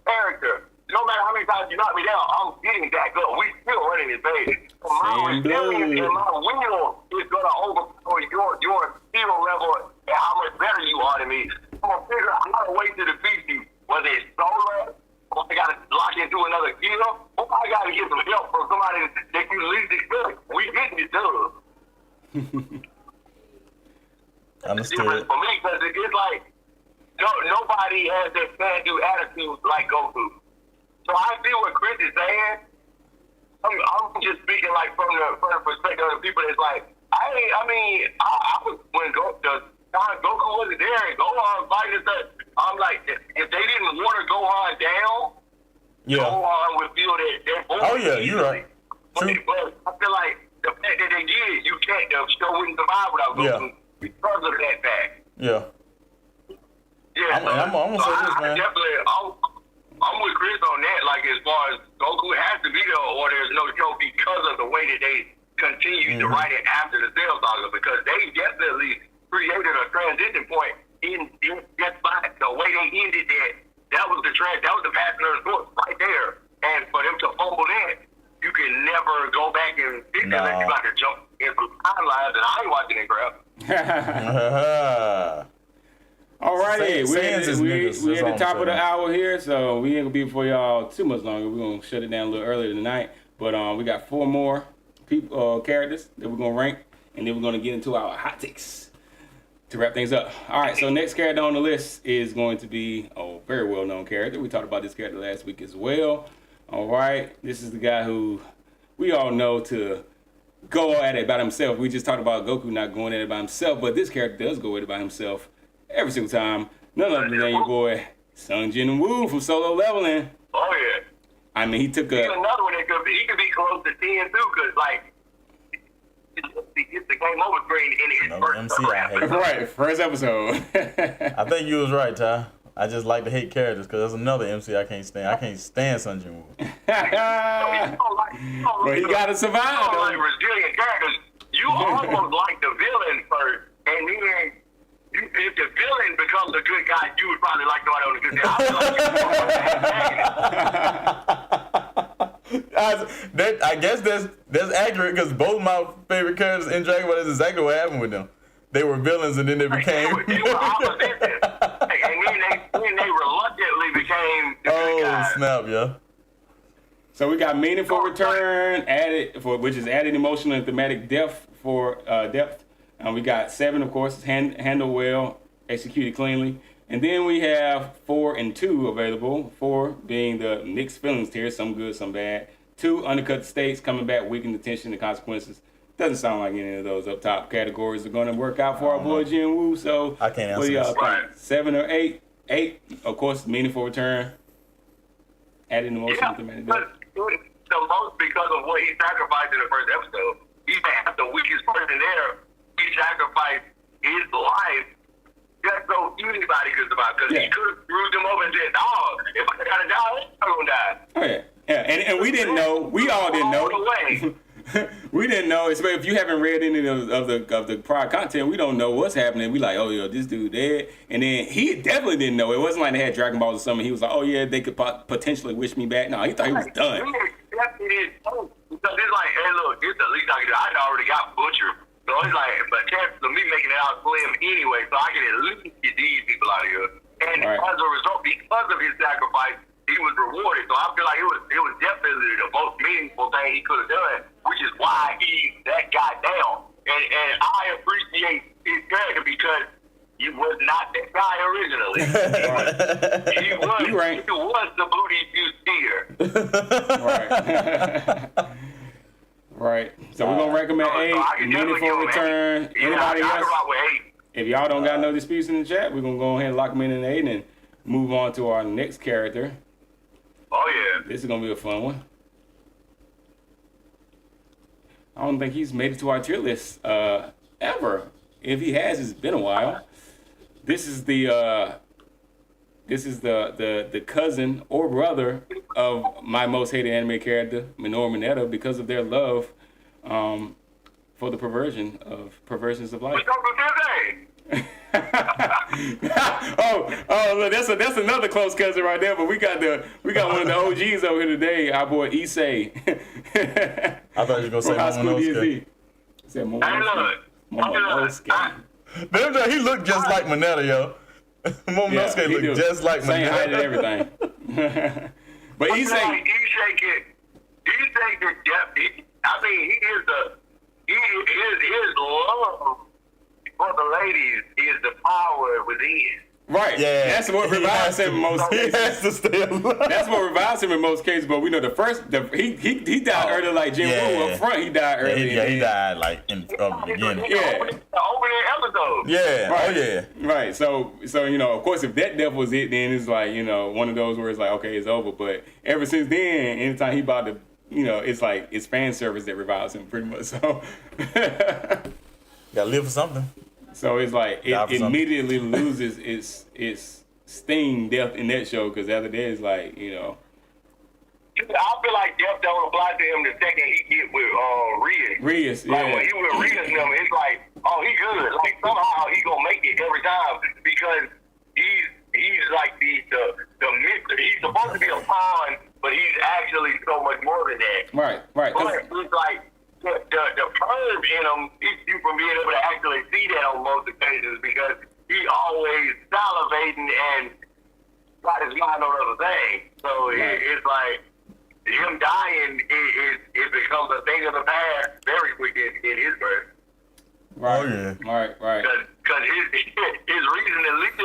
character. No matter how many times you knock me down, I'm getting back up. We still running his baby. My resilience and my will is going to overpower your skill level and how much better you are than me. I'm going to figure out a way to defeat you, whether it's solo, or I got to lock into another kill, or I got to get some help from somebody that you least expect. We getting it done. Understood. Different for me, because it's like nobody has that can-do attitude like Goku. So I see what Chris is saying. I'm just speaking like from the perspective of the people that's like, I was when the time Goku wasn't there and Gohan fighting stuff. I'm like, if they didn't want to Gohan down, Gohan would feel that. Oh yeah, you're right. But I feel like the fact that they did, you can't. The show wouldn't survive without Goku because of that fact. Yeah. Yeah. I'm gonna say this, man. I'm with Chris on that. Like, as far as Goku has to be there, or there's no show because of the way that they continue to write it after the Cell Saga, because they definitely created a transition point in just by the way they ended that. That was the passing of the book right there. And for them to fumble that, you can never go back and fix it unless you got to jump into timelines, and I ain't watching that crap. Alrighty, we're at the top of the hour here, so we ain't gonna be before y'all too much longer. We're gonna shut it down a little earlier tonight, but we got 4 more characters that we're gonna rank, and then we're gonna get into our hot takes to wrap things up. All right, so next character on the list is going to be a very well-known character. We talked about this character last week as well. All right, this is the guy who we all know to go at it by himself. We just talked about Goku not going at it by himself, but this character does go at it by himself every single time. None other than your boy Sung Jin Woo from Solo Leveling. Oh yeah. I mean, he took He's another one that could be close to 10 too, because like it's the game over screen in his first episode. Right, first episode. I think you was right, Ty. I just like to hate characters because there's another MC I can't stand. I can't stand Sung Jin Woo. But he gotta survive. You don't like resilient characters. You almost like the villain first, and then if the villain becomes a good guy, you would probably like going on the good guy. I guess that's accurate because both my favorite characters in Dragon Ball is exactly what happened with them. They were villains and then they became. They were opposites, and then they reluctantly became the good guys. Oh snap! Yeah. So we got meaningful return which is added emotional and thematic depth for depth. We got 7, of course, handled well, executed cleanly. And then we have 4 and 2 available. 4 being the mixed feelings tier, some good, some bad. 2, undercut the stakes, coming back, weaken the tension and consequences. Doesn't sound like any of those up top categories are going to work out for our boy Jin Woo. So I can't answer what do y'all this. think? 7 or 8? 8, of course, meaningful return. Added emotion and thematic depth. But the most because of what he sacrificed in the first episode. He had the weakest person there. He sacrificed his life just so anybody could survive. Because he could have screwed them over and said, "Dog, if I gotta die, I'm gonna die." Oh yeah. And we didn't know. We all didn't know. We didn't know. Especially if you haven't read any of the prior content, we don't know what's happening. We like, oh yeah, this dude dead. And then he definitely didn't know. It wasn't like they had Dragon Balls or something. He was like, oh yeah, they could potentially wish me back. No, he thought he was done. Because it's like, hey, look, it's the least I can do. I already got butchered. So it's like, but chances of me making it out slim anyway, so I can at least get these people out of here. And as a result, because of his sacrifice, he was rewarded. So I feel like it was definitely the most meaningful thing he could have done, which is why he's that guy down. And I appreciate his character because he was not Exactly. He was the booty you steer. Right. Right. So we're gonna recommend A, meaningful return. Anybody else? If y'all don't got no disputes in the chat, we're gonna go ahead and lock them in an 8 and move on to our next character. Oh yeah. This is gonna be a fun one. I don't think he's made it to our tier list ever. If he has, it's been a while. This is the cousin or brother of my most hated anime character, Minoru Mineta, because of their love for the perversions of life. Look, that's another close cousin right there. But we got one of the OGs over here today. Our boy Issei. I thought you were gonna say Momonosuke. Said Momonosuke. He looked just like Mineta, yo. Momonosuke looked just like Mineta. Same height and everything. But Issei get depth. I mean, his love for the ladies is the power within. Right. Yeah. That's what revives him in most cases. He has to stay alive. That's what revives him in most cases. But we know he died early like Jim Woo up front. He died early. He died like in the beginning. Yeah. The opening episode. Yeah. Right. Oh yeah. Right. So of course, if that death was it, then it's like one of those where it's like, okay, it's over. But ever since then, anytime he about to, it's like it's fan service that revives him pretty much. So gotta live for something. So it's like it immediately loses its sting death in that show because after that it's like I feel like death don't apply to him the second he get with Rias. Yeah. Like when he with Rias, it's like, oh, he good. Like somehow he gonna make it every time because he's like the mentor. He's supposed to be a pawn, but he's actually so much more than that. Right. But it's like. The perv in him keeps you from being able to actually see that on most occasions because he always salivating and got his mind on other things. So it's like him dying, it becomes a thing of the past very quick in his birth. Right. Oh, yeah. Right. Because his reason to live,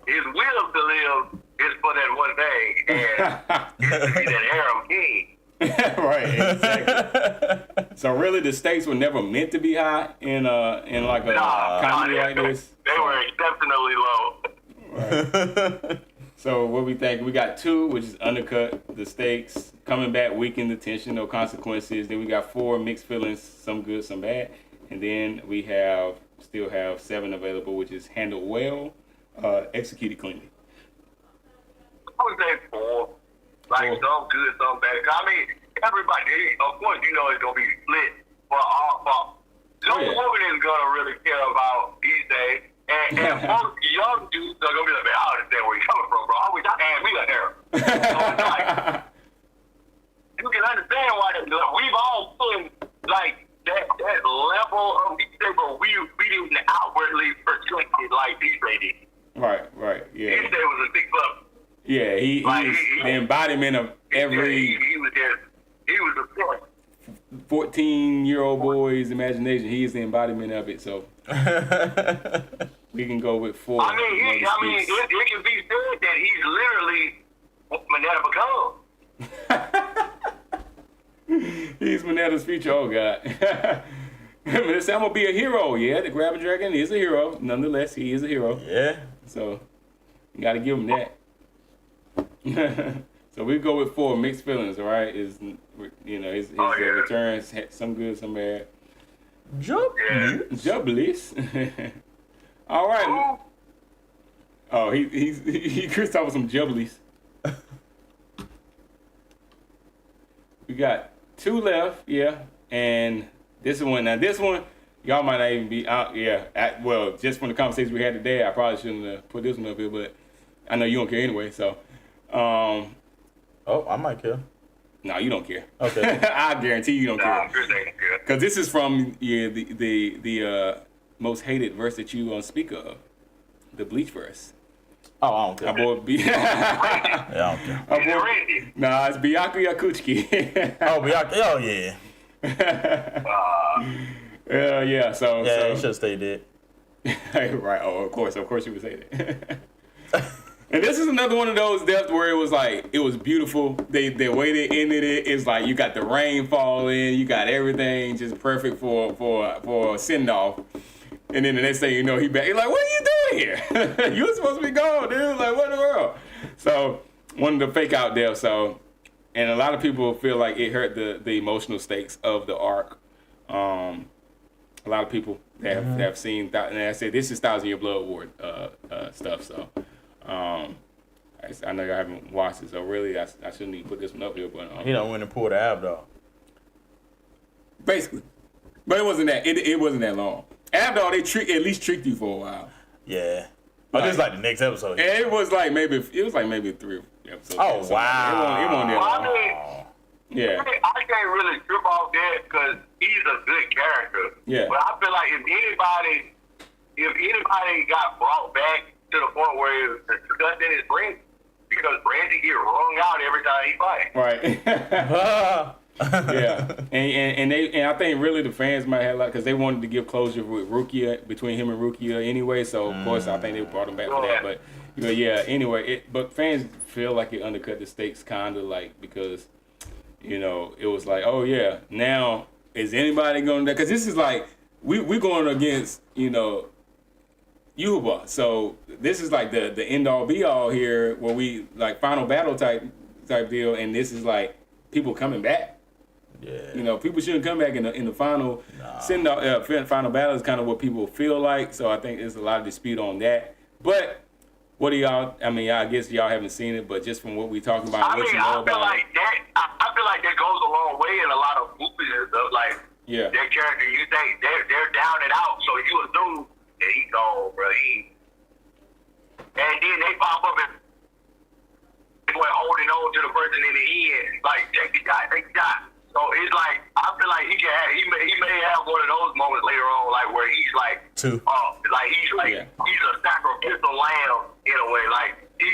his will to live is for that one thing, and it's to be that harem king. Right, exactly. So really, the stakes were never meant to be high in like a comedy like this. They were exceptionally low. Right. So what we think? We got 2, which is undercut the stakes, coming back, weaken the tension, no consequences. Then we got 4 mixed feelings, some good, some bad, and then we still have 7 available, which is handled well, executed cleanly. I would say 4. Like some good, some bad. I mean, everybody, of course, it's gonna be split for all. No woman is gonna really care about these days, and most young dudes are gonna be like, man, I understand where you're coming from, bro. I wish I had me a hair. So it's like, you can understand why we've all been like that level of these days, but we didn't outwardly project it like these days did. Right. Yeah. These days was a big fuck. Yeah, he was the embodiment of every. He was the point. 14-year-old boy's imagination. He is the embodiment of it. So we can go with 4. I mean, it can be said that he's literally Mineta become. He's Mineta's future. Oh God. Mineta said, I'm gonna be a hero. Yeah, the Grab Dragon is a hero. Nonetheless, he is a hero. Yeah. So you got to give him that. So we go with 4 mixed feelings, all right? His returns, some good, some bad. Jubblies. All right. Oh, he Chris talking some jubblies. We got 2 left, yeah, and this one. Now this one, y'all might not even be out. Yeah, well, just from the conversation we had today, I probably shouldn't have put this one up here, but I know you don't care anyway, so. I might care. No, you don't care. Okay. I guarantee you don't care. Care. Because this is from the most hated verse that you speak of, the Bleach verse. Oh, I don't care. Our boy Yeah, I don't care. Nah, it's Byaku Yakuchiki. Oh, Byaku. Oh, yeah. Yeah. So he should have stayed dead. Right. Oh, of course you would say that. And this is another one of those deaths where it was like, it was beautiful. The way they ended it is like, you got the rain falling, you got everything just perfect for a send off. And then the next thing you know, he back. He's like, what are you doing here? You were supposed to be gone, dude. Like, what in the world? So, one of the fake out deaths. So, and a lot of people feel like it hurt the emotional stakes of the arc. A lot of people that have seen, and I said, this is 1,000 Year Blood War stuff. So, I know y'all haven't watched it. So, really, I shouldn't even put this one up here. But he don't win and pull the Abdog. Basically. But it wasn't that. It wasn't that long. Abdog, they at least tricked you for a while. Yeah. But this is like the next episode. And it was like maybe 3 episodes. Oh, wow. It won't Well, I mean, yeah. I can't really trip off that because he's a good character. Yeah. But I feel like if anybody got brought back to the point where it's disgusting, it's Brandy. Because Brandy get wrung out every time he fights. Right. Yeah, and I think really the fans might have because they wanted to give closure with Rukia, between him and Rukia anyway. So of course I think they brought him back for that. But yeah, anyway, but fans feel like it undercut the stakes kind of like because it was like, oh yeah, now is anybody going to? Because this is like we're going against Yuba. So this is like the end all be all here where we like final battle type deal, and this is like people coming back. Yeah. People shouldn't come back in the final final battle is kind of what people feel like. So I think there's a lot of dispute on that. But what do y'all? I mean, I guess y'all haven't seen it, but just from what we talking about, I feel like that goes a long way in a lot of movies and stuff. Like their character, you think they're down and out, so you assume that he's gone, bro. And then they pop up and holding on to the person in the end, like take the shot. So it's like I feel like he may have one of those moments later on, like where he's like he's a sacrificial lamb in a way, like he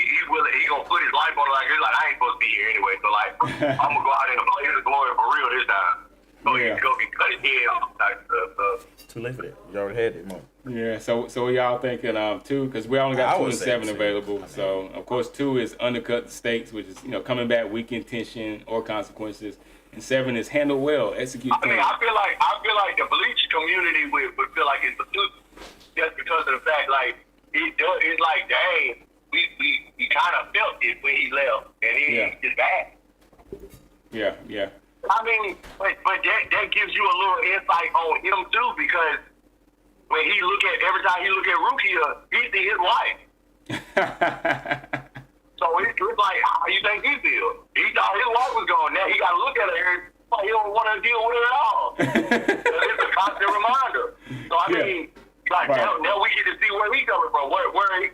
gonna put his life on it, like he's like I ain't supposed to be here anyway, so like I'm gonna go out and play the glory for real this time. So he's gonna cut his head off type stuff. Too late for that. You already had that moment. Yeah. So what y'all thinking 2? Because we only got 2 and 7 available. So of course 2 is undercut the stakes, which is coming back, weak intention or consequences. And 7 is handle well, execute. I mean, I feel like the Bleach community would feel like it's a suit just because of the fact, like it's like, dang, we kind of felt it when he left, and he's back. Yeah. I mean, but that gives you a little insight on him too, because when every time he look at Rukia, he see his wife. So it's like, how you think he feels? He thought his wife was gone. Now he got to look at her. He don't want to deal with it at all. It's a constant reminder. So I mean, like now we get to see where he's coming from. Where he's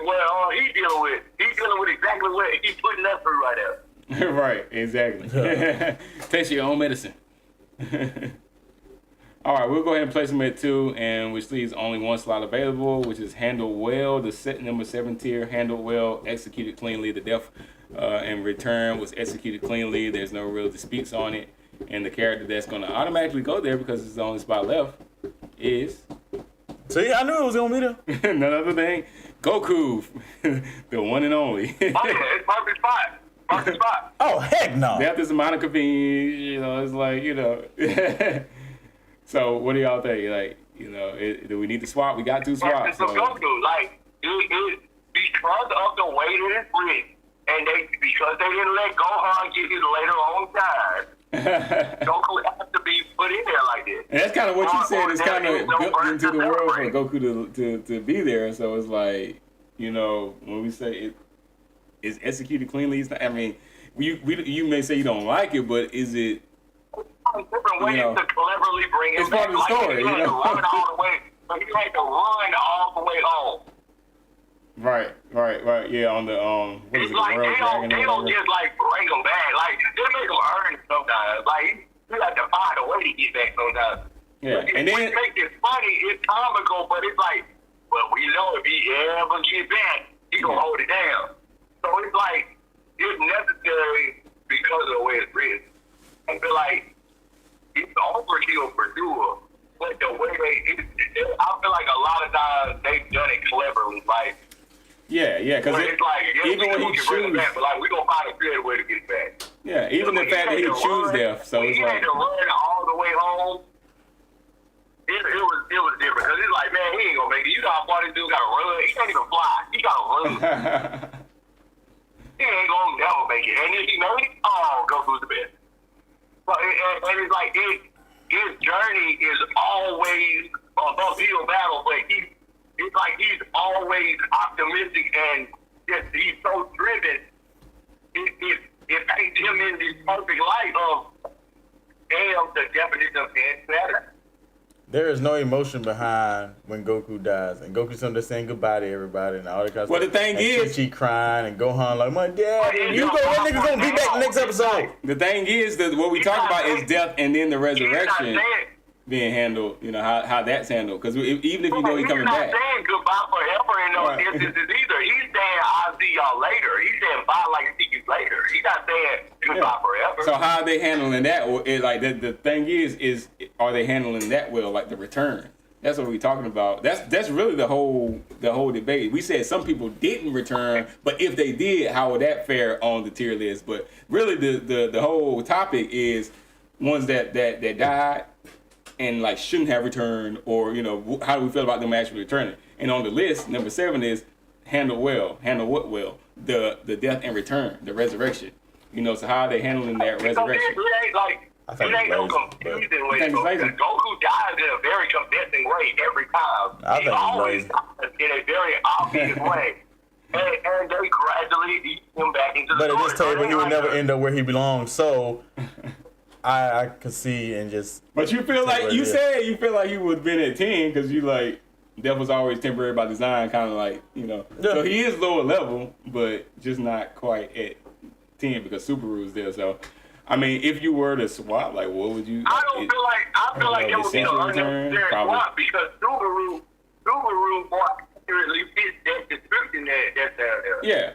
dealing with. He's dealing with exactly what he's putting us through right now. Right, exactly. Taste your own medicine. All right, we'll go ahead and place him at 2, and which leaves only 1 slot available, which is handle well. The number 7 tier, handle well, executed cleanly. The death and return was executed cleanly. There's no real disputes on it. And the character that's going to automatically go there because it's the only spot left is... See, I knew it was going to be there. None other than Goku, the one and only. Oh, yeah, it's perfect spot. Perfect spot. Oh, heck no. Death is a Monica Fiend, it's like, So what do y'all think? Like, do we need to swap? We got 2 swaps. So Goku, like, it because of the way that it's written, and because they didn't let Gohan get his later on time, Goku has to be put in there like this. And that's kind of what you said. It's kind of built into the world for Goku to be there. So it's like, when we say it's executed cleanly, it's not, I mean, you may say you don't like it, but is it? Different ways to cleverly bring it it's back. Part of the story, He had to run all the way. But he had to run all the way home. Right. Yeah, on the what is it's it, like World Dragon? They don't just like bring him back. Like they make him earn it sometimes. Like you have to find a way to get back sometimes. Yeah, and then it makes it funny. It's comical, but it's like, well, we know if he ever get back, he gonna hold it down. So it's like it's necessary because of the way it's written. I feel like it's overkill for sure, but the way I feel like a lot of times they Yeah, because But it's like, yeah, even when he can bring it choose, back, but like we gonna find a creative way to get it back. yeah, even the fact that he choose death, so when it's he like, had to run all the way home. It was different because it's like, man, he ain't gonna make it. You know how far this dude gotta run? He can't even fly. He gotta run. He ain't gonna never make it. And if he made it, oh, Goku's the best. But and it's like his journey is always uphill battle, but it's like he's always optimistic and just he's so driven. It paints him in this perfect light of damn the definition of insanity. There is no emotion behind when Goku dies, and Goku's on there saying goodbye to everybody and all that kind of Well, stuff. the thing and is, Chi crying and Gohan like, my dad. You go, what niggas gonna be back next episode? the thing is that what we talk about is death and then the resurrection being handled. You know how that's handled, because even if you know he's coming back. He's not saying goodbye forever in those instances either. He's saying I'll see y'all later. He's saying bye like see you later. He's not saying goodbye forever. So how are they handling that? Like the thing is are they handling that well, like the return? That's what we're talking about. That's really the whole debate. We said some people didn't return, but if they did, how would that fare on the tier list? But really, the whole topic is ones that died and like shouldn't have returned, or how do we feel about them actually returning? And on the list, number 7 is handle what well? The death and return, the resurrection. So how are they handling that resurrection? It ain't no confusing way. Goku dies in a very convincing way every time. He always dies in a very obvious way. And they gradually eat him back into the But at this table, he would never end. end up where he belongs. So I could see and just. But you feel like you said you feel like he would have been at 10 because you like death was always temporary by design, kind of like Yeah. So he is lower level, but just not quite at 10 because Subaru's there. So I mean, if you were to swap, like what would you? I feel like it would be an unnecessary swap because Subaru more accurately fits that description that's there. Yeah,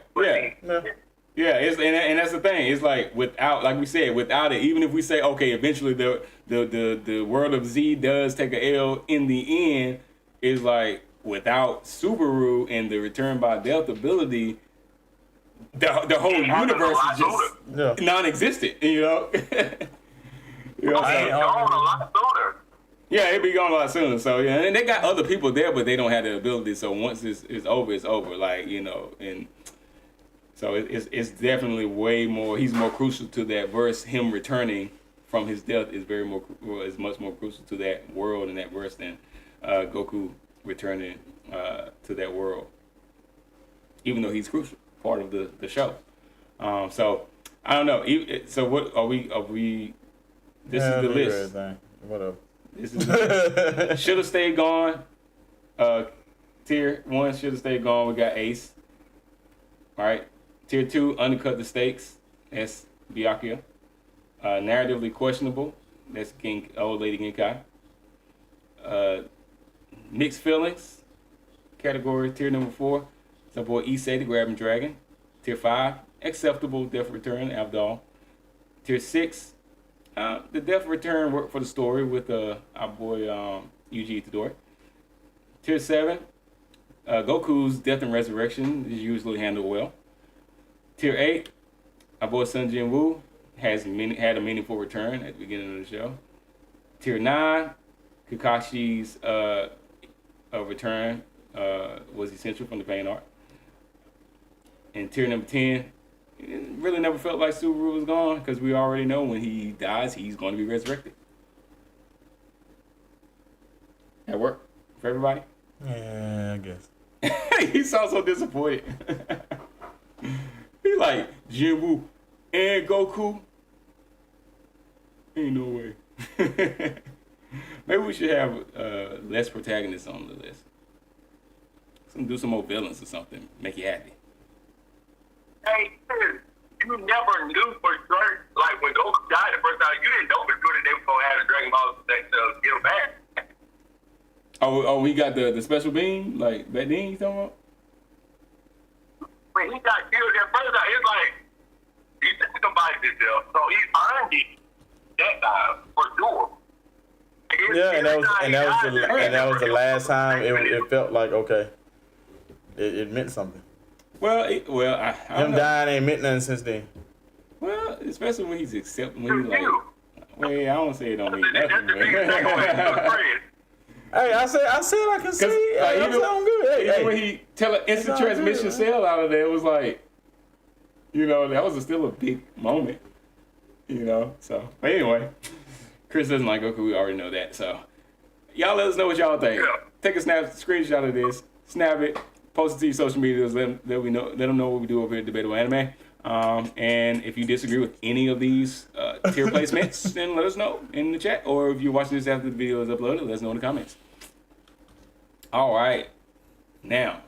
and that's the thing. It's like without it, even if we say okay, eventually the world of Z does take a L in the end, is like without Subaru and the return by death ability, the whole universe is just non-existent. Yeah, it'd be gone a lot sooner. So yeah, and they got other people there, but they don't have the ability. So once it's over, it's over. Like and. So it's definitely way more. He's more crucial to that verse. Him returning from his death is much more crucial to that world and that verse than Goku returning to that world. Even though he's crucial part of the show. So I don't know. So what are we? This is the list. Whatever. This is should have stayed gone. Tier 1 should have stayed gone. We got Ace. All right. Tier 2, undercut the stakes. That's Byakuya. Narratively questionable. That's Old Lady Genkai. Mixed feelings. Category tier number 4. It's our boy Issei, the Grabbing Dragon. Tier 5, acceptable death return, Abdal. Tier 6, the death return worked for the story with our boy Yuji Itadori. Tier 7, Goku's death and resurrection is usually handled well. Tier 8, our boy Sun Jin Woo had a meaningful return at the beginning of the show. Tier 9, Kakashi's return was essential from the pain art. And tier number 10, it really never felt like Subaru was gone because we already know when he dies, he's going to be resurrected. That work for everybody? Yeah, I guess. He sounds so disappointed. He like, Jinwoo and Goku? Ain't no way. Maybe we should have less protagonists on the list. Do some more villains or something. Make you happy. Hey, you never knew for sure, like when Goku died the first time, you didn't know for sure that they were going to have a Dragon Ball to get him back. Oh, we got the special beam? Like, that thing you talking about? When he got killed that first time, it's like, he sacrificed himself, so he earned it that time, for sure. Yeah, and that was the last time it felt like, okay, it meant something. Well, I Him don't know. dying ain't meant nothing since then. Well, especially when he's accepting, when he's To like, you. well, I don't say it don't mean That's nothing. the biggest takeaway to the friend. Hey, I said I can see. Like, Hey, I'm sound good. Hey, even hey. when he tell an instant It's all transmission good, man. sale out of there, it was like, that was still a big moment. So but anyway, Chris doesn't like Goku. We already know that. So y'all let us know what y'all think. Yeah. Take a screenshot of this, snap it, post it to your social medias. Let them know what we do over here at Debatable Anime. And if you disagree with any of these tier placements, then let us know in the chat. Or if you're watching this after the video is uploaded, let us know in the comments. All right, now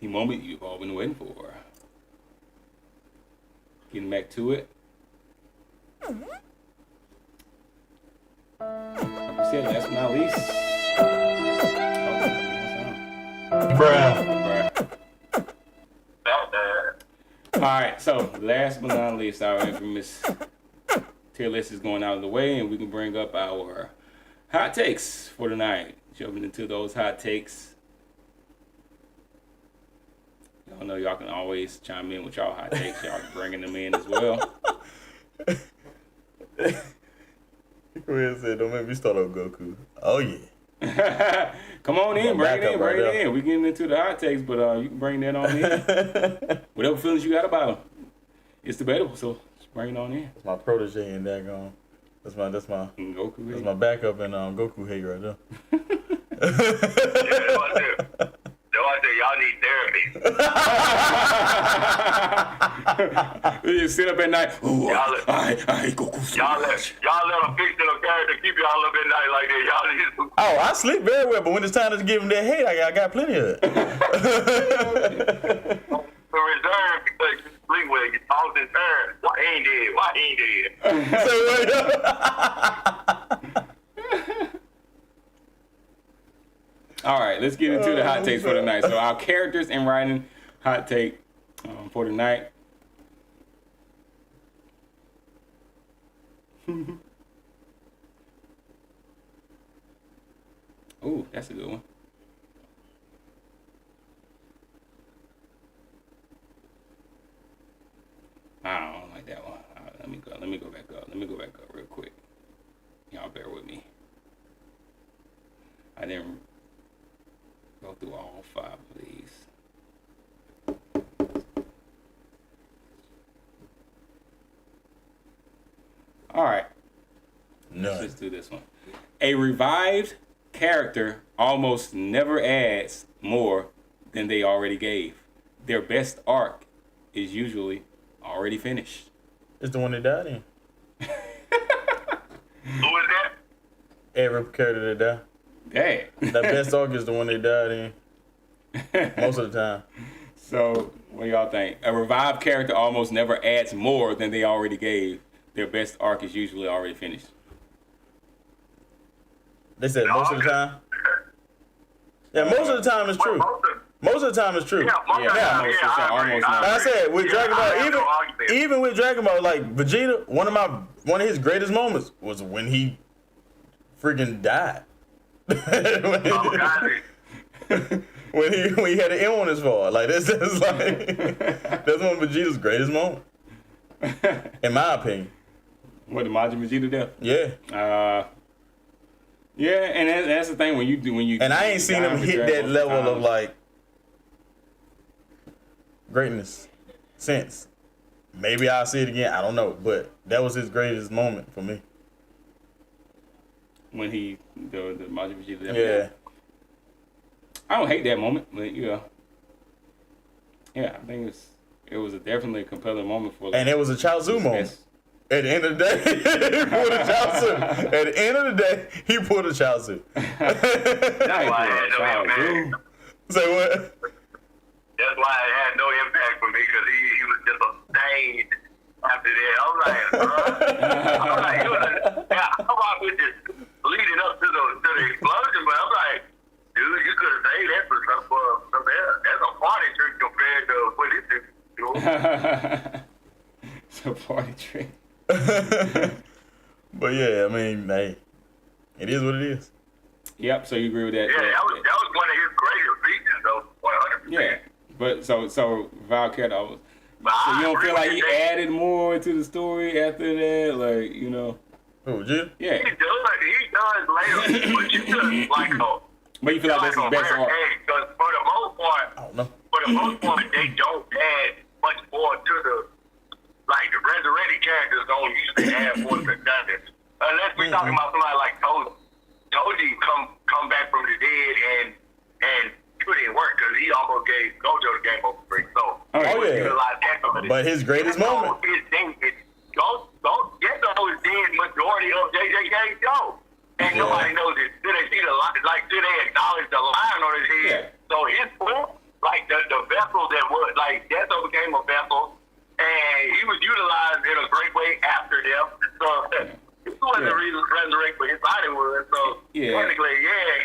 the moment you've all been waiting for. Getting back to it. Like I said, last but not least. Bruh. All right, so last but not least, our infamous tier list is going out of the way, and we can bring up our hot takes for tonight. Jumping into those hot takes. Y'all know y'all can always chime in with y'all hot takes. Y'all bringing them in as well. Go ahead and say, don't make me start on Goku. Oh, yeah. Come on in, bring it in, Right bring it there. in. We getting into the hot takes, but you can bring that on in. Whatever feelings you got about them, it's debatable. So just bring it on in. That's my protege in that gone. That's my Goku. that's my backup in Goku hate right there. That's why I said y'all need therapy. You sit up at night. Ooh, Y'all I hate Goku so Y'all let much. a fictional character keep y'all up at night like that. Y'all need to. Oh, I sleep very well, but when it's time to give him that hate, I got plenty of it. To reserve because you sleep well, you toss and turn. Why he ain't dead? Why he ain't dead? So, All right, let's get into the hot takes for tonight. So our characters and writing hot take for tonight. Ooh, that's a good one. I don't like that one. Let me go back up. Let me go back up real quick. Y'all bear with me. I didn't go through all 5 of these. All right. no. Let's do this one. A revived character almost never adds more than they already gave. Their best arc is usually already finished. It's the one that died in. Who is that? Every character that died. Dang. That best arc is the one they died in. Most of the time. So, what do y'all think? A revived character almost never adds more than they already gave. Their best arc is usually already finished. They said most of the time. Yeah, most of the time is true. Most of the time is true. Yeah, Yeah, most of the time, almost I not. Like I agree. said, with Yeah, Dragon I have no Ball, argument. even with Dragon Ball, like Vegeta, one of his greatest moments was when he freaking died. Oh, got it. when he had an M on his forehead. Like that's like that's one of Vegeta's greatest moments. In my opinion. What, the Majin Vegeta death? Yeah. Yeah, and that's the thing when you. And I ain't seen him dive hit into that Dragon level Ball of like greatness since. Maybe I'll see it again. I don't know. But that was his greatest moment for me. when he the Majin Vegeta death. Yeah. I don't hate that moment, but yeah, I think it was definitely a compelling moment for. And it was a Chaozu moment. Yes. At the end of the day, he pulled a Chaozu. At the end of the day, he pulled a Chaozu. Now he Why pulled I a had no child, impact. dude. Say what? That's why it had no impact for me because he was just a stain after that. I'm like, he was I'm like with this leading up to the explosion, but I'm like, dude, you could have saved that for something else. That's a party trick compared to what this is doing. It's a party trick. But yeah, I mean, hey, it is what it is. Yep. So you agree with that? Yeah, that was one of his greatest features, though. 100%. Yeah, But so Val Keto. But So you I don't agree feel like with he that. added more to the story after that, like you know? Who, Jim? Yeah. He does later, but you just like a. But you feel like that's his best art? Because for the most part, I don't know. they don't add much more to the. Like the resurrected characters don't usually add more to nothing, unless we're talking about somebody like Toji. Toji come back from the dead and put in work because he almost gave Gojo the game over free. So Oh, yeah. utilize that for But his greatest moment. Geto is dead majority of JJK Joe. And nobody knows it. Till they see till they acknowledge the line on his head. Yeah. So his point, like the vessel that was, like Geto became a vessel, and he was utilized in a great way after death. So he wasn't resurrected, but his body was. So technically, he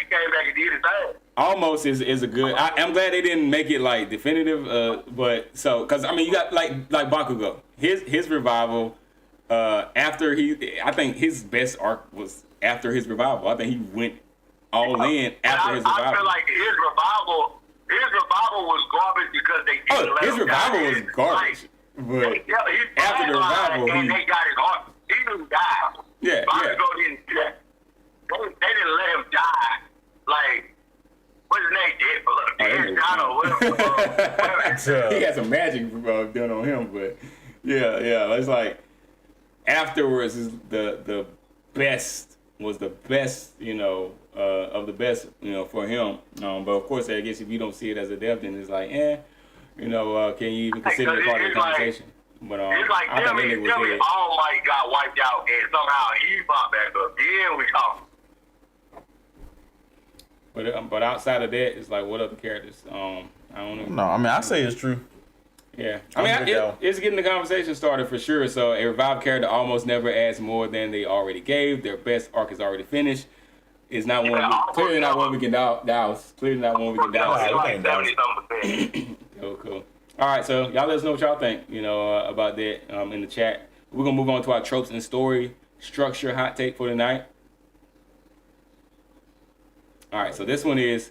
came back and did his thing. Almost is a good. I'm glad they didn't make it like definitive, but so because I mean you got like Bakugo, his revival after I think his best arc was after his revival. I think he went all in after his revival. I feel like his revival was garbage because they didn't let his him revival die. was garbage, but after the revival, and they got his heart. He didn't die. Yeah, Bakugo didn't do that. They didn't let him die. Like, what's his name? He had some magic done on him, but yeah, it's like afterwards is the best was the best, of the best, for him. But of course, I guess if you don't see it as a death, then it's like, can you even consider it part of the conversation? But it's like tell me All Might got wiped out and somehow he popped back up. Yeah, we talk. But outside of that, it's like what other characters? I don't know. No, I mean I say it's true. Yeah, I mean it's getting the conversation started for sure. So a revived character almost never adds more than they already gave. Their best arc is already finished. It's not clearly not one we can douse. Clearly not one we can douse. Like 70-something%. Cool. All right, so y'all let us know what y'all think, about that in the chat. We're gonna move on to our tropes and story structure hot take for tonight. All right, so this one is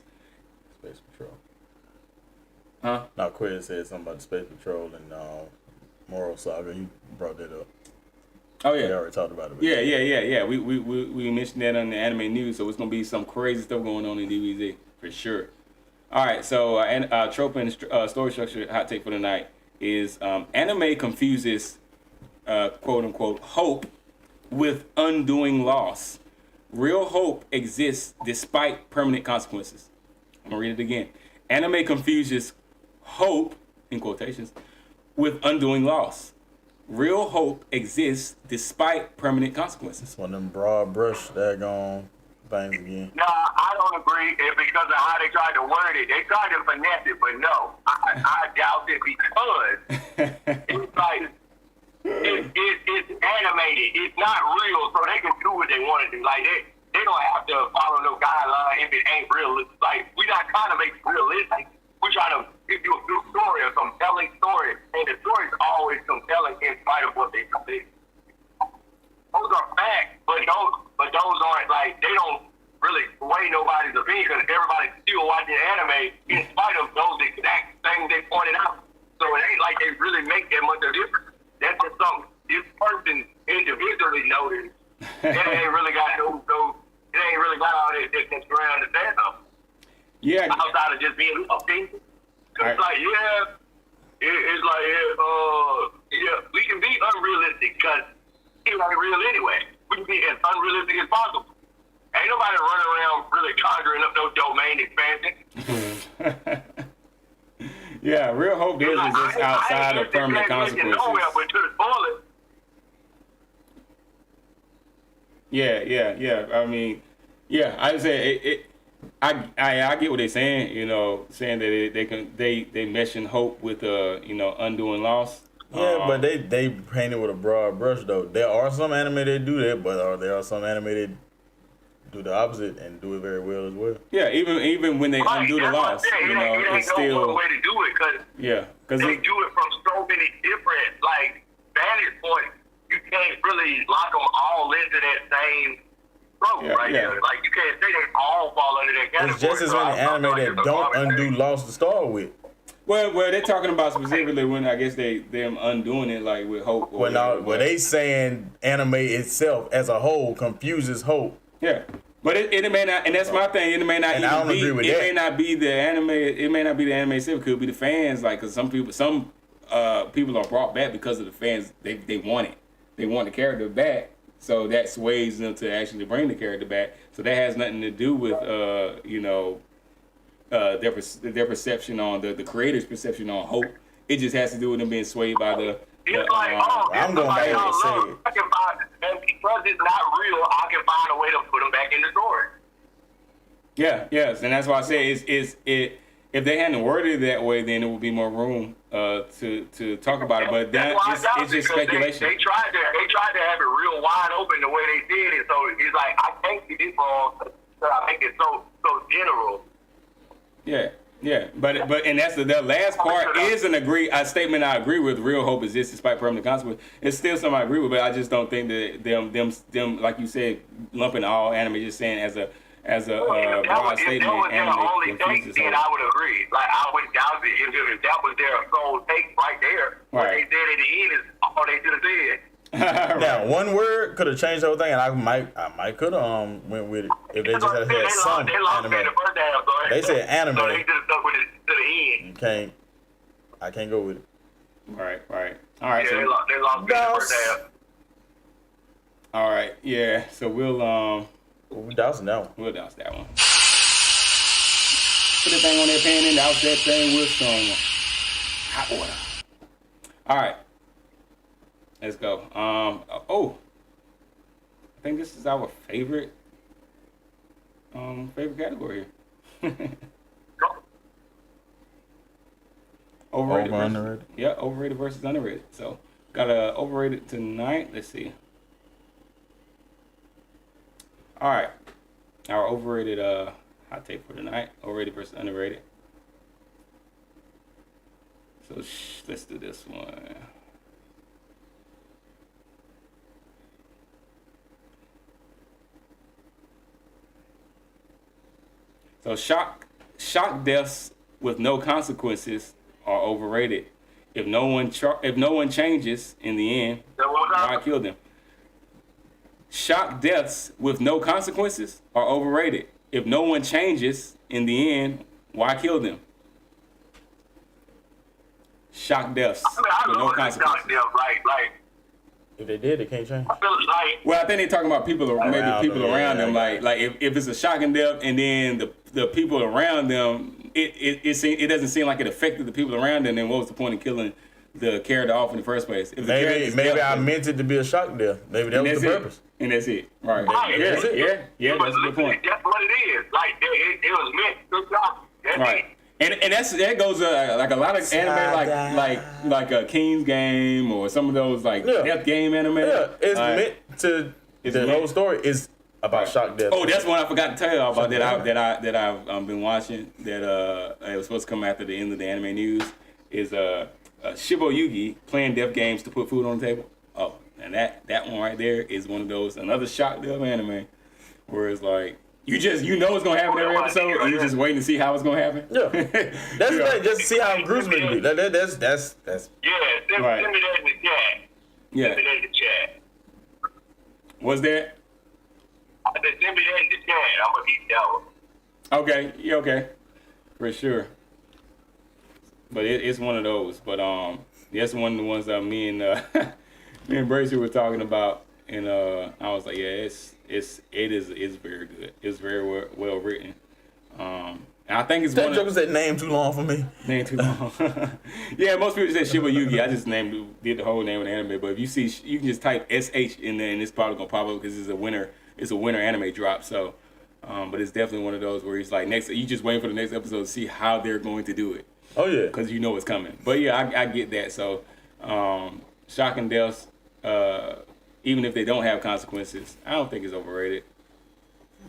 Space Patrol. Huh? Now, Quiz said something about the Space Patrol and Moral Saga. You brought that up. Oh yeah. We already talked about it. Yeah. We mentioned that on the anime news, so it's gonna be some crazy stuff going on in DBZ for sure. All right, so trope and story structure hot take for the night is anime confuses quote unquote hope with undoing loss. Real hope exists despite permanent consequences. I'm gonna read it again. Anime confuses hope, in quotations, with undoing loss. Real hope exists despite permanent consequences. One of them broad brush daggone things again. No, I don't agree because of how they tried to word it. They tried to finesse it, but no, I doubt it because it's like it's animated. It's not real, so they can do what they want to do. Like they don't have to follow no guideline if it ain't real. Like we not trying to make it realistic. We try to give you a good story, a compelling story, and the story is always compelling in spite of what they do. Those are facts, but those aren't like they don't really sway nobody's opinion because everybody's still watching anime in spite of those exact things they pointed out. So it ain't like they really make that much of a difference. That's just something this person individually noticed. It ain't really got all that ground to stand on. Yeah. Outside of just being opinion. It's like, we can be unrealistic because it ain't real anyway. We can be as unrealistic as possible. Ain't nobody running around really conjuring up no domain expansion. Yeah, real hope is just outside of permanent consequences. But to the toilet. Yeah. I mean, I say I get what they're saying. Saying that they meshing hope with undoing loss. Yeah, but they paint it with a broad brush though. There are some anime that do that, but there are some anime that do the opposite and do it very well as well. Yeah, even when they undo the loss, it's still no one way to do it because they do it from so many different vantage points. You can't really lock them all into that same trope there. Like you can't say they all fall under that category. There's just as many anime that don't undo loss to start with. Well, they're talking about specifically when I guess them undoing it like with Hope. Or Well, they saying anime itself as a whole confuses Hope. Yeah, but it may not, and that's my thing. It may not. And even I don't agree with it that. may not be the anime. It may not be the anime itself. It could be the fans. Like, cause some people are brought back because of the fans. They want it. They want the character back. So that sways them to actually bring the character back. So that has nothing to do with their perception on the creator's perception on Hope. It just has to do with them being swayed by the. It's like, I'm going back and say it. I can find, and because it's not real, I can find a way to put them back in the story. Yeah, yes, and that's why I say if they hadn't worded it that way, then it would be more room to talk about it. But then it's just speculation. They tried to have it real wide open the way they did it, so it's like I can't see this wrong. So I make it so general. Yeah, but and that's the last part is a statement I agree with. Real hope exists despite permanent consequence. It's still something I agree with, but I just don't think that them like you said, lumping all anime, just saying as a broad statement. If that was their only take, then I would agree. Like I would doubt it if that was their sole take right there. What they said at the end is all they should have said. Right. Now, one word could have changed the whole thing, and I might could have went with it if they just had some anime. They said anime. So they should have stuck with it to the end. I can't go with it. Right. All right. Yeah, So, they lost in the first half. all right. Yeah. So we'll We dousing that one. we'll douse that one. Put the thing on that pan and douse that thing with some hot water. All right. Let's go. I think this is our favorite category here. Overrated Over, versus, underrated? Yeah, overrated versus underrated. So got a overrated tonight. Let's see. All right, our overrated hot take for tonight. Overrated versus underrated. So let's do this one. So shock deaths with no consequences are overrated. If no one changes in the end, why kill them? Shock deaths with no consequences are overrated. If no one changes in the end, why kill them? Shock deaths with no consequences. Like, If they did, they can't change. I feel like. Well, I think they're talking about people around them. Yeah. Like if it's a shocking death and then the people around them, it doesn't seem like it affected the people around them. Then what was the point of killing the character off in the first place? If the Maybe I meant it to be a shock death. Maybe that was the purpose. And that's it. Right. Right, Yeah, that's it. yeah, that's a good point. That's what it is. Like it was meant to shock. That's Right. it. And that goes like a lot of anime like a King's Game or some of those like death game anime. Yeah, it's meant to. The whole story is about shock death. Oh, that's one I forgot to tell y'all about that I've been watching. That it was supposed to come after the end of the anime news. Is Shibo Yugi playing death games to put food on the table. Oh, and that one right there is one of those another shock death anime where it's like. You know it's gonna happen every episode, and you're just waiting to see how it's gonna happen. Yeah, that's right. Just to see how gruesome it can be. That's. Yeah, send Right. me that in the chat. Yeah. Send me that in the chat. What's that? I said, send me that in the chat. I'm gonna eat that one. Okay, yeah, okay, for sure. But it's one of those. But that's one of the ones that me and Bracer were talking about, and I was like, yeah, it's very good. It's very well written. And I think it's That joke said name too long for me. Name too long. Yeah, most people say Shiba Yugi. I just did the whole name of the anime. But if you see, you can just type SH in there, and it's probably gonna pop up because it's a winter anime drop. So, but it's definitely one of those where it's like you just waiting for the next episode to see how they're going to do it. Oh yeah, because you know it's coming. But yeah, I get that. So, shocking deaths, even if they don't have consequences, I don't think it's overrated.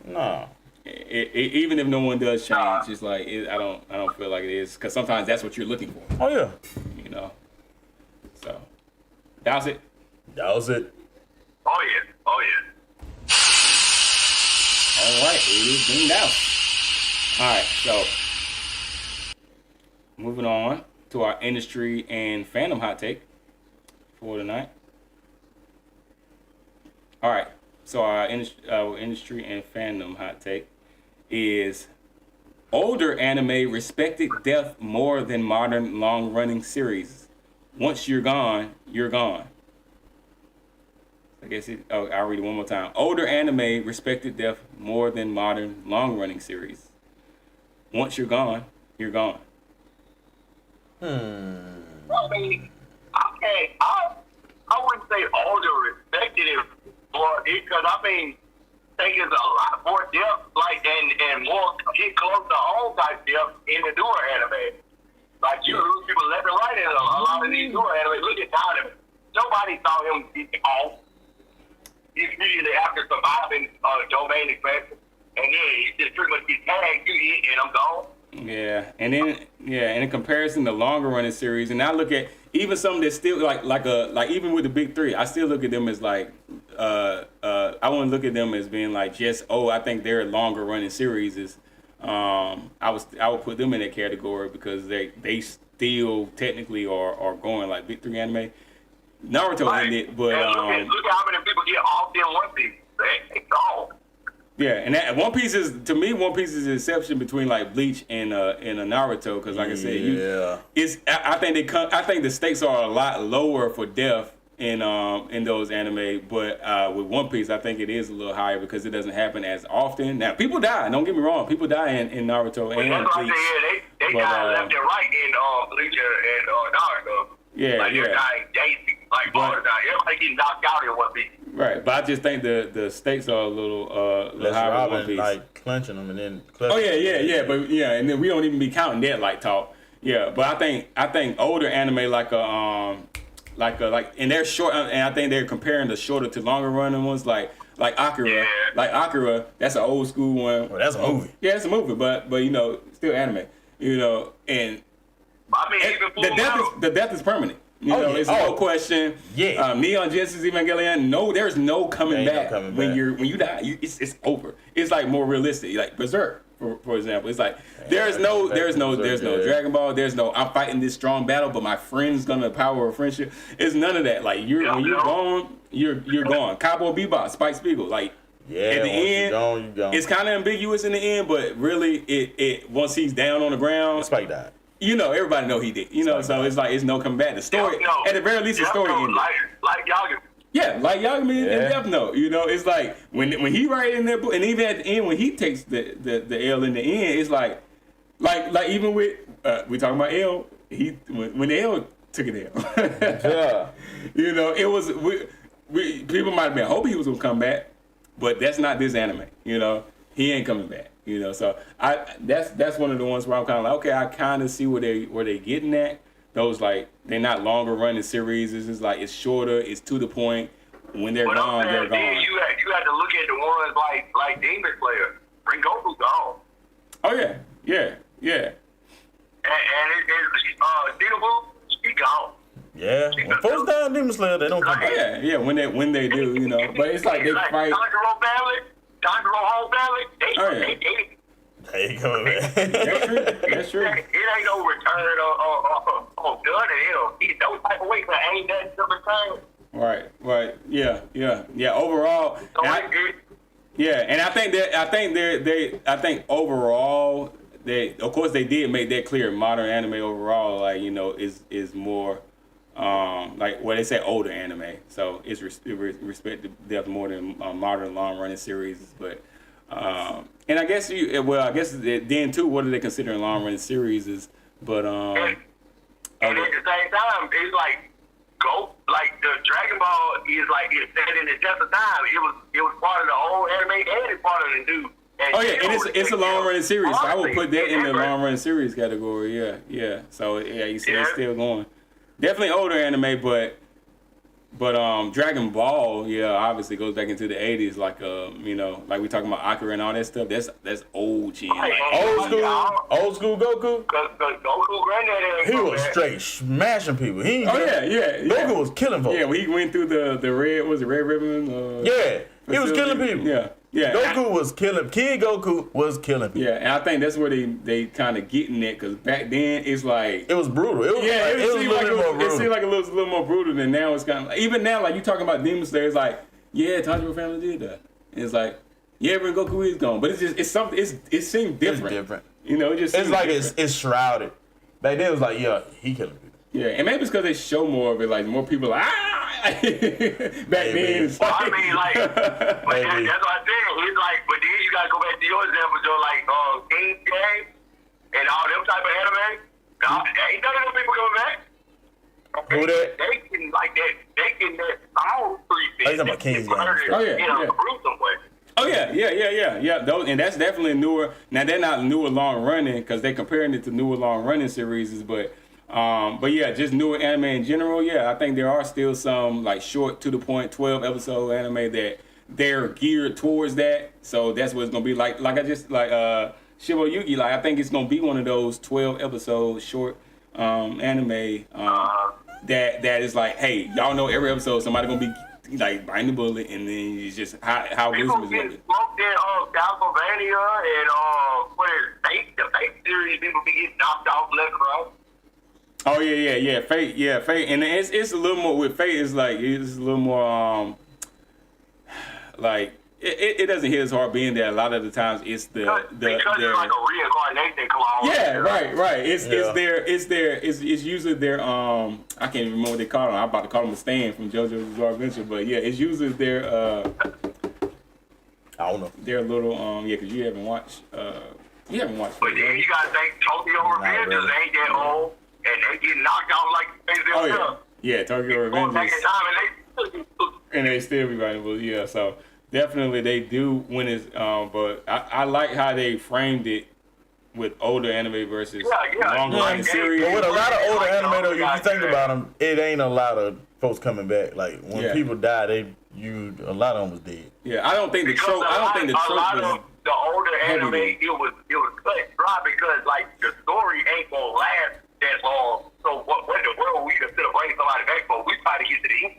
no. Even if no one does change, it's like I don't feel like it is, because sometimes that's what you're looking for. Oh yeah, You know. So that's it. that was it. Oh yeah. All right, it is being out. All right, so moving on to our industry and fandom hot take for tonight. All right, so our industry and fandom hot take is older anime respected death more than modern long-running series. Once you're gone, you're gone. I guess I'll read it one more time. Older anime respected death more than modern long-running series. Once you're gone, you're gone. I mean, I wouldn't say older respected it more because I mean, think it's a lot more depth, like and more get close to home type depth in the newer anime. Like you lose people left and right in a lot of these newer anime. Look at Tyler. Nobody saw him get off. He's immediately after surviving domain expansion, and then he just pretty much get tagged. You hit and I'm gone. Yeah, and then and in comparison to longer running series, and I look at even some that still like even with the big three, I still look at them as like I wouldn't look at them as being like just I think they're longer running series. I would put them in that category because they still technically are going like big three anime. Naruto ended, but look at how many people get off in One Piece. They gone. Yeah, and that One Piece is the exception between like Bleach and a Naruto because like I said, I think the stakes are a lot lower for death in those anime, but with One Piece I think it is a little higher because it doesn't happen as often. Now people die, don't get me wrong, people die in Naruto and Bleach. They die left and right in Bleach and Naruto. Yeah, like they're dying daily, like everybody getting knocked out in One Piece. Right, but I just think the stakes are a little higher in One Piece. Like clenching them and then. Oh yeah, and then we don't even be counting that like talk. Yeah, but I think older anime like and they're short, and I think they're comparing the shorter to longer running ones like Akira. Yeah. Like Akira, that's an old school one. Well, that's a movie. Yeah, it's a movie, but still anime. And I mean, the death is permanent. It's no question. Yeah. Neon Genesis Evangelion. There's no coming back. When you die. It's over. It's like more realistic. Like Berserk, for example. It's like there's no Dragon Ball. There's no I'm fighting this strong battle, but my friend's gonna power of friendship. It's none of that. Like when you're gone, you're gone. Cowboy Bebop, Spike Spiegel. Like at the end, you're gone. It's kind of ambiguous in the end, but really, it once he's down on the ground, Spike died. Everybody know he did. So it's like it's no coming back. The story, at the very least, the story ended. Like Yagami. Yeah, like Yagami in Death Note. It's like when he write in that book, and even at the end when he takes the L in the end, it's like even with we talking about L, when the L took an L. Yeah. It was we people might have been hoping he was gonna come back, but that's not this anime. He ain't coming back. So that's one of the ones where I'm kind of like, okay, I kind of see where they getting at. Those like they're not longer running series. It's just like it's shorter. It's to the point. When they're gone, they're gone. You had to look at the ones like Demon Slayer. Rengoku gone. Oh yeah. And it's Xenobu, he gone. Yeah. When folks die in Demon Slayer, they don't come back. Yeah. When they do, but it's like they fight. Tanjiro whole family, There you go, man. That's true. It ain't no return or done to him. Those type of ways that ain't that to return. Right. Yeah. Overall, and I think overall, of course they did make that clear. Modern anime overall, is more. Like what they say, older anime, so it's respected depth more than modern long running series. But and I guess then too, what are they considering long running series? But and at the same time, it's like the Dragon Ball is like it's set in the test of time. It was part of the old anime and it's part of the new. And it's a long running series. So I would put that in the long running series category. Yeah. So you see, it's still going. Definitely older anime, but Dragon Ball, obviously goes back into the 80s, like like we talking about Akira and all that stuff. That's old gen. Old school Goku. Cause Goku granddaddy. He was straight smashing people. Goku was killing folks. Yeah, when he went through the red, was it Red Ribbon? He was killing people. Yeah, Goku was killing. Kid Goku was killing people. Yeah, and I think that's where they kind of getting it, because back then it's like It was brutal. It was, yeah, like, it it was a seemed little like bit more brutal. it seemed like a little more brutal than now. It's kind of like, even now, like you talking about Demon Slayer, it's like yeah, Tanjiro family did that. And it's like yeah, when Goku is gone, but it's something. It seemed different. It's different. You know, it just It's seemed like different. it's shrouded. Back then it was like yeah, he killing people. Yeah, and maybe it's because they show more of it, like more people like, back then. It's Well, like, I mean, like, but that's what I said. It's like, but then you gotta go back to your example, Joe, like King K and all them type of anime. Ain't none of them people coming back. Who that? They can like that. They can that all three Oh, you talking about King's Game. Oh, yeah, in a yeah. gruesome way. oh yeah. Those, and that's definitely newer. Now they're not newer long running because they're comparing it to newer long running series, but yeah, just newer anime in general. Yeah, I think there are still some like short to the point 12 episode anime that they're geared towards that. So that's what it's gonna be like. Like I just like Shibo Yugi. Like I think it's gonna be one of those 12 episode short anime that is like, hey, y'all know every episode somebody gonna be like biting the bullet, and then it's just how People gruesome get is it. smoked in Castlevania and what is Fate? The Fate series, people be getting knocked off left and right. Oh yeah. Fate, and it's a little more with Fate. It's like it's a little more like it doesn't hit as hard being there. A lot of the times it's Because it's like a reincarnation clone. yeah, right. It's usually their I can't even remember what they call them. I'm about to call them a stand from JoJo's Bizarre Adventure, but yeah, it's usually their I don't know. their little yeah, because you haven't watched But Fate, then right? you gotta think Tokyo Revengers really. ain't that old, and they get knocked out like they Oh themselves. yeah, Tokyo Going back Revengers. in time, And they still be writing books, yeah. So definitely they do when it's but I like how they framed it with older anime versus longer Yeah. running series. But with a lot of older Like, anime though, if you like think that. about them, it ain't a lot of folks coming back. Like when Yeah. people die, a lot of them was dead. Yeah, I don't think the because trope. I don't think the a lot trope was. of the older anime, heavy. it was cut dry because like the story ain't gonna last that long. So what in the world we consider bringing somebody back for? We try to get to the end.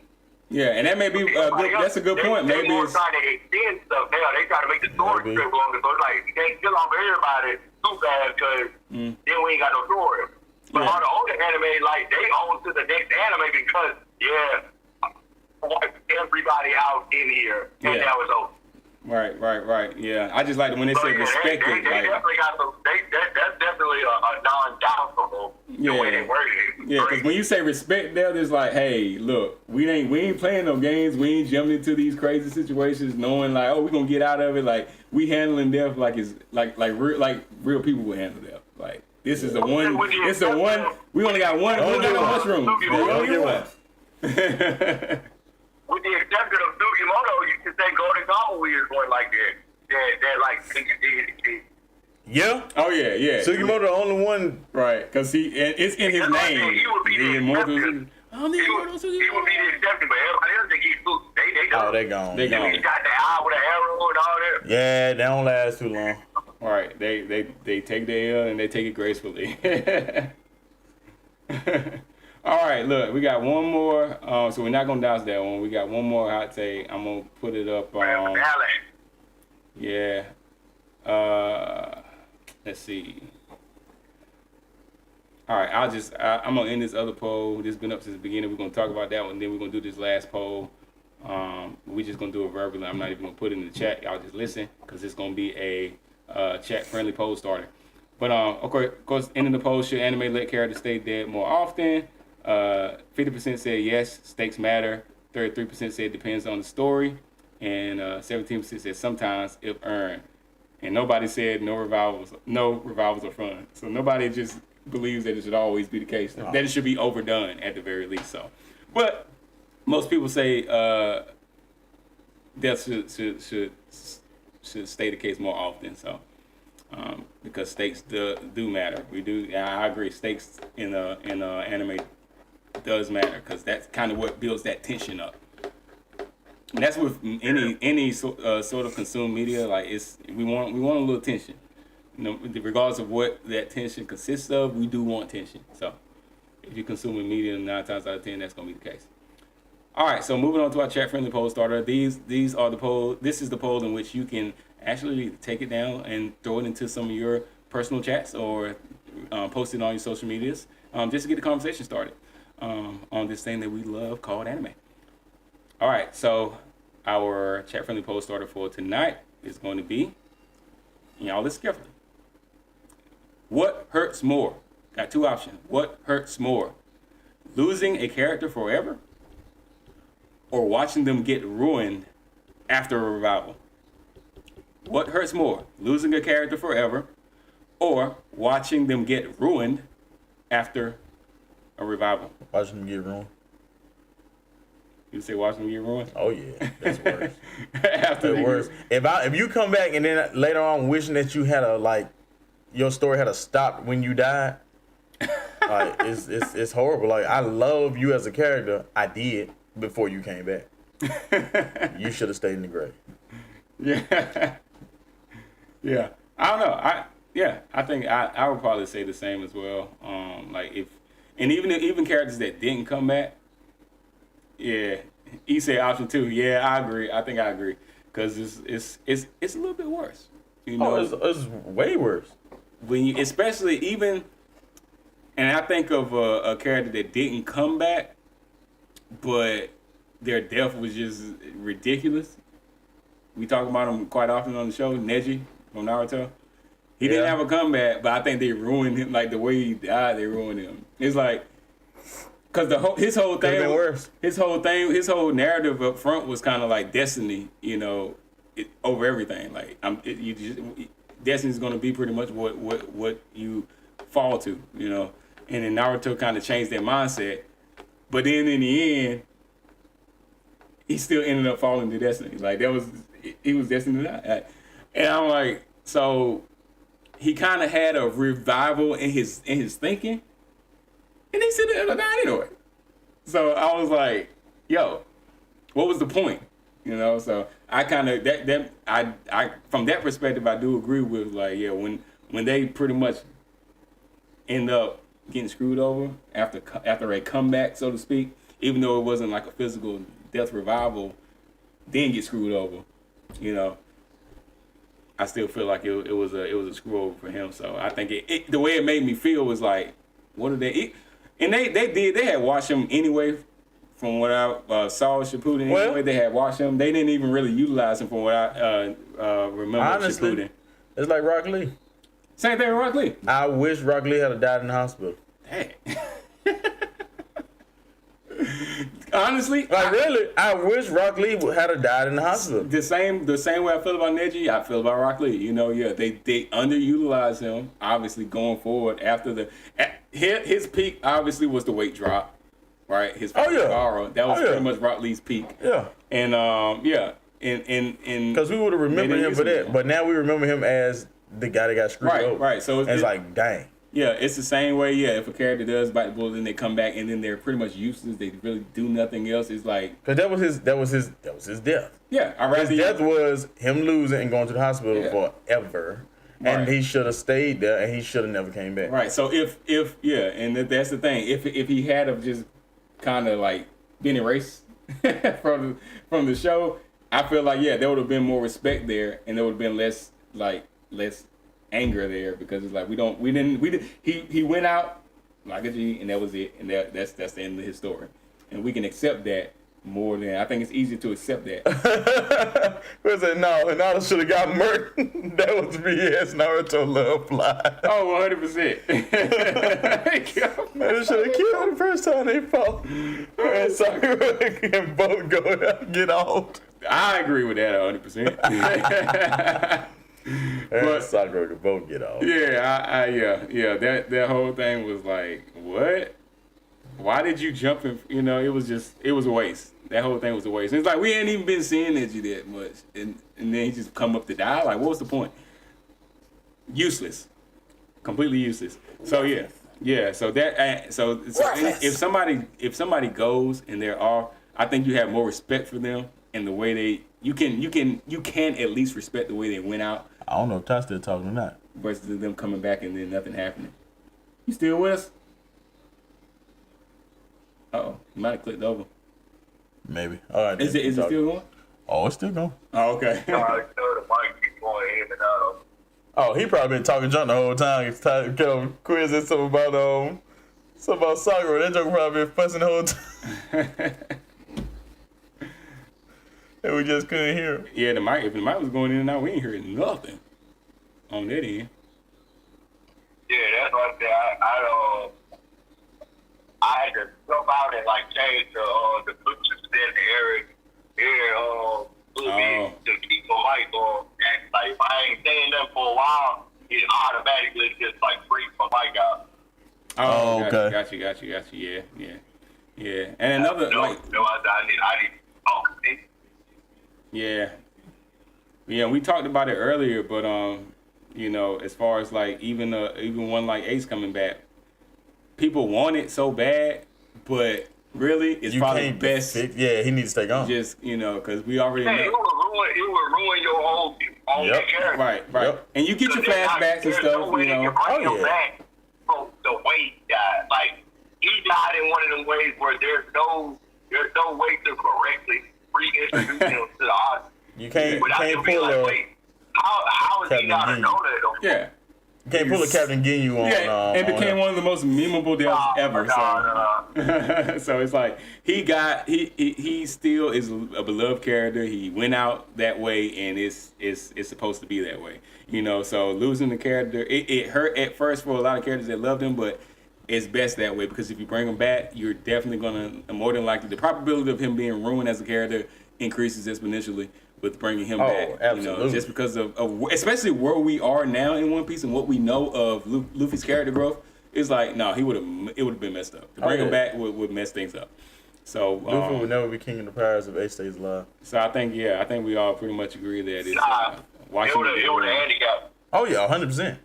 Yeah, and that may be that's a good point. Maybe they more it's trying to extend stuff now. They try to make the story Maybe. strip longer. So it's like you can't kill off everybody too fast because then we ain't got no story. But Yeah. all the older anime, like they own to the next anime because wipe everybody out in here, and Yeah. that was over. right. Yeah, I just like when they So, say yeah, respect they it. definitely got some. That's definitely a non-doubtable the way they worded it. Yeah, because when you say respect there, there's like, hey, look, we ain't playing no games. We ain't jumping into these crazy situations knowing like, oh, we're gonna get out of it. Like we handling death like it's like real people would handle death. Like this is the one. It's the one. We only got one. We only got mushrooms. Suki We only get Moto. one. With the exception of Sugimoto, you can say Golden Kamuy is going like that. That like Yeah. Oh yeah. Sugimoto the only one. Right, because it's in his That's why I said name. he would be the The immortal. exception. I don't need He immortal would Sugimoto. be the exception, but everybody else think he's Suki. They Oh, don't. they gone. They gone. He got the eye with an arrow and all that. Yeah, they don't last too long. Right, they take their L and they take it gracefully. All right, look, we got one more. So we're not gonna douse that one. We got one more hot take. I'm gonna put it up. Yeah. Let's see. All right, I'm gonna end this other poll. This has been up since the beginning. We're gonna talk about that one. Then we're gonna do this last poll. We're just gonna do it verbally. I'm not even gonna put it in the chat. Y'all just listen, because it's gonna be a chat-friendly poll starter. But of course, ending the poll, should anime let characters stay dead more often? 50% said yes, stakes matter. 33% said depends on the story, and 17% said sometimes if earned. And nobody said no revivals are fun. So nobody just believes that it should always be the case. That it should be overdone at the very least. So, but most people say death should stay the case more often. So, because stakes do matter. We do. I agree. Stakes in anime does matter, because that's kind of what builds that tension up. And that's with any sort of consumed media. Like we want a little tension. You know, regardless of what that tension consists of, we do want tension. So if you're consuming media, 9 times out of 10, that's gonna be the case. All right, so moving on to our chat-friendly poll starter. These are the poll. This is the poll in which you can actually take it down and throw it into some of your personal chats or post it on your social medias just to get the conversation started on this thing that we love called anime. All right, so our chat-friendly poll starter for tonight is going to be, y'all listen carefully. What hurts more? Got two options. What hurts more? Losing a character forever or watching them get ruined after a revival? What hurts more? Losing a character forever or watching them get ruined after a revival? Watching them get ruined. You say watching them get ruined? Oh yeah, that's worse. After That's worse. If you come back and then later on wishing that you had your story had stopped when you died, like it's horrible. Like I love you as a character. I did before you came back. You should have stayed in the grave. Yeah. Yeah. I don't know. I think I would probably say the same as well. Even characters that didn't come back. Yeah. He said option 2. Yeah, I agree. I think I agree. Cause it's a little bit worse. You know, it's way worse. When you, especially even, and I think of a character that didn't come back, but their death was just ridiculous. We talk about him quite often on the show, Neji from Naruto. He didn't have a comeback, but I think they ruined him. Like the way he died, they ruined him. It's like, cause his whole narrative up front was kind of like destiny, you know, over everything. Like destiny's gonna be pretty much what you fall to, you know. And then Naruto kind of changed their mindset, but then in the end, he still ended up falling to destiny. Like he was destined to die. And I'm like, so he kind of had a revival in his thinking, and he still ended up dying anyway. So I was like, yo, what was the point? You know, so I kind of I from that perspective I do agree with, like, yeah, when they pretty much end up getting screwed over after a comeback, so to speak, even though it wasn't like a physical death revival, then get screwed over, you know, I still feel like it was a screw over for him. So I think the way it made me feel was like, what did they eat? And they had watched him anyway. From what I saw Shippuden, anyway, they had watched him. They didn't even really utilize him from what I remember. Honestly, Shippuden. It's like Rock Lee. Same thing with Rock Lee. I wish Rock Lee had died in the hospital. Dang. Honestly, I wish Rock Lee had died in the hospital. The same way I feel about Neji, I feel about Rock Lee. You know, yeah, they underutilized him. Obviously, going forward after his peak, obviously was the weight drop. Right, his Gara, that was pretty much Rock Lee's peak. Yeah, and because we would have remembered him for that, but now we remember him as the guy that got screwed over. Right. So it's like, dang. Yeah, it's the same way. Yeah, if a character does bite the bullet, then they come back, and then they're pretty much useless. They really do nothing else. It's like, because that was his death. Yeah, his death was him losing and going to the hospital forever. Right. And he should have stayed there, and he should have never came back. Right. So if and that's the thing. If he had of just kind of like been erased from the show, I feel like there would have been more respect there, and there would have been less anger there, because it's like we didn't he went out like a G, and that was it, and that's the end of his story, and we can accept that more than I think it's easier to accept that. Was it no? Naruto should have got murdered. That was BS. Naruto love fly. Oh, 100%. Man, they should have killed him the first time they fought. And Sakura and both go get off. I agree with that 100%. But Sakura could both get off. Yeah. That whole thing was like, what? Why did you jump in? You know, it was a waste. That whole thing was a waste. And it's like we ain't even been seeing Neji that much, and then he just come up to die. Like, what was the point? Useless, completely useless. So So if somebody goes and I think you have more respect for them and the way you can at least respect the way they went out. I don't know if Ty's still talking or not. Versus them coming back and then nothing happening. You still with us? Uh-oh, you might have clicked over. Maybe. All right. Is it still going? Oh, it's still going. Oh, okay. The mic keep going in and out. Oh, he probably been talking junk the whole time. He's kept quizzing something about soccer. That joke probably been fussing the whole time. And we just couldn't hear him. Yeah, if the mic was going in and out, we ain't hearing nothing on that end. Yeah, that's what I said. I had to jump out and like change the Bluetooth in the area a little bit to keep my mic on. And, like if I ain't saying nothing for a while, it automatically just like freeze my mic out. Oh, okay. Got you. Yeah. And another I need Yeah, we talked about it earlier, but as far as like even one like Ace coming back, people want it so bad, but really it's probably best. Yeah, he needs to stay gone. Just because we already know. it would ruin your whole character. Right. Yep. And you get your flashbacks and stuff. No way you bring him back from the way he died. Like he died in one of them ways where there's no way to correctly reintroduce him to the audience. You can't pull how is he not a know that? Yeah. You can't pull a Captain Ginyu on. It became one of the most memeable deaths ever. So it's like he still is a beloved character. He went out that way, and it's supposed to be that way. So losing the character, it hurt at first for a lot of characters that loved him, but it's best that way because if you bring him back, you're definitely gonna more than likely the probability of him being ruined as a character increases exponentially with bringing him back. Absolutely. Just because of especially where we are now in One Piece and what we know of Luffy's character growth, it's like it would have been messed up. To bring him back would mess things up. So Luffy would never be king of the pirates if Ace stays alive. So I think we all pretty much agree that it's watching. It would have handicapped. Oh yeah, 100%.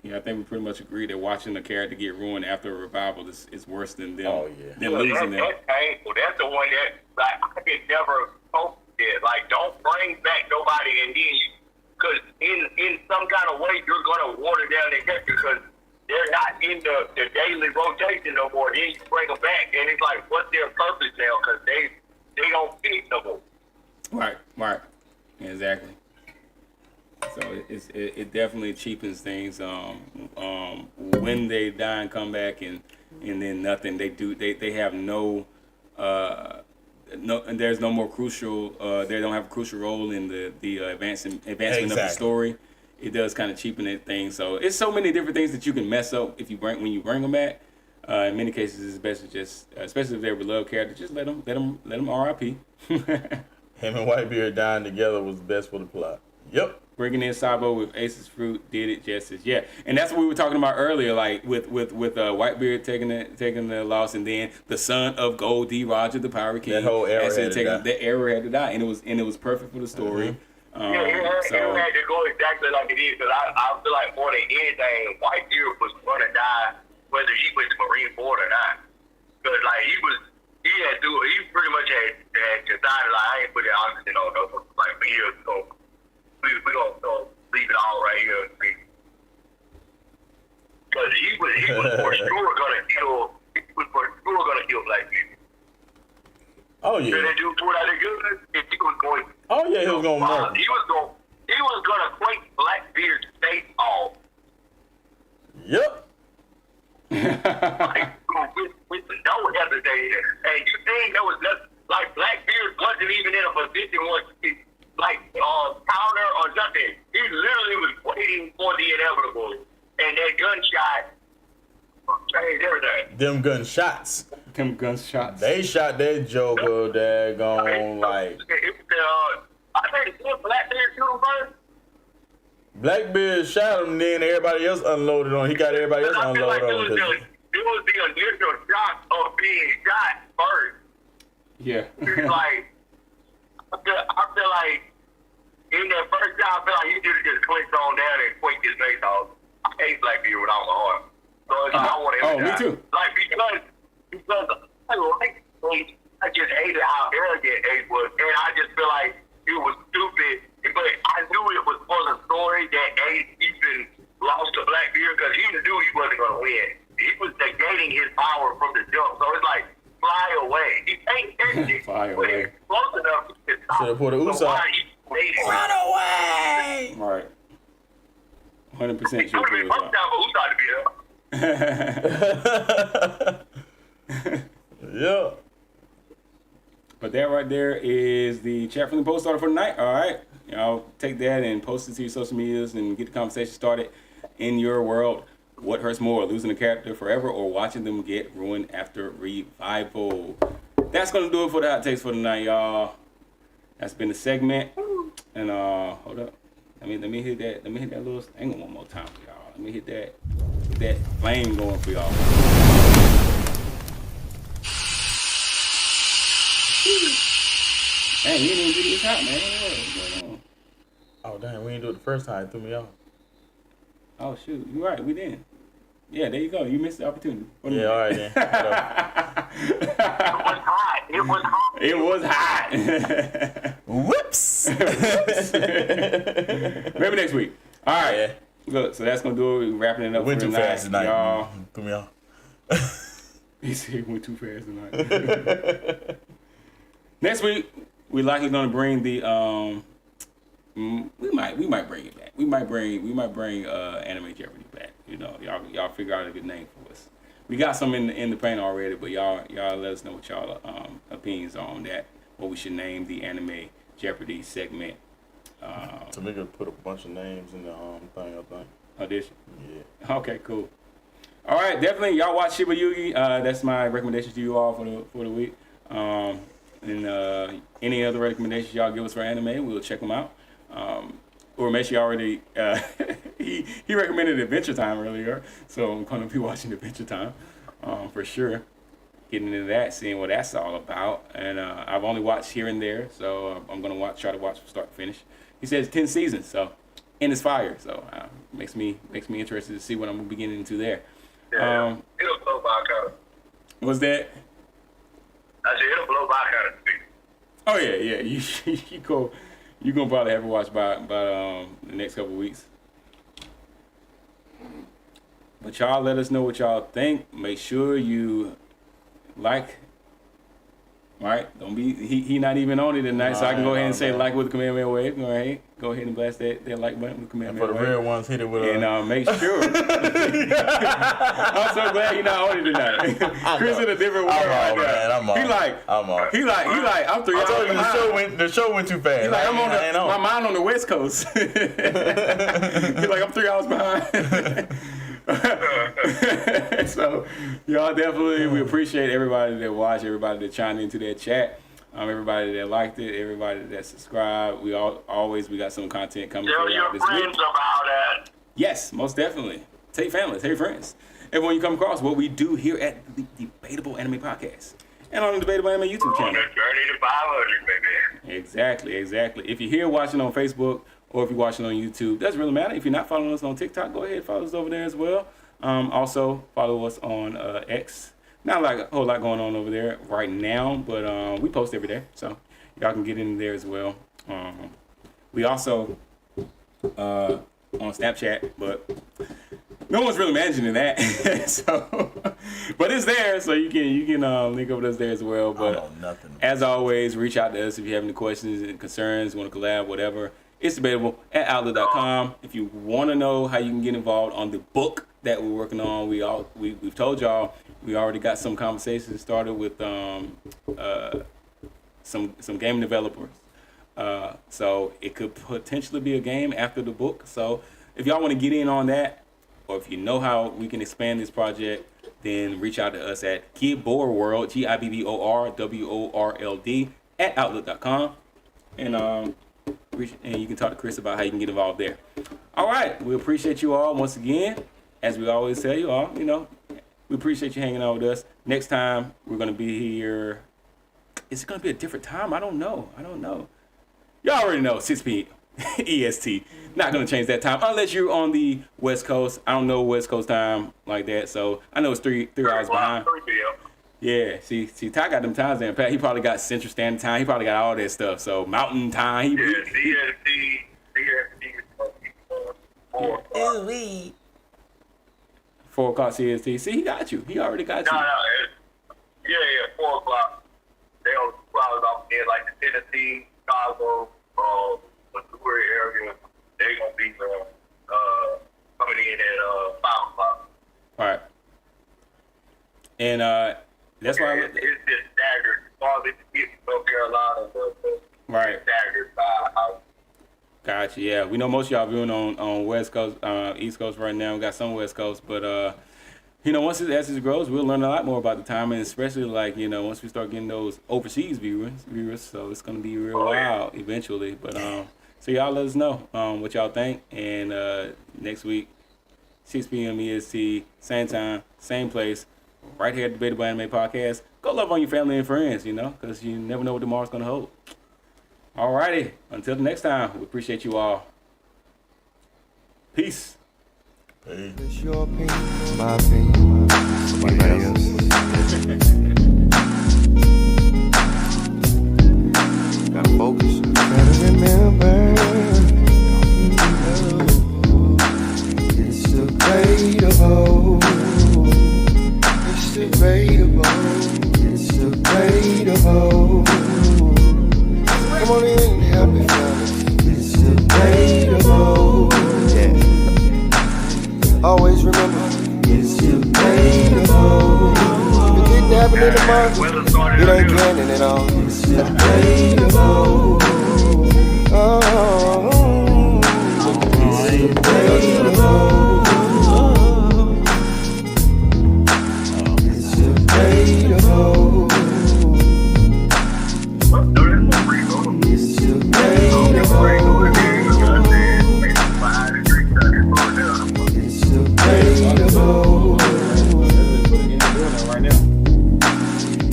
Yeah, I think we pretty much agree that watching the character get ruined after a revival is worse than them. Oh yeah. Them losing them. That's painful. That's the one that like I could never hope it. Like don't bring back nobody and then because in some kind of way you're gonna water down their character because they're not in the daily rotation no more. Then you bring them back and it's like what's their purpose now? Because they don't fit no more. Right. Exactly. So it definitely cheapens things when they die and come back and then nothing they have no and there's no more crucial they don't have a crucial role in the advancement of the story. It does kind of cheapen that thing. So it's so many different things that you can mess up when you bring them back. In many cases, it's best to just, especially if they're beloved characters, just let them RIP. Him and Whitebeard dying together was best for the plot. Yep. Bringing in Sabo with Ace's fruit did it justice. Yeah, and that's what we were talking about earlier, like with Whitebeard taking the loss, and then the son of Gold D. Roger, the Pirate King. That whole era had to die. That era had to die, and it was perfect for the story. Mm-hmm. It had to go exactly like it is, because I feel like more than anything, Whitebeard was going to die whether he was Marine Board or not. Because like he pretty much had decided like I ain't putting oxygen on no like for years, so we gonna leave it all right here. Because he was for sure gonna kill black people. Oh yeah. Did they do what I did good? He was going. Oh yeah, he was gonna murder. He was gonna quake Blackbeard's face off. Yep. Like, with no hesitation. And you think there was nothing, like Blackbeard wasn't even in a position where he, like, counter or nothing. He literally was waiting for the inevitable. And that gunshot changed everything. Them gunshots. They shot that Joker daggone like. I think Blackbeard shoot him first. Blackbeard shot him, then everybody else unloaded on. He got everybody else unloaded on. It was the initial shock of being shot first. Yeah. It's like, I feel like in that first shot, I feel like he should have just clicked on down and quaked his face off. I hate Blackbeard without my heart. So I want him to die. Me too. Like because I just hated how arrogant Ace was, and I just feel like it was stupid. But I knew it was for the story that Ace even lost to Blackbeard because he knew he wasn't going to win. He was negating his power from the jump. So it's like, fly away. He ain't anything. for the So Usopp. why are you waiting? Run away! All right. 100% It would sure. have been fucked down for Usopp to be here. Yeah. But that right there is the chat from the post starter for tonight. All right. Y'all take that and post it to your social medias and get the conversation started in your world. What hurts more, losing a character forever or watching them get ruined after revival? That's going to do it for the hot takes for tonight, y'all. That's been the segment. And hold up. Let me hit that little thing one more time for y'all. Let me hit that flame going for y'all. Dang, you didn't even get this out, man. What's going on? Oh, dang, we didn't do it the first time. It threw me off. Oh, shoot. You're right. We didn't. Yeah, there you go. You missed the opportunity. Yeah, all right, then. It was hot. It was hot. Whoops! Maybe next week. All right. Yeah. Look, so that's going to do it. We're wrapping it up Went for too tonight, fast tonight. y'all. Threw me off. He said it went too fast tonight. Next week, we're likely going to bring the we might bring it back. We might bring Anime Jeopardy back. You know, y'all figure out a good name for us. We got some in the plan already, but y'all let us know what y'all opinions are on that. What we should name the Anime Jeopardy segment. So we could put a bunch of names in the thing, I think. Audition. Yeah. Okay, cool. All right, definitely y'all watch Shiba Yugi. That's my recommendation to you all for the week. And any other recommendations y'all give us for anime, we'll check them out. Or Meshi already he recommended Adventure Time earlier, so I'm gonna be watching Adventure Time for sure. Getting into that, seeing what that's all about. And I've only watched here and there, so I'm gonna try to watch from start to finish. He says 10 seasons, so and it's fire, so makes me interested to see what I'm gonna be getting into there. Yeah, it'll blow by kind of. What's that? I said it'll blow by kind of speed. Oh yeah. You go. You're gonna probably have to watch by the next couple of weeks. But y'all let us know what y'all think. Make sure you like. Right? Don't be he not even on it tonight, so I can go ahead and say like with the Kamehameha wave. All right, go ahead and blast that like button with the Kamehameha For the wave. real ones, hit it with And make sure. I'm so glad you're not on it tonight. Chris in a different world right now. Man, I'm on. He like, I'm 3 I hours told you behind. the show went too fast. He's like, I'm I ain't my mind on the West Coast. He's like, I'm 3 hours behind. So, y'all definitely, we appreciate everybody that watched, everybody that chimed into that chat, everybody that liked it, everybody that subscribed. We got some content coming Tell for y'all your this friends week. about it. Yes, most definitely. Tell your family, tell your friends. Everyone you come across, what we do here at the Debatable Anime Podcast. And on the Debatable Anime YouTube On channel. the journey to 500, baby. Exactly. If you're here watching on Facebook or if you're watching on YouTube, doesn't really matter. If you're not following us on TikTok, go ahead and follow us over there as well. Also, follow us on X. Not like a whole lot going on over there right now, but we post every day, so y'all can get in there as well. We also on Snapchat, but no one's really managing that. So, but it's there, so you can link up with us there as well. But I don't know nothing. as always, reach out to us if you have any questions and concerns, want to collab, whatever. It's debatable at outlook.com. If you want to know how you can get involved on the book that we're working on, we've told y'all we already got some conversations started with some game developers. So it could potentially be a game after the book. So if y'all want to get in on that, or if you know how we can expand this project, then reach out to us at Gibborworld, GIBBORWORLD at outlook.com. And you can talk to Chris about how you can get involved there. All right, we appreciate you all once again. As we always tell you all, we appreciate you hanging out with us. Next time we're gonna be here. Is it gonna be a different time? I don't know. Y'all already know 6 p.m. EST. Not gonna change that time unless you're on the West Coast. I don't know West Coast time like that, so I know it's three hours behind. 3 p.m. Yeah, see, Ty got them times there. Pat, he probably got Central Standard Time. He probably got all that stuff. So Mountain Time. CST is 4 o'clock. 4 o'clock CST. See, he got you. He already got you. No, yeah, 4 o'clock. They on 2 hours off again, like the Tennessee Chicago, Missouri area, they're gonna be coming in at 5 o'clock. All right. And that's why It's just staggered. As far as it gets North Carolina, right. it's staggered by house. Gotcha. Yeah, we know most of y'all viewing on West Coast, East Coast right now. We got some West Coast, but once as it grows, we'll learn a lot more about the time, and especially once we start getting those overseas viewers. So it's gonna be real wild eventually. But so y'all let us know what y'all think, and next week, 6 p.m. EST, same time, same place, right here at the Debatable Anime Podcast. Go love on your family and friends, because you never know what tomorrow's gonna hold. Alrighty, until the next time, we appreciate you all. Peace. Hey. It's your opinion, my opinion, somebody else's. Gotta focus. Gotta remember, it's debatable. It's debatable. It's debatable. Come on in and help me, fellas. It's debatable. Yeah. Always remember, it's debatable. If it didn't happen in the month, it ain't canon at all. It's debatable. Oh, it's debatable. It's debatable. It's debatable. It's debatable. It's debatable.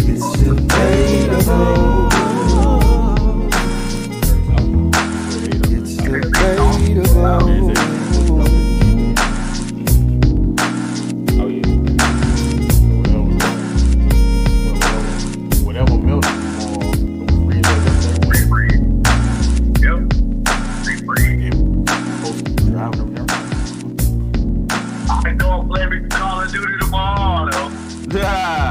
It's debatable. Oh yeah. Whatever milk I know I'm blaming Call of Duty tomorrow, though. Yeah.